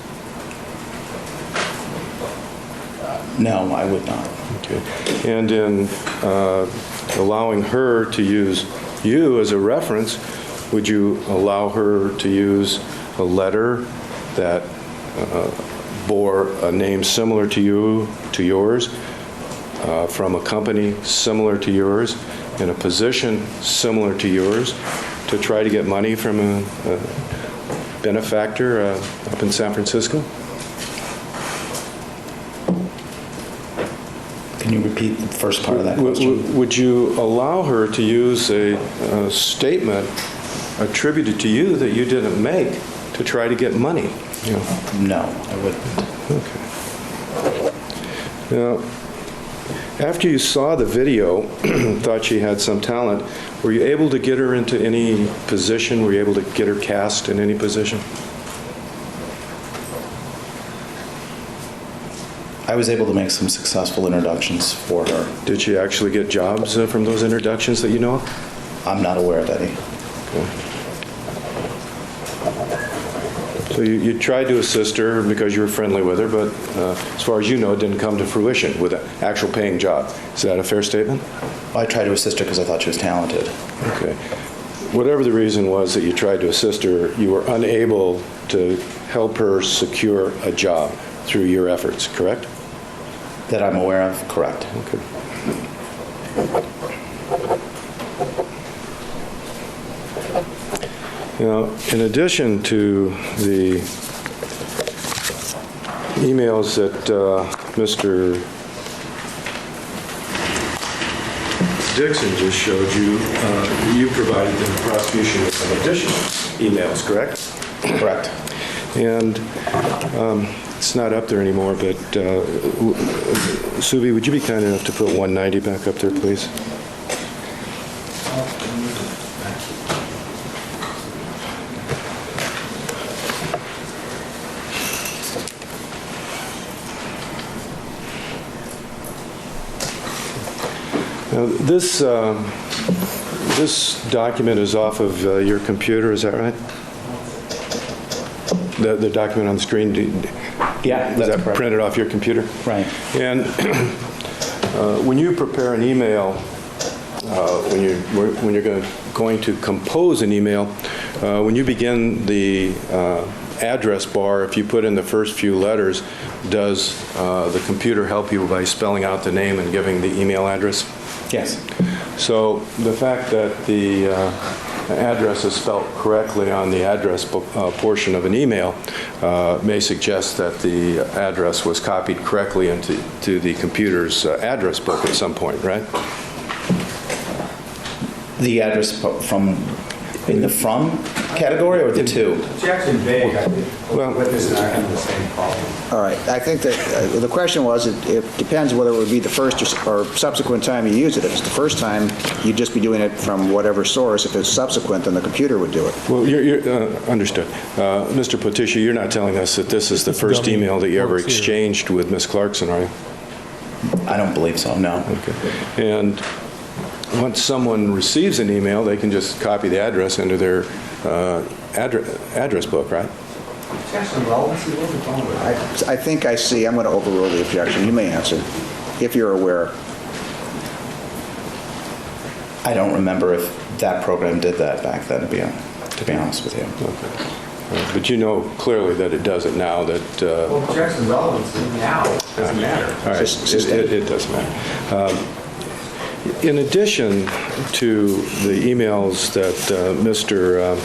No, I would not. Okay. And in allowing her to use you as a reference, would you allow her to use a letter that bore a name similar to yours, from a company similar to yours, in a position similar to yours, to try to get money from a benefactor up in San Francisco? Can you repeat the first part of that question? Would you allow her to use a statement attributed to you that you didn't make to try to get money? No, I wouldn't. Okay. Now, after you saw the video, thought she had some talent, were you able to get her into any position? Were you able to get her cast in any position? I was able to make some successful introductions for her. Did she actually get jobs from those introductions that you know of? I'm not aware of any. Okay. So you tried to assist her because you were friendly with her, but as far as you know, it didn't come to fruition with an actual paying job. Is that a fair statement? I tried to assist her because I thought she was talented. Okay. Whatever the reason was that you tried to assist her, you were unable to help her secure a job through your efforts, correct? That I'm aware of, correct. Okay. Now, in addition to the emails that Mr. Dixon just showed you, you provided the prosecution with some additional emails, correct? Correct. And it's not up there anymore, but Subi, would you be kind enough to put 190 back up there, please? Now, this document is off of your computer, is that right? The document on the screen, yeah, is that correct. printed off your computer? Right. And when you prepare an email, when you're going to compose an email, when you begin the address bar, if you put in the first few letters, does the computer help you by spelling out the name and giving the email address? Yes. So the fact that the address is spelled correctly on the address portion of an email may suggest that the address was copied correctly into the computer's address book at some point, right? The address from, in the from category or the to? It's actually vague. I think Well, witness and I have the same problem. All right, I think that the question was, it depends whether it would be the first or subsequent time you use it. If it's the first time, you'd just be doing it from whatever source. If it's subsequent, then the computer would do it. Well, you're understood. Mr. Patricia, you're not telling us that this is the first email that you ever exchanged with Ms. Clarkson, are you? I don't believe so, no. Okay. And once someone receives an email, they can just copy the address into their address book, right? I think I see. I'm going to overrule the objection. You may answer, if you're aware. I don't remember if that program did that back then, to be honest with you. Okay. But you know clearly that it does it now, that... Well, objection relevancy now doesn't matter. All right, it doesn't matter. In addition to the emails that Mr.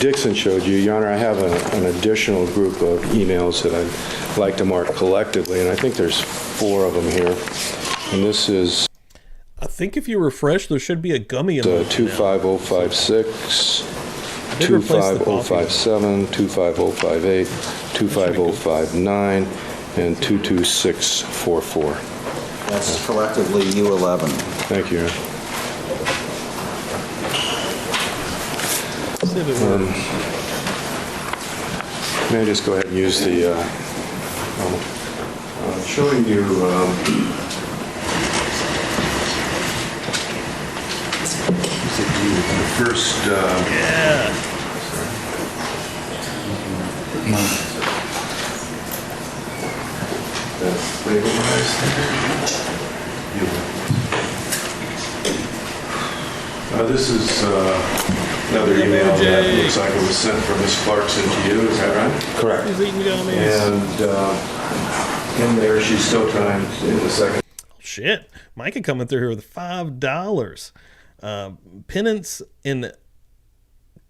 Dixon showed you, Your Honor, I have an additional group of emails that I'd like to mark collectively, and I think there's 4 of them here. And this is... I think if you refresh, there should be a gummy in there. 25056, 25057, 25058, 25059, and 22644. That's collectively U11. Thank you, Your Honor. May I just go ahead and use the... I'm showing you... the first... Yeah. That's labelized. This is another email that looks like it was sent from Ms. Clarkson to you, is that right? Correct. He's eating gummies. And in there, she's still trying in the second. Shit. Micah coming through here with $5. Penance in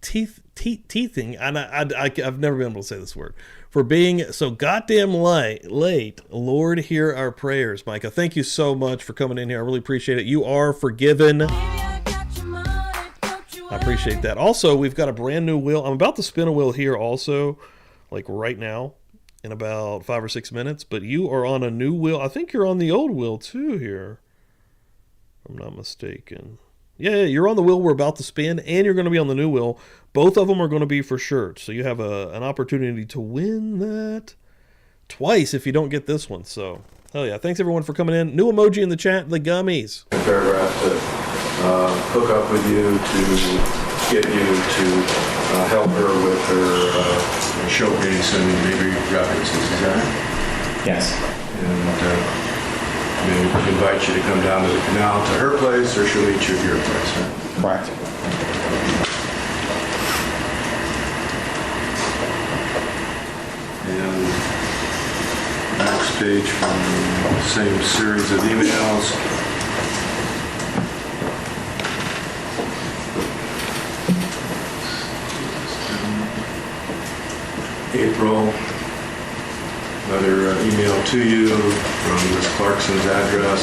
teething, and I've never been able to say this word, for being so goddamn late. Lord, hear our prayers, Micah. Thank you so much for coming in here. I really appreciate it. You are forgiven. I appreciate that. Also, we've got a brand new wheel. I'm about to spin a wheel here also, like right now, in about 5 or 6 minutes. But you are on a new wheel. I think you're on the old wheel too here, if I'm not mistaken. Yeah, you're on the wheel we're about to spin, and you're going to be on the new wheel. Both of them are going to be for shirts. So you have an opportunity to win that twice if you don't get this one. So, hell yeah. Thanks, everyone, for coming in. New emoji in the chat, the gummies. A paragraph to hook up with you to get you to help her with her showcase and maybe references. Is that right? Yes. And we invite you to come down to the canal to her place, or she'll meet you at your place, right? Correct. And next page from the same series of emails. April, another email to you from Ms. Clarkson's address.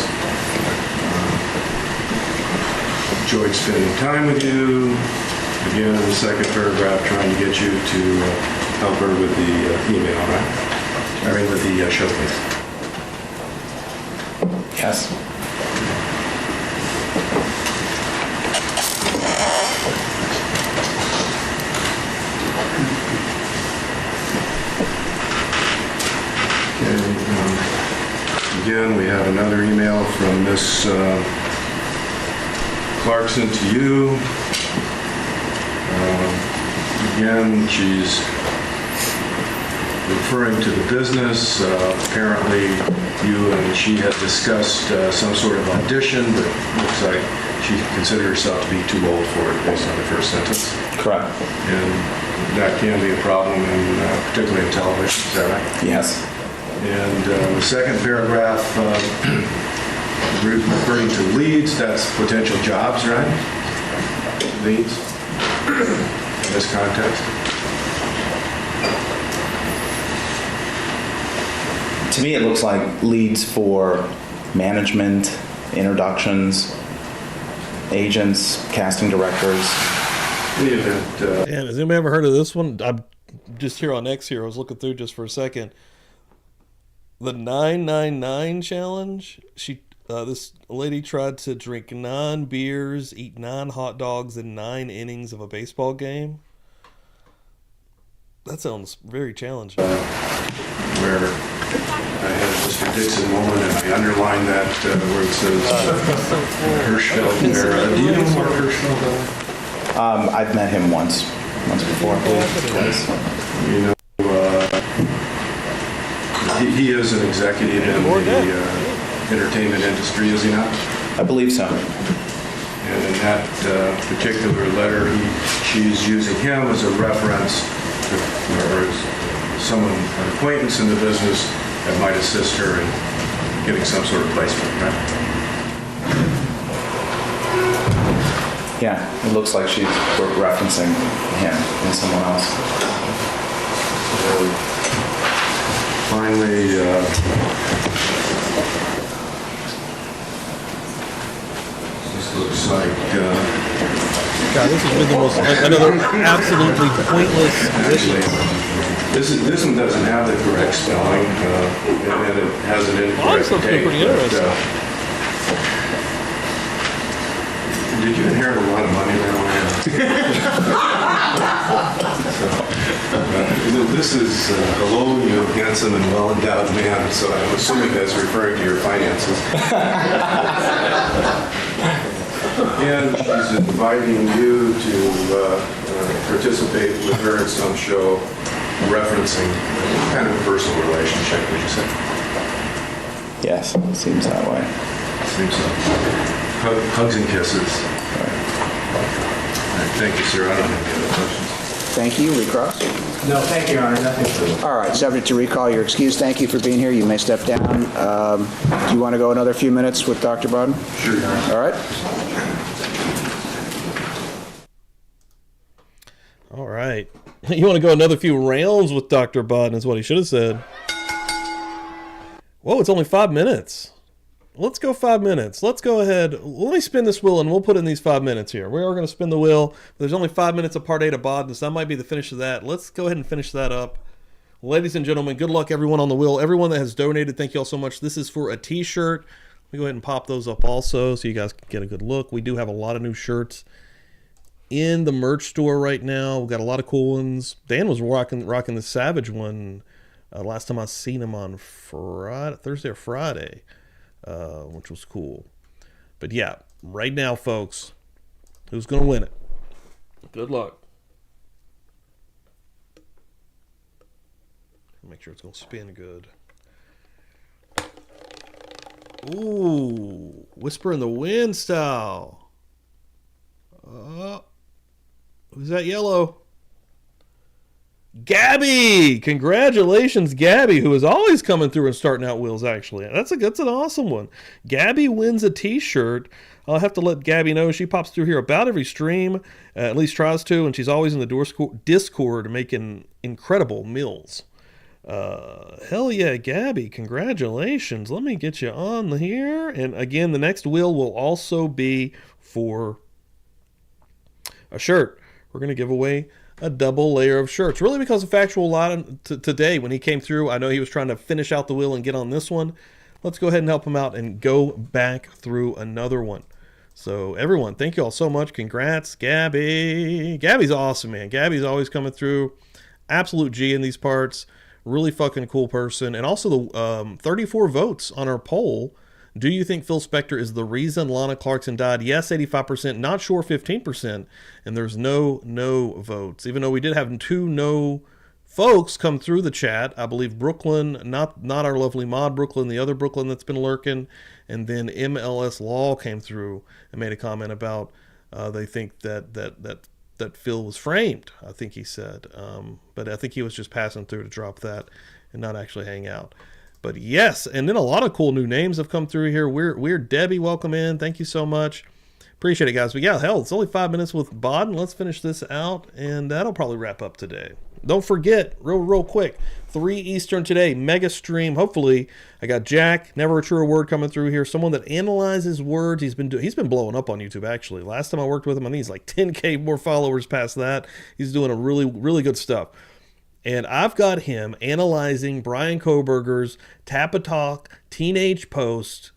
Enjoyed spending time with you. Again, in the second paragraph, trying to get you to help her with the email, right? I mean, with the showcase. Yes. Again, we have another email from Ms. Clarkson to you. Again, she's referring to the business. Apparently, you and she had discussed some sort of audition, but looks like she considered herself to be too old for it based on the first sentence. Correct. And that can be a problem, particularly in television. Is that right? Yes. And the second paragraph, referring to leads, that's potential jobs, right? Leads in this context. To me, it looks like leads for management, introductions, agents, casting directors. In the event, Damn, has anybody ever heard of this one? I'm just here on X here. I was looking through just for a second. The 999 challenge. This lady tried to drink 9 beers, eat 9 hot dogs in 9 innings of a baseball game. That sounds very challenging. where I had a Mr. Dixon moment, and I underlined that where it says Hirschfeld there. Do you know Mark Hirschfeld? I've met him once before, I believe, twice. You know, he is an executive in the entertainment industry, is he not? I believe so. And in that particular letter, she's using him as a reference, or as someone, an acquaintance in the business that might assist her in getting some sort of placement, right? Yeah, it looks like she's referencing him and someone else. Finally, this looks like... God, this has been the most, another absolutely pointless Actually, this one doesn't have the correct spelling, and it has an incorrect date. Pretty interesting. Did you inherit a lot of money there, Lana? This is, hello, you handsome and well-endowed man, so I'm assuming that's referring to your finances. And she's inviting you to participate with her in some show referencing kind of a personal relationship, would you say? Yes, it seems that way. Seems so. Hugs and kisses. All right, thank you, sir. I don't have any other questions. Thank you. Recross? No, thank you, Your Honor. Nothing further. All right, subject to recall, you're excused. Thank you for being here. You may step down. Do you want to go another few minutes with Dr. Bowden? Sure, Your Honor. All right. All right. You want to go another few rounds with Dr. Bowden is what he should have said. Whoa, it's only 5 minutes. Let's go 5 minutes. Let's go ahead. Let me spin this wheel and we'll put in these 5 minutes here. We are going to spin the wheel. There's only 5 minutes of part 8 of Bowden, so that might be the finish of that. Let's go ahead and finish that up. Ladies and gentlemen, good luck everyone on the wheel. Everyone that has donated, thank you all so much. This is for a t-shirt. Let me go ahead and pop those up also so you guys can get a good look. We do have a lot of new shirts in the merch store right now. We've got a lot of cool ones. Dan was rocking the Savage one last time I seen him on Thursday or Friday, which was cool. But yeah, right now, folks, who's going to win it? Good luck. Make sure it's going to spin good. Ooh, Whisper in the Wind style. Who's that yellow? Gabby! Congratulations, Gabby, who is always coming through and starting out wheels, actually. That's an awesome one. Gabby wins a t-shirt. I'll have to let Gabby know. She pops through here about every stream, at least tries to, and she's always in the Discord making incredible meals. Hell yeah, Gabby, congratulations. Let me get you on here. And again, the next wheel will also be for a shirt. We're going to give away a double layer of shirts. Really because of Factual Lot today when he came through. I know he was trying to finish out the wheel and get on this one. Let's go ahead and help him out and go back through another one. So everyone, thank you all so much. Congrats, Gabby. Gabby's awesome, man. Gabby's always coming through. Absolute G in these parts. Really fucking cool person. And also the 34 votes on our poll. Do you think Phil Spector is the reason Lana Clarkson died? Yes, 85%. Not sure, 15%. And there's no votes. Even though we did have 2 no folks come through the chat. I believe Brooklyn, not our lovely mod Brooklyn, the other Brooklyn that's been lurking, and then MLS Law came through and made a comment about they think that Phil was framed, I think he said. But I think he was just passing through to drop that and not actually hang out. But yes, and then a lot of cool new names have come through here. Weird Debbie, welcome in. Thank you so much. Appreciate it, guys. But yeah, hell, it's only 5 minutes with Bodden. Let's finish this out, and that'll probably wrap up today. Don't forget, real quick, 3 Eastern today, mega stream. Hopefully, I got Jack, Never a Truer Word, coming through here. Someone that analyzes words. He's been blowing up on YouTube, actually. Last time I worked with him, I think he's like 10K more followers past that. He's doing a really good stuff. And I've got him analyzing Brian Koberger's Tapatalk teenage post.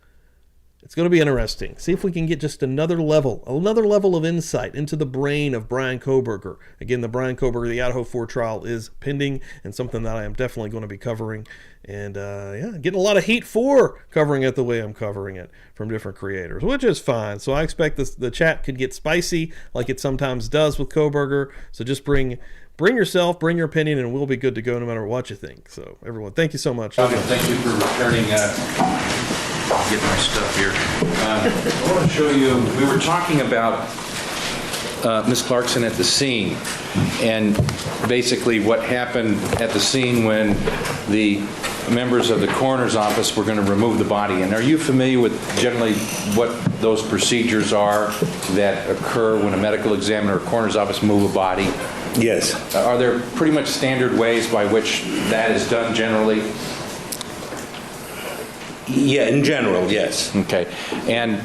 It's going to be interesting. See if we can get just another level of insight into the brain of Brian Koberger. Again, the Brian Koberger, the Idaho 4 trial is pending and something that I am definitely going to be covering. And getting a lot of heat for covering it the way I'm covering it from different creators, which is fine. So I expect the chat could get spicy like it sometimes does with Koberger. So just bring yourself, bring your opinion, and we'll be good to go no matter what you think. So everyone, thank you so much. Thank you for returning. I'll get my stuff here. I want to show you, we were talking about Ms. Clarkson at the scene, and basically what happened at the scene when the members of the coroner's office were going to remove the body. And are you familiar with generally what those procedures are that occur when a medical examiner or coroner's office move a body? Yes. Are there pretty much standard ways by which that is done generally? Yeah, in general, yes. Okay. And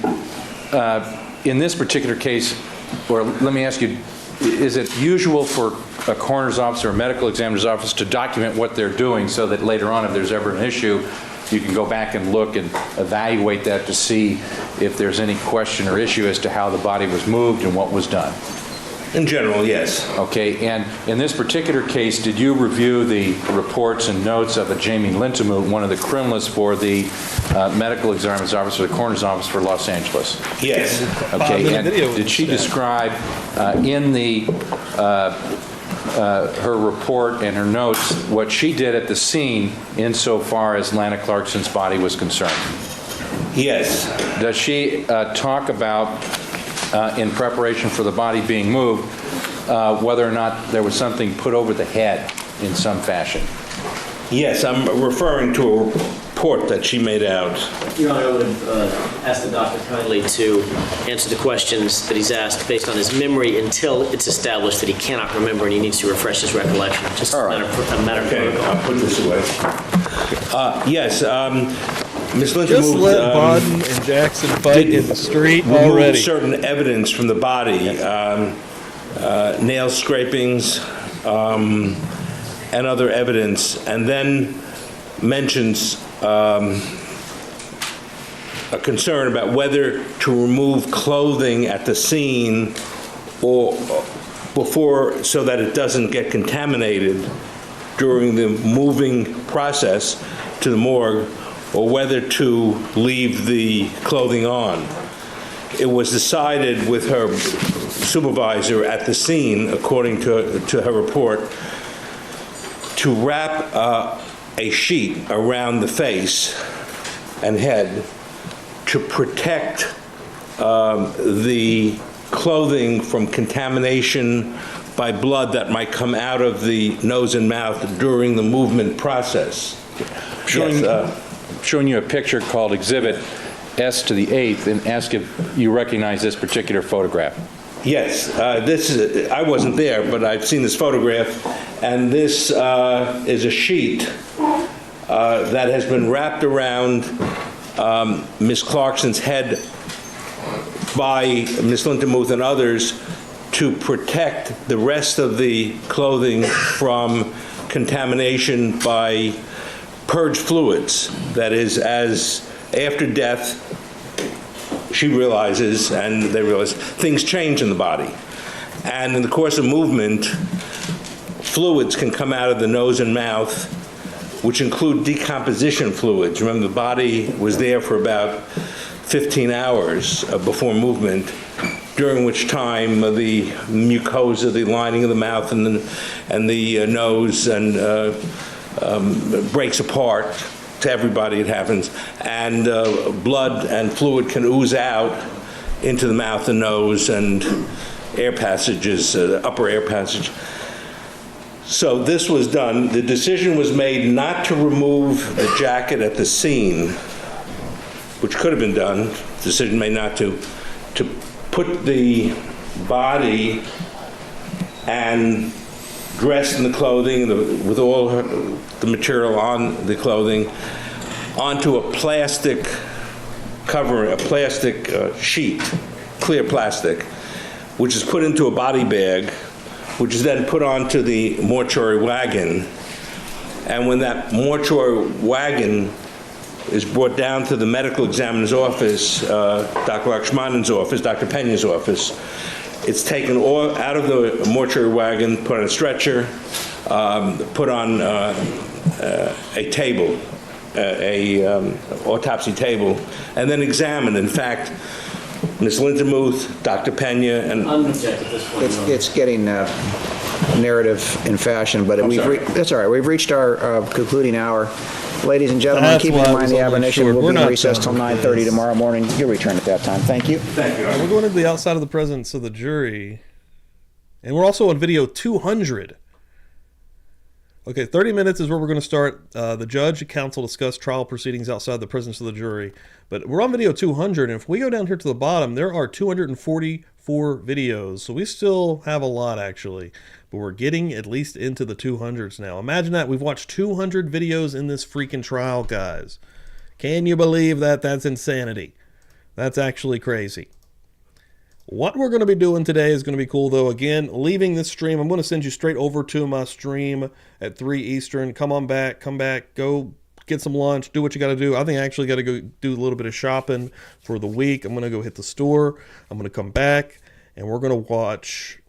in this particular case, or let me ask you, is it usual for a coroner's office or a medical examiner's office to document what they're doing so that later on, if there's ever an issue, you can go back and look and evaluate that to see if there's any question or issue as to how the body was moved and what was done? In general, yes. Okay, and in this particular case, did you review the reports and notes of a Jamie Lintemoot, one of the criminalists for the medical examiner's office or the coroner's office for Los Angeles? Yes. Okay, and did she describe in the her report and her notes what she did at the scene insofar as Lana Clarkson's body was concerned? Yes. Does she talk about in preparation for the body being moved, whether or not there was something put over the head in some fashion? Yes, I'm referring to a report that she made out. Your Honor, I would ask the doctor kindly to answer the questions that he's asked based on his memory until it's established that he cannot remember and he needs to refresh his recollection. Just a matter of Okay, protocol. I'll put this away. Yes, Ms. Lintemoot, Just let Bodden and Jackson fight in the street already. certain evidence from the body, nail scrapings, and other evidence, and then mentions a concern about whether to remove clothing at the scene or before, so that it doesn't get contaminated during the moving process to the morgue, or whether to leave the clothing on. It was decided with her supervisor at the scene, according to her report, to wrap a sheet around the face and head to protect the clothing from contamination by blood that might come out of the nose and mouth during the movement process. Showing you a picture called Exhibit S to the 8th, and ask if you recognize this particular photograph. Yes, I wasn't there, but I've seen this photograph, and this is a sheet that has been wrapped around Ms. Clarkson's head by Ms. Lintemoot and others to protect the rest of the clothing from contamination by purged fluids. That is, as after death, she realizes, and they realize, things change in the body. And in the course of movement, fluids can come out of the nose and mouth, which include decomposition fluids. Remember, the body was there for about 15 hours before movement, during which time the mucosa, the lining of the mouth and the nose breaks apart. To everybody it happens, and blood and fluid can ooze out into the mouth and nose and air passages, upper air passage. So this was done. The decision was made not to remove the jacket at the scene, which could have been done. The decision made not to put the body and dressed in the clothing with all the material on the clothing onto a plastic cover, a plastic sheet, clear plastic, which is put into a body bag, which is then put onto the mortuary wagon. And when that mortuary wagon is brought down to the medical examiner's office, Dr. Lakshmanan's office, Dr. Pena's office, it's taken all out of the mortuary wagon, put on a stretcher, put on a table, autopsy table, and then examined. In fact, Ms. Lindemuth, Dr. Pena, and It's getting narrative in fashion, but that's all right. We've reached our concluding hour. Ladies and gentlemen, That's keeping why in I mind was the only admonition, short. we'll We're be in not recess till done with 9:30 this. tomorrow morning. You'll return at that time. Thank you. thank you. We're going to the outside of the presence of the jury. And we're also on video 200. Okay, 30 minutes is where we're going to start. The judge and counsel discuss trial proceedings outside the presence of the jury. But we're on video 200, and if we go down here to the bottom, there are 244 videos. So we still have a lot, actually. But we're getting at least into the 200s now. Imagine that. We've watched 200 videos in this freaking trial, guys. Can you believe that? That's insanity. That's actually crazy. What we're going to be doing today is going to be cool, though. Again, leaving this stream, I'm going to send you straight over to my stream at 3 Eastern. Come on back, come back, go get some lunch, do what you got to do. I think I actually got to go do a little bit of shopping for the week. I'm going to go hit the store. I'm going to come back, and we're going to watch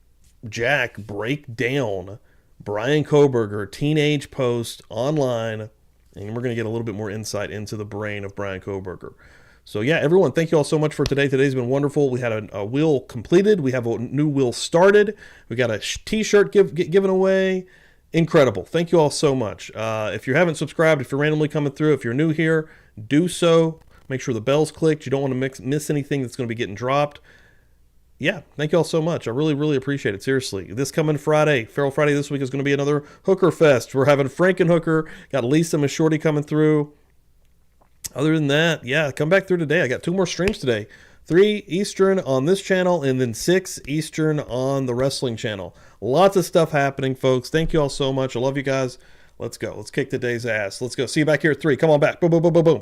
Jack break down Brian Kohberger teenage post online, and we're going to get a little bit more insight into the brain of Brian Kohberger. So yeah, everyone, thank you all so much for today. Today's been wonderful. We had a wheel completed. We have a new wheel started. We got a t-shirt given away. Incredible. Thank you all so much. If you haven't subscribed, if you're randomly coming through, if you're new here, do so. Make sure the bell's clicked. You don't want to miss anything that's going to be getting dropped. Yeah, thank you all so much. I really, really appreciate it. Seriously. This coming Friday, Feral Friday this week, is going to be another Hooker Fest. We're having Frankenhooker. Got Lisa Mashorty coming through. Other than that, yeah, come back through today. I got 2 more streams today. 3 Eastern on this channel, and then 6 Eastern on the wrestling channel. Lots of stuff happening, folks. Thank you all so much. I love you guys. Let's go. Let's kick today's ass. Let's go. See you back here at 3. Come on back. Boom, boom, boom, boom, boom.